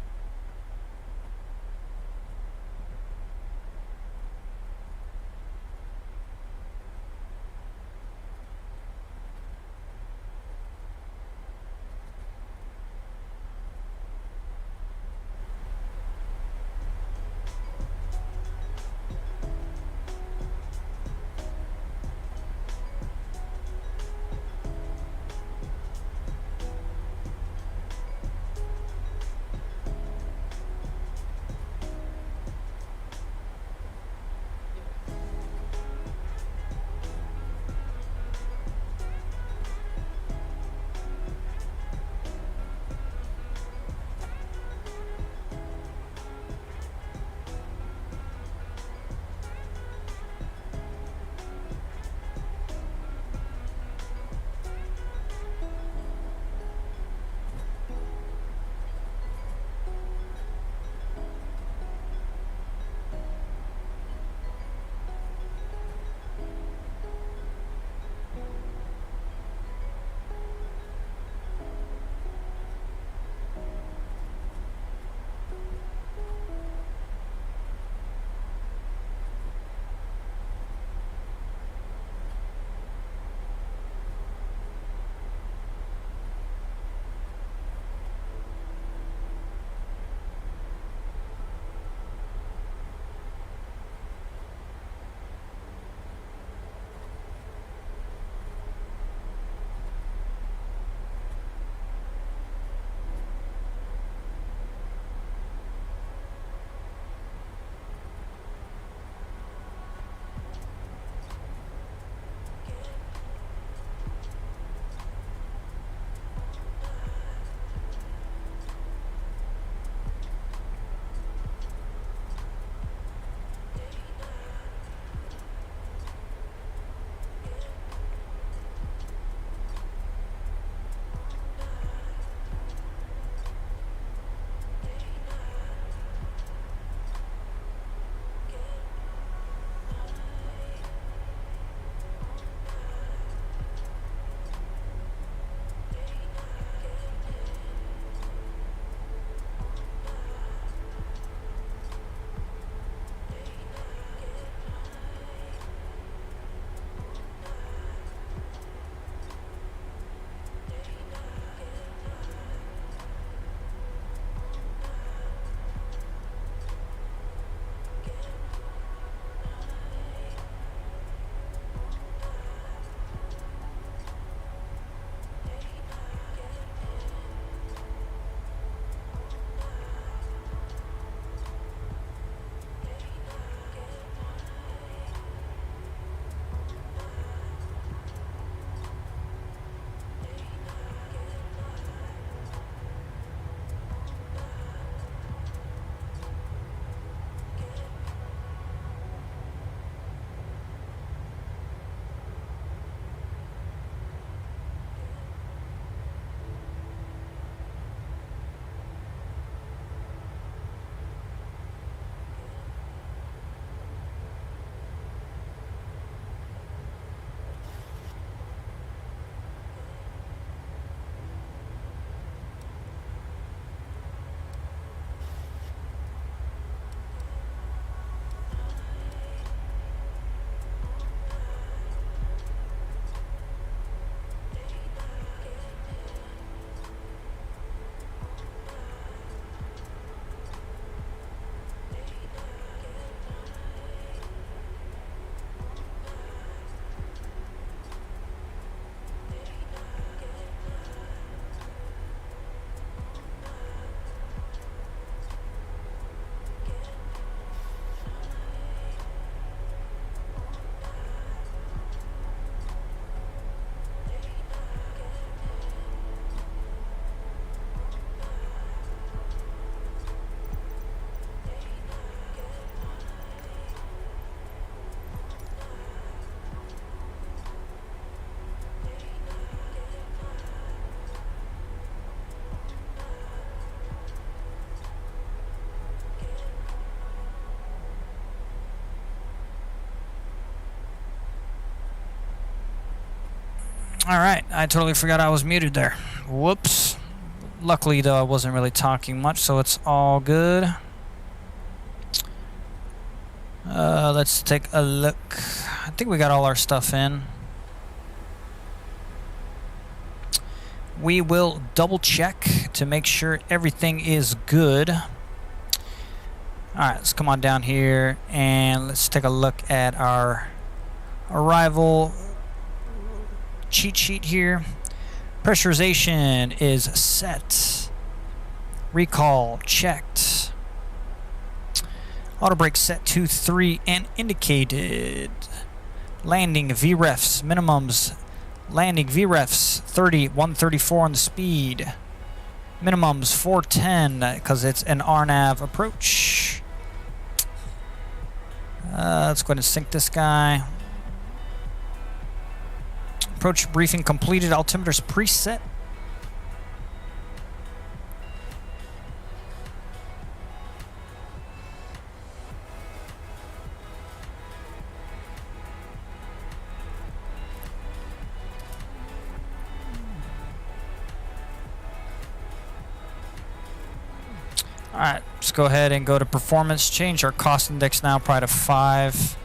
All right, I totally forgot I was muted there. Whoops. Luckily, though, I wasn't really talking much, so it's all good. Let's take a look. I think we got all our stuff in. We will double check to make sure everything is good. All right, let's come on down here and let's take a look at our arrival cheat sheet here. Pressurization is set. Recall checked. Auto brake set to 3 and indicated. Landing VREFs minimums. Landing VREFs 30, 134 on the speed. Minimums 410 because it's an RNAV approach. Let's go ahead and sync this guy. Approach briefing completed. Altimeter's preset. Alright, let's go ahead and go to performance. Change our cost index now probably to 5.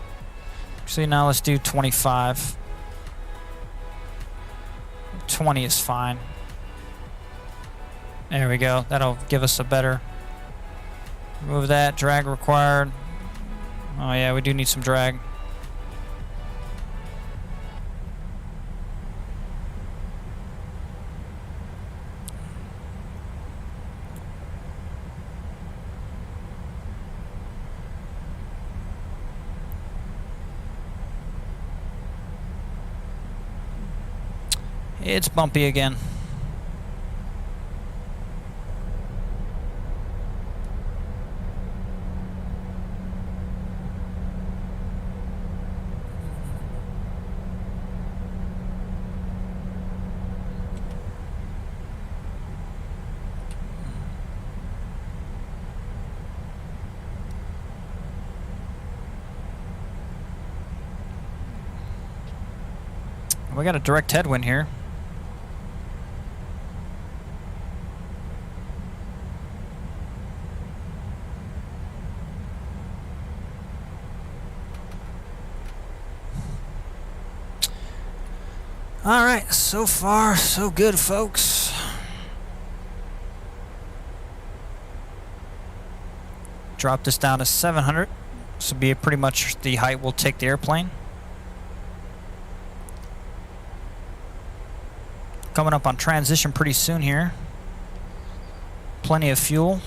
Actually, now let's do 25. 20 is fine. There we go. That'll give us a better... Remove that. Drag required. Oh yeah, we do need some drag. It's bumpy again. We got a direct headwind here. All right, so far so good, folks. Drop this down to 700. This will be pretty much the height we'll take the airplane. Coming up on transition pretty soon here. Plenty of fuel.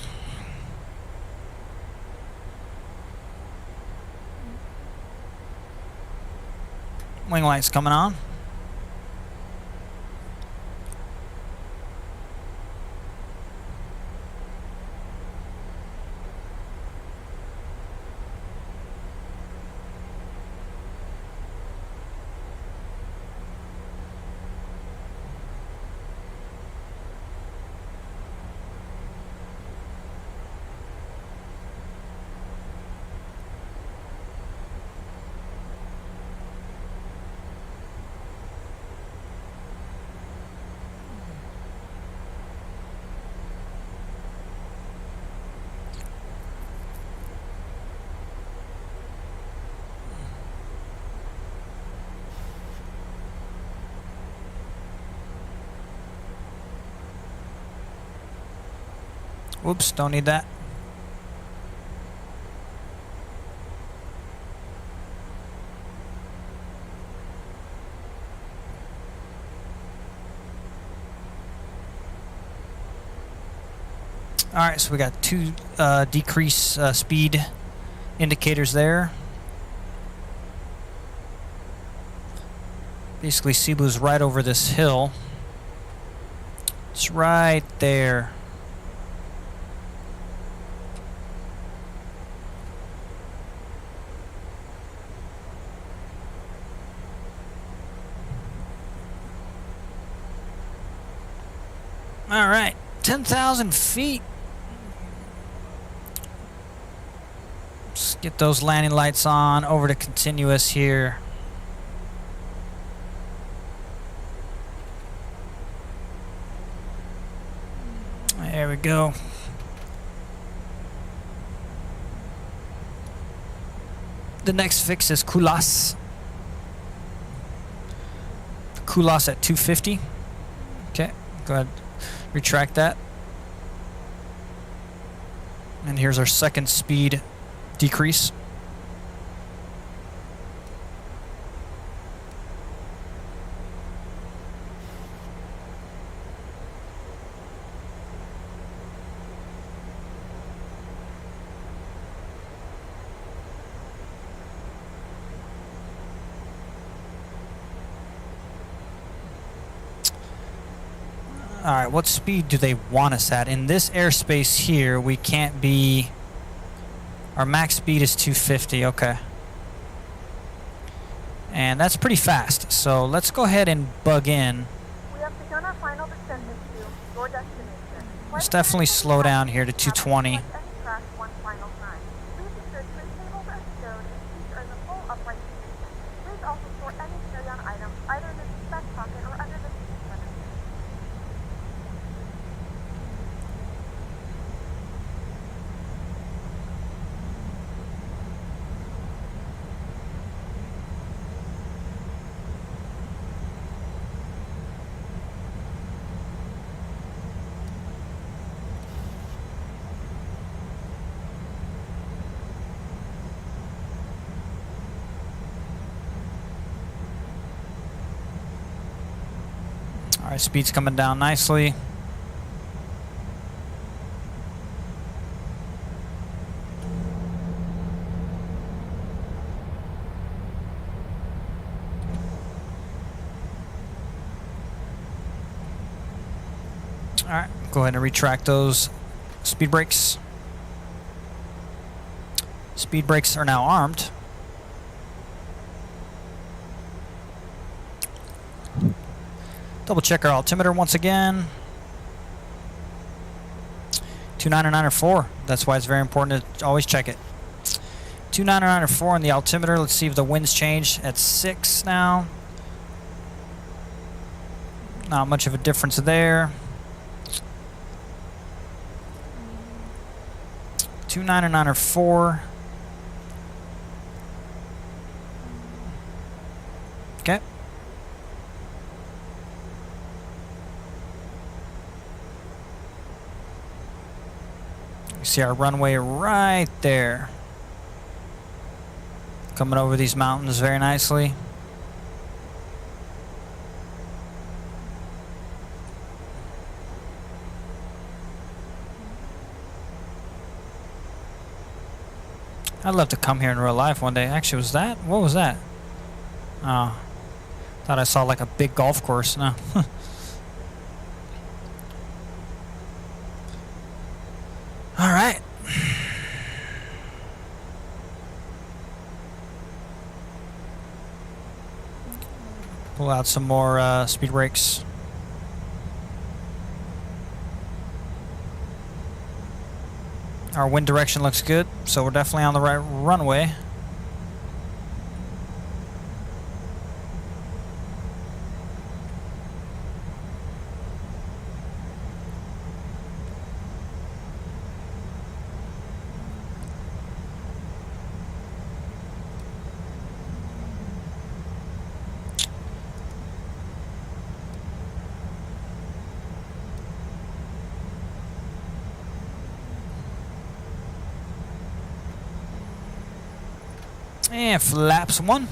Wing lights coming on. Whoops, don't need that. All right, so we got 2 decrease speed indicators there. Basically, Cebu's right over this hill. It's right there. All right, 10,000 feet. Let's get those landing lights on, over to continuous here. go. The next fix is Kulas. Kulas at 250. Okay, go ahead. Retract that. And here's our second speed decrease. Alright, what speed do they want us at? In this airspace here, we can't be... Our max speed is 250, okay. And that's pretty fast, so let's go ahead and bug in. We have begun our final descent into your destination. Let's definitely slow down here to 220. Any crash one final time. Please ensure tray tables are stowed and seats are in the full upright position. Please also store any carry-on items either in the seat back pocket or under the seat center. Alright, speed's coming down nicely. Alright, go ahead and retract those speed brakes. Speed brakes are now armed. Double check our altimeter once again. 299 That's why it's very important to always check it. 299 on the altimeter. Let's see if the winds change at 6 now. Not much of a difference there. 299 Okay. See our runway right there. Coming over these mountains very nicely. I'd love to come here in real life one day. Actually, what was that? Oh, thought I saw like a big golf course. No. All right. Pull out some more speed brakes. Our wind direction looks good, so we're definitely on the right runway. And flaps 1.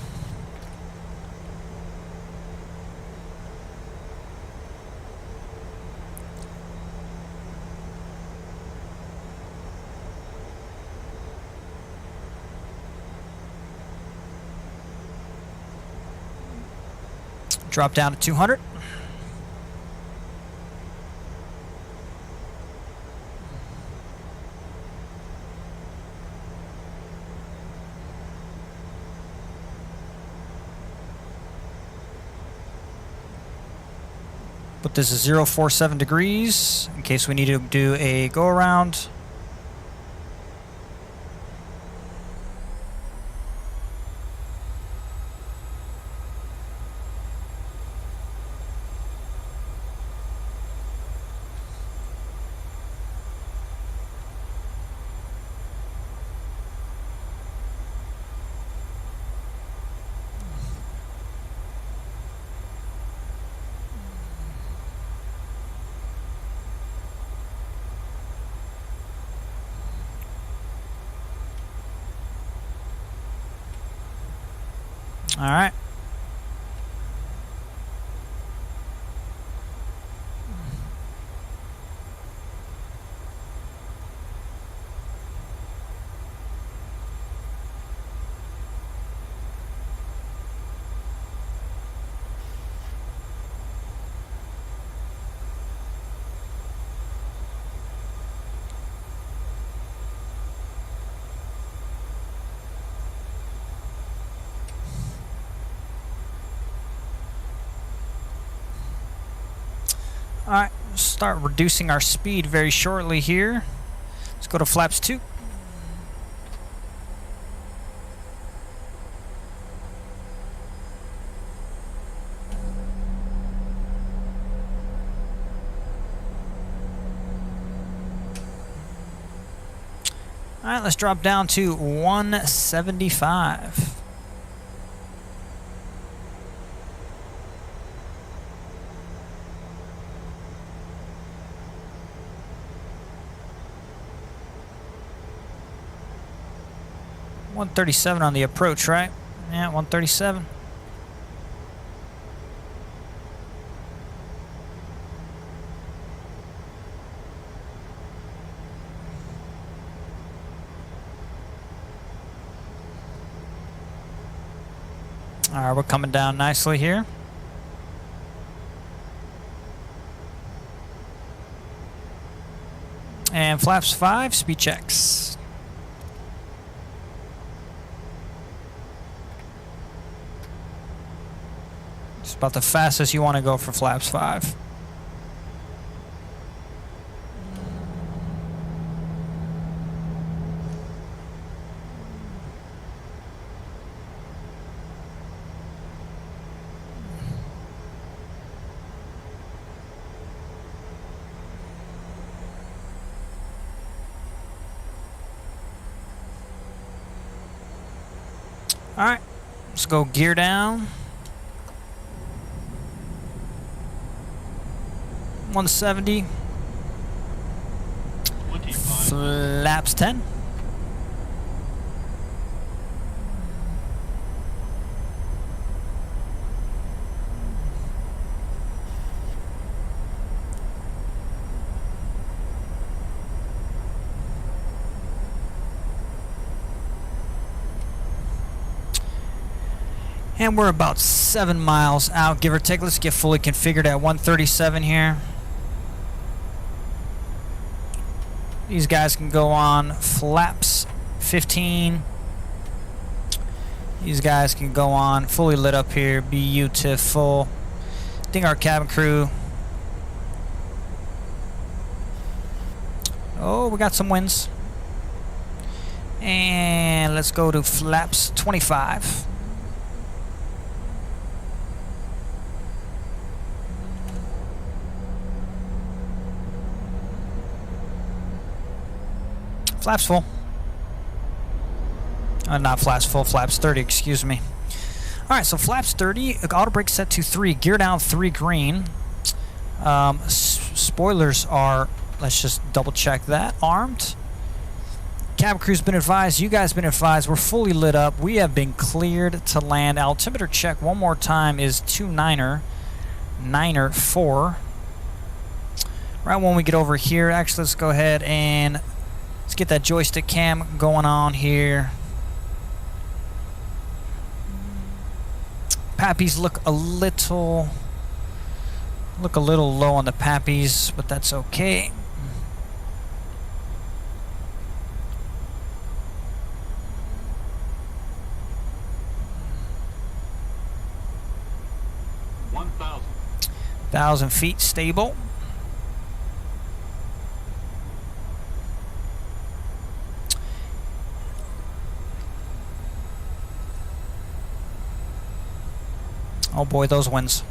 Drop down to 200. Put this as 047 degrees in case we need to do a go around. All right. All right, start reducing our speed very shortly here. Let's go to flaps 2. All right, let's drop down to 175. .137 on the approach, right? Yeah, 137. All right, we're coming down nicely here. And flaps 5, speed checks. It's about the fastest you want to go for flaps 5. All right, let's go gear down. 170. 25. Flaps 10. And we're about 7 miles out, give or take. Let's get fully configured at 137 here. These guys can go on flaps 15. These guys can go on fully lit up here, beautiful. I think our cabin crew. Oh, we got some winds. And let's go to flaps 25. Flaps full. Not flaps full, flaps 30, excuse me. Alright, so flaps 30, auto brake set to 3, gear down 3 green. Spoilers are, let's just double check that, armed. Cabin crew's been advised, you guys been advised, we're fully lit up. We have been cleared to land. Altimeter check one more time is 29er4. Right when we get over here, actually let's go ahead and let's get that joystick cam going on here. Pappies look a little low on the pappies, but that's okay. $1,000 feet stable. Oh boy, those winds.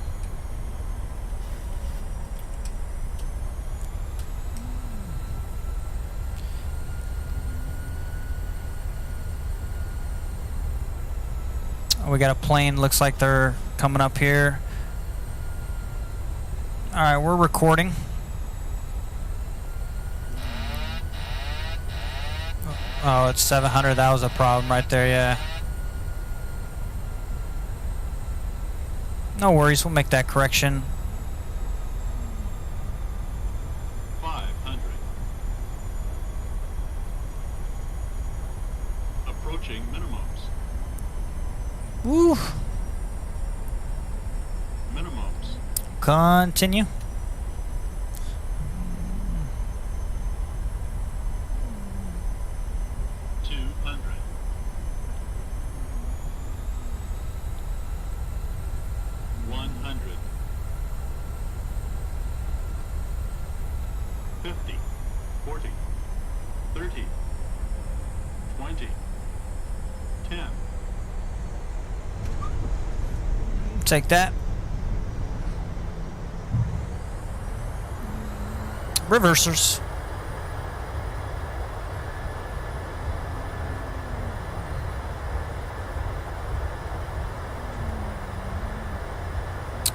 Oh, we got a plane, looks like they're coming up here. Alright, we're recording. Oh, it's 700, that was a problem right there, yeah. No worries, we'll make that correction. 500. Approaching minimums. Woo! Minimums. Continue. Take that. Reversers.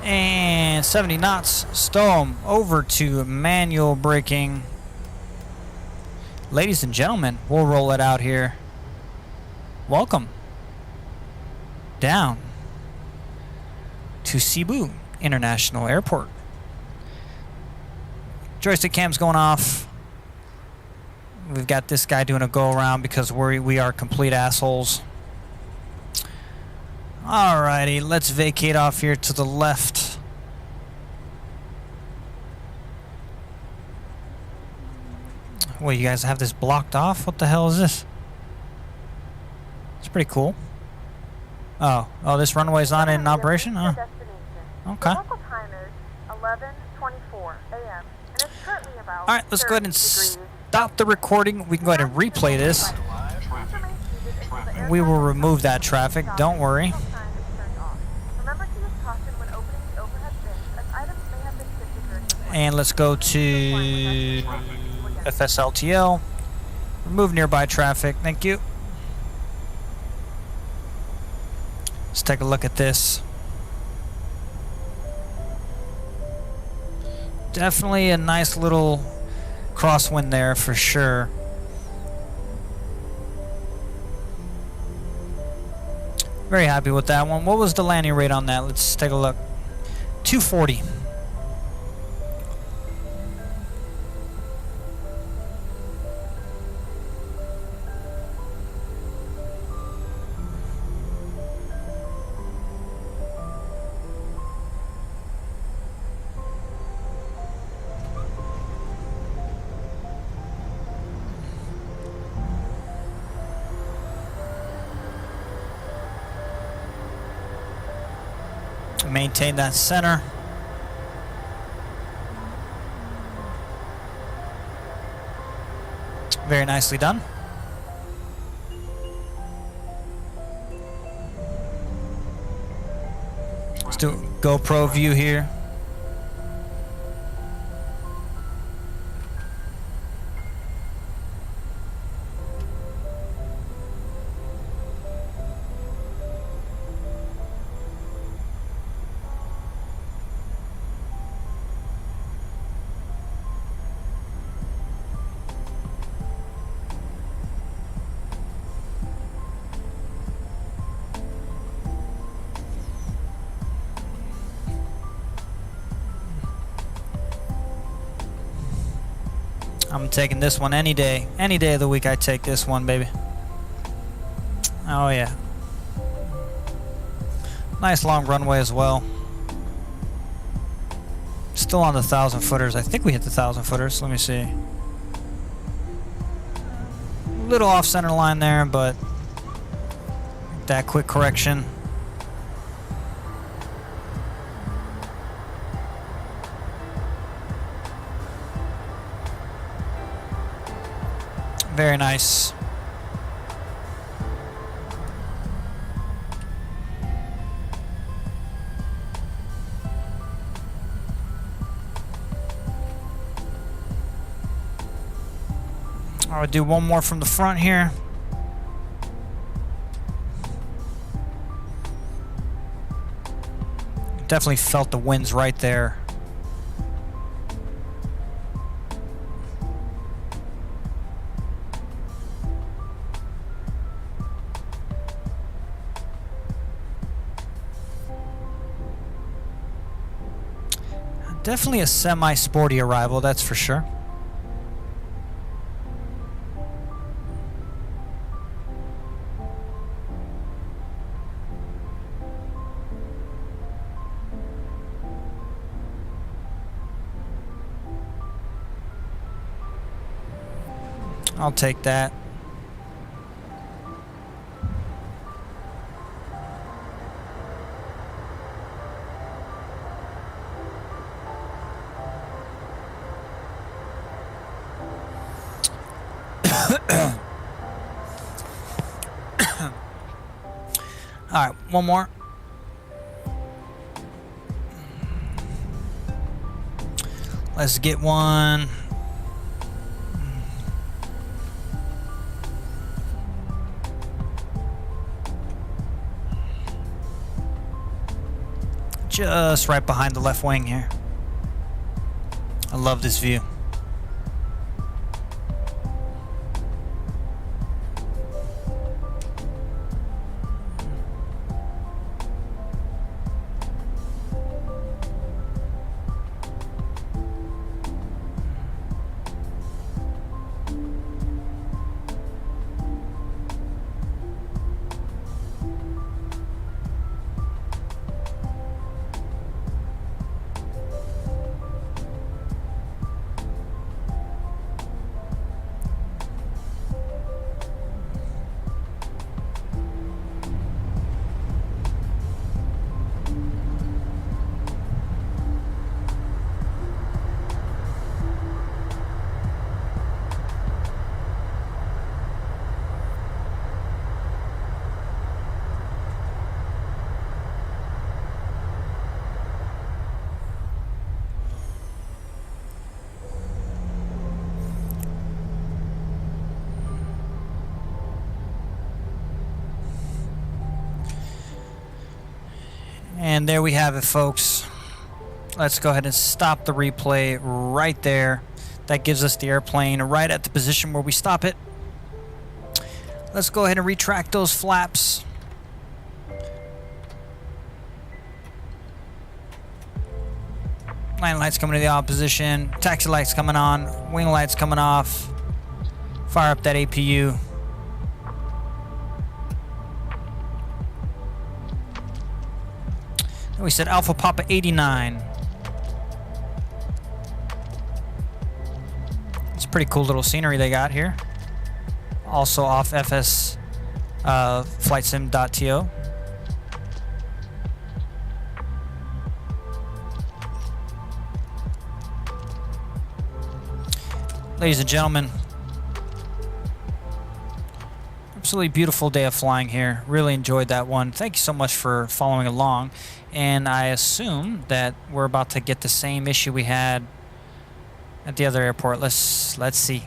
And 70 knots. Stow 'em over to manual braking. Ladies and gentlemen, we'll roll it out here. Welcome down to Cebu International Airport. Joystick cam's going off. We've got this guy doing a go around because we are complete assholes. Alrighty, let's vacate off here to the left. Well, you guys have this blocked off? What the hell is this? It's pretty cool. Oh, this runway's not in operation? Huh? Okay. The local time is 11:24 a.m. and it's currently about Alright, let's go ahead and stop the recording. We can go ahead and replay this. We will remove that traffic, don't worry. Remember to use caution when opening the overhead bins, as items may have been shifted during the flight. And let's go to FSLTL. Remove nearby traffic, thank you. Let's take a look at this. Definitely a nice little crosswind there for sure. Very happy with that one. What was the landing rate on that? Let's take a look. 240. Maintain that center. Very nicely done. Let's do a GoPro view here. I'm taking this one any day. Any day of the week I take this one, baby. Oh yeah. Nice long runway as well. Still on the 1,000 footers. I think we hit the 1,000 footers. Let me see. A little off center line there, but that quick correction. Very nice. I'll do one more from the front here. Definitely felt the winds right there. Definitely a semi-sporty arrival, that's for sure. I'll take that. All right, one more. Let's get one. Just right behind the left wing here. I love this view. And there we have it, folks. Let's go ahead and stop the replay right there. That gives us the airplane right at the position where we stop it. Let's go ahead and retract those flaps. Landing lights coming to the opposition. Taxi lights coming on. Wing lights coming off. Fire up that APU. And we said Alpha Papa 89. It's a pretty cool little scenery they got here. Also off FS flightsim.to. Ladies and gentlemen, absolutely beautiful day of flying here. Really enjoyed that one. Thank you so much for following along. And I assume that we're about to get the same issue we had at the other airport. Let's see.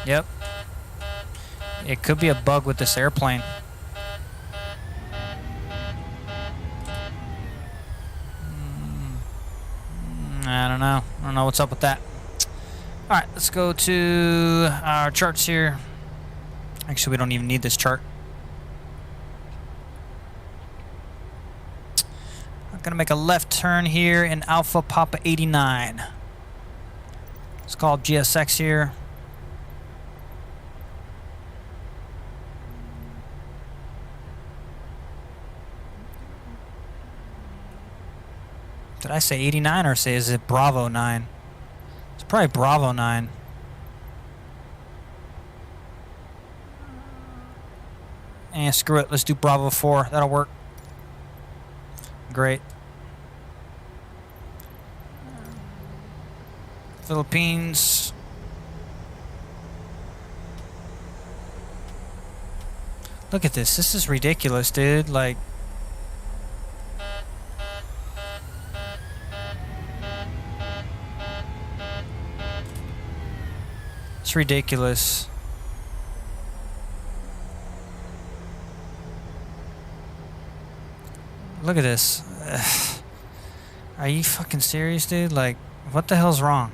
Yep. It could be a bug with this airplane. I don't know. I don't know what's up with that. All right, let's go to our charts here. Actually, we don't even need this chart. I'm going to make a left turn here in Alpha Papa 89. Let's call up GSX here. Did I say 89 or say is it Bravo 9? It's probably Bravo 9. And screw it, let's do Bravo 4. That'll work. Great. Philippines. Look at this. This is ridiculous, dude. Like, it's ridiculous. Look at this. Ugh. Are you fucking serious, dude? Like, what the hell's wrong?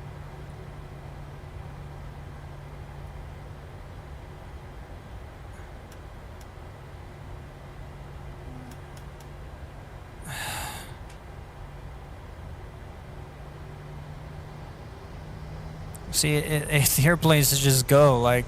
See, the airplanes just go like.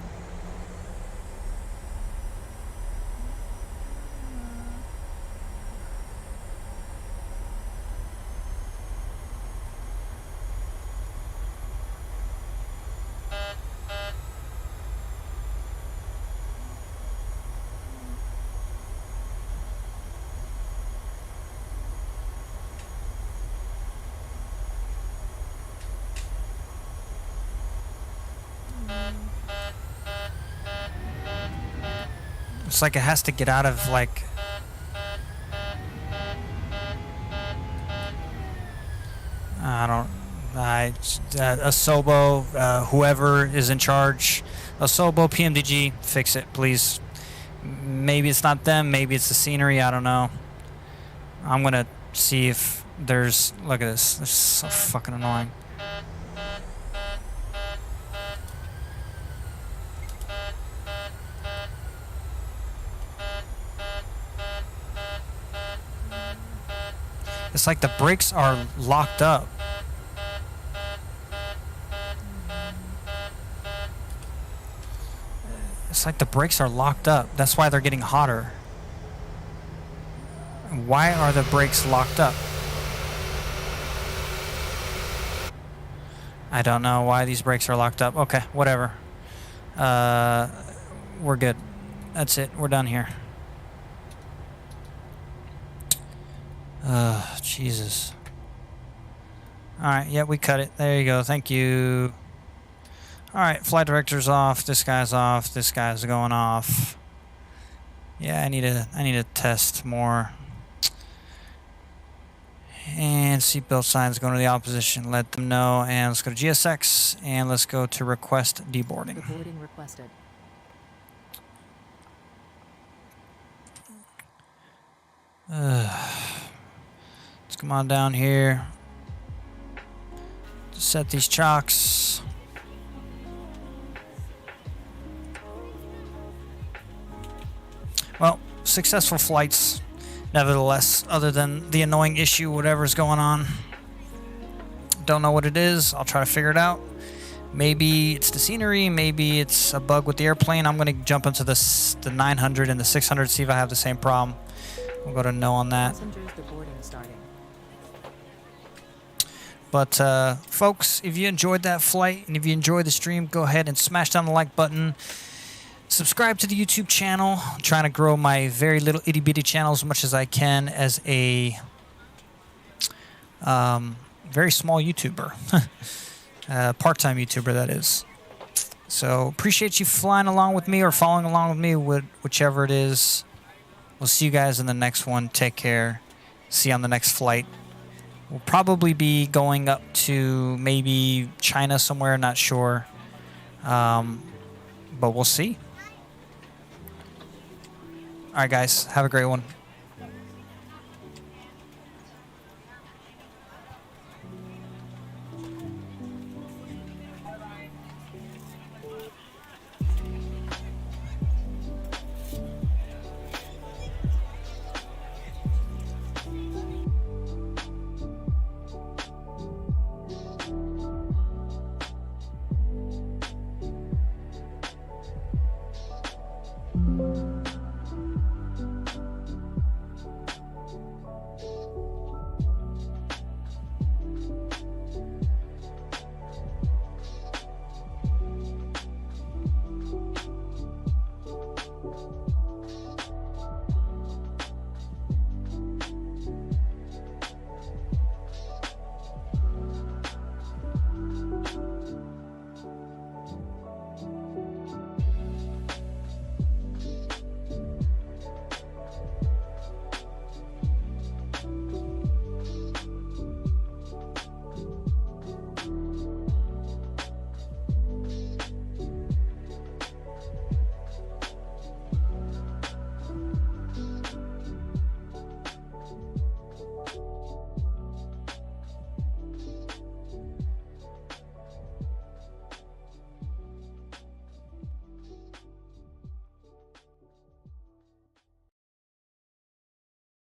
It's like it has to get out of like. Asobo, whoever is in charge, Asobo, PMDG, fix it, please. Maybe it's not them, maybe it's the scenery, I don't know. I'm gonna see if there's. Look at this. This is so fucking annoying. It's like the brakes are locked up. It's like the brakes are locked up. That's why they're getting hotter. Why are the brakes locked up? I don't know why these brakes are locked up. Okay, whatever. We're good. That's it. We're done here. Jesus. Alright, yeah, we cut it. There you go. Thank you. Alright, flight director's off. This guy's off. This guy's going off. Yeah, I need to test more. And seatbelt signs going to the opposition. Let them know. And let's go to GSX. And let's go to request deboarding. Deboarding requested. Let's come on down here. Set these chocks. Well, successful flights, nevertheless, other than the annoying issue, whatever's going on. Don't know what it is. I'll try to figure it out. Maybe it's the scenery. Maybe it's a bug with the airplane. I'm going to jump into the 900 and the 600, see if I have the same problem. We'll go to no on that. Passengers deboarding starting. But, folks, if you enjoyed that flight and if you enjoyed the stream, go ahead and smash down the like button. Subscribe to the YouTube channel. I'm trying to grow my very little itty-bitty channel as much as I can as a very small YouTuber. Part-time YouTuber, that is. So, appreciate you flying along with me or following along with me, whichever it is. We'll see you guys in the next one. Take care. See you on the next flight. We'll probably be going up to maybe China somewhere, not sure. But we'll see. All right, guys. Have a great one.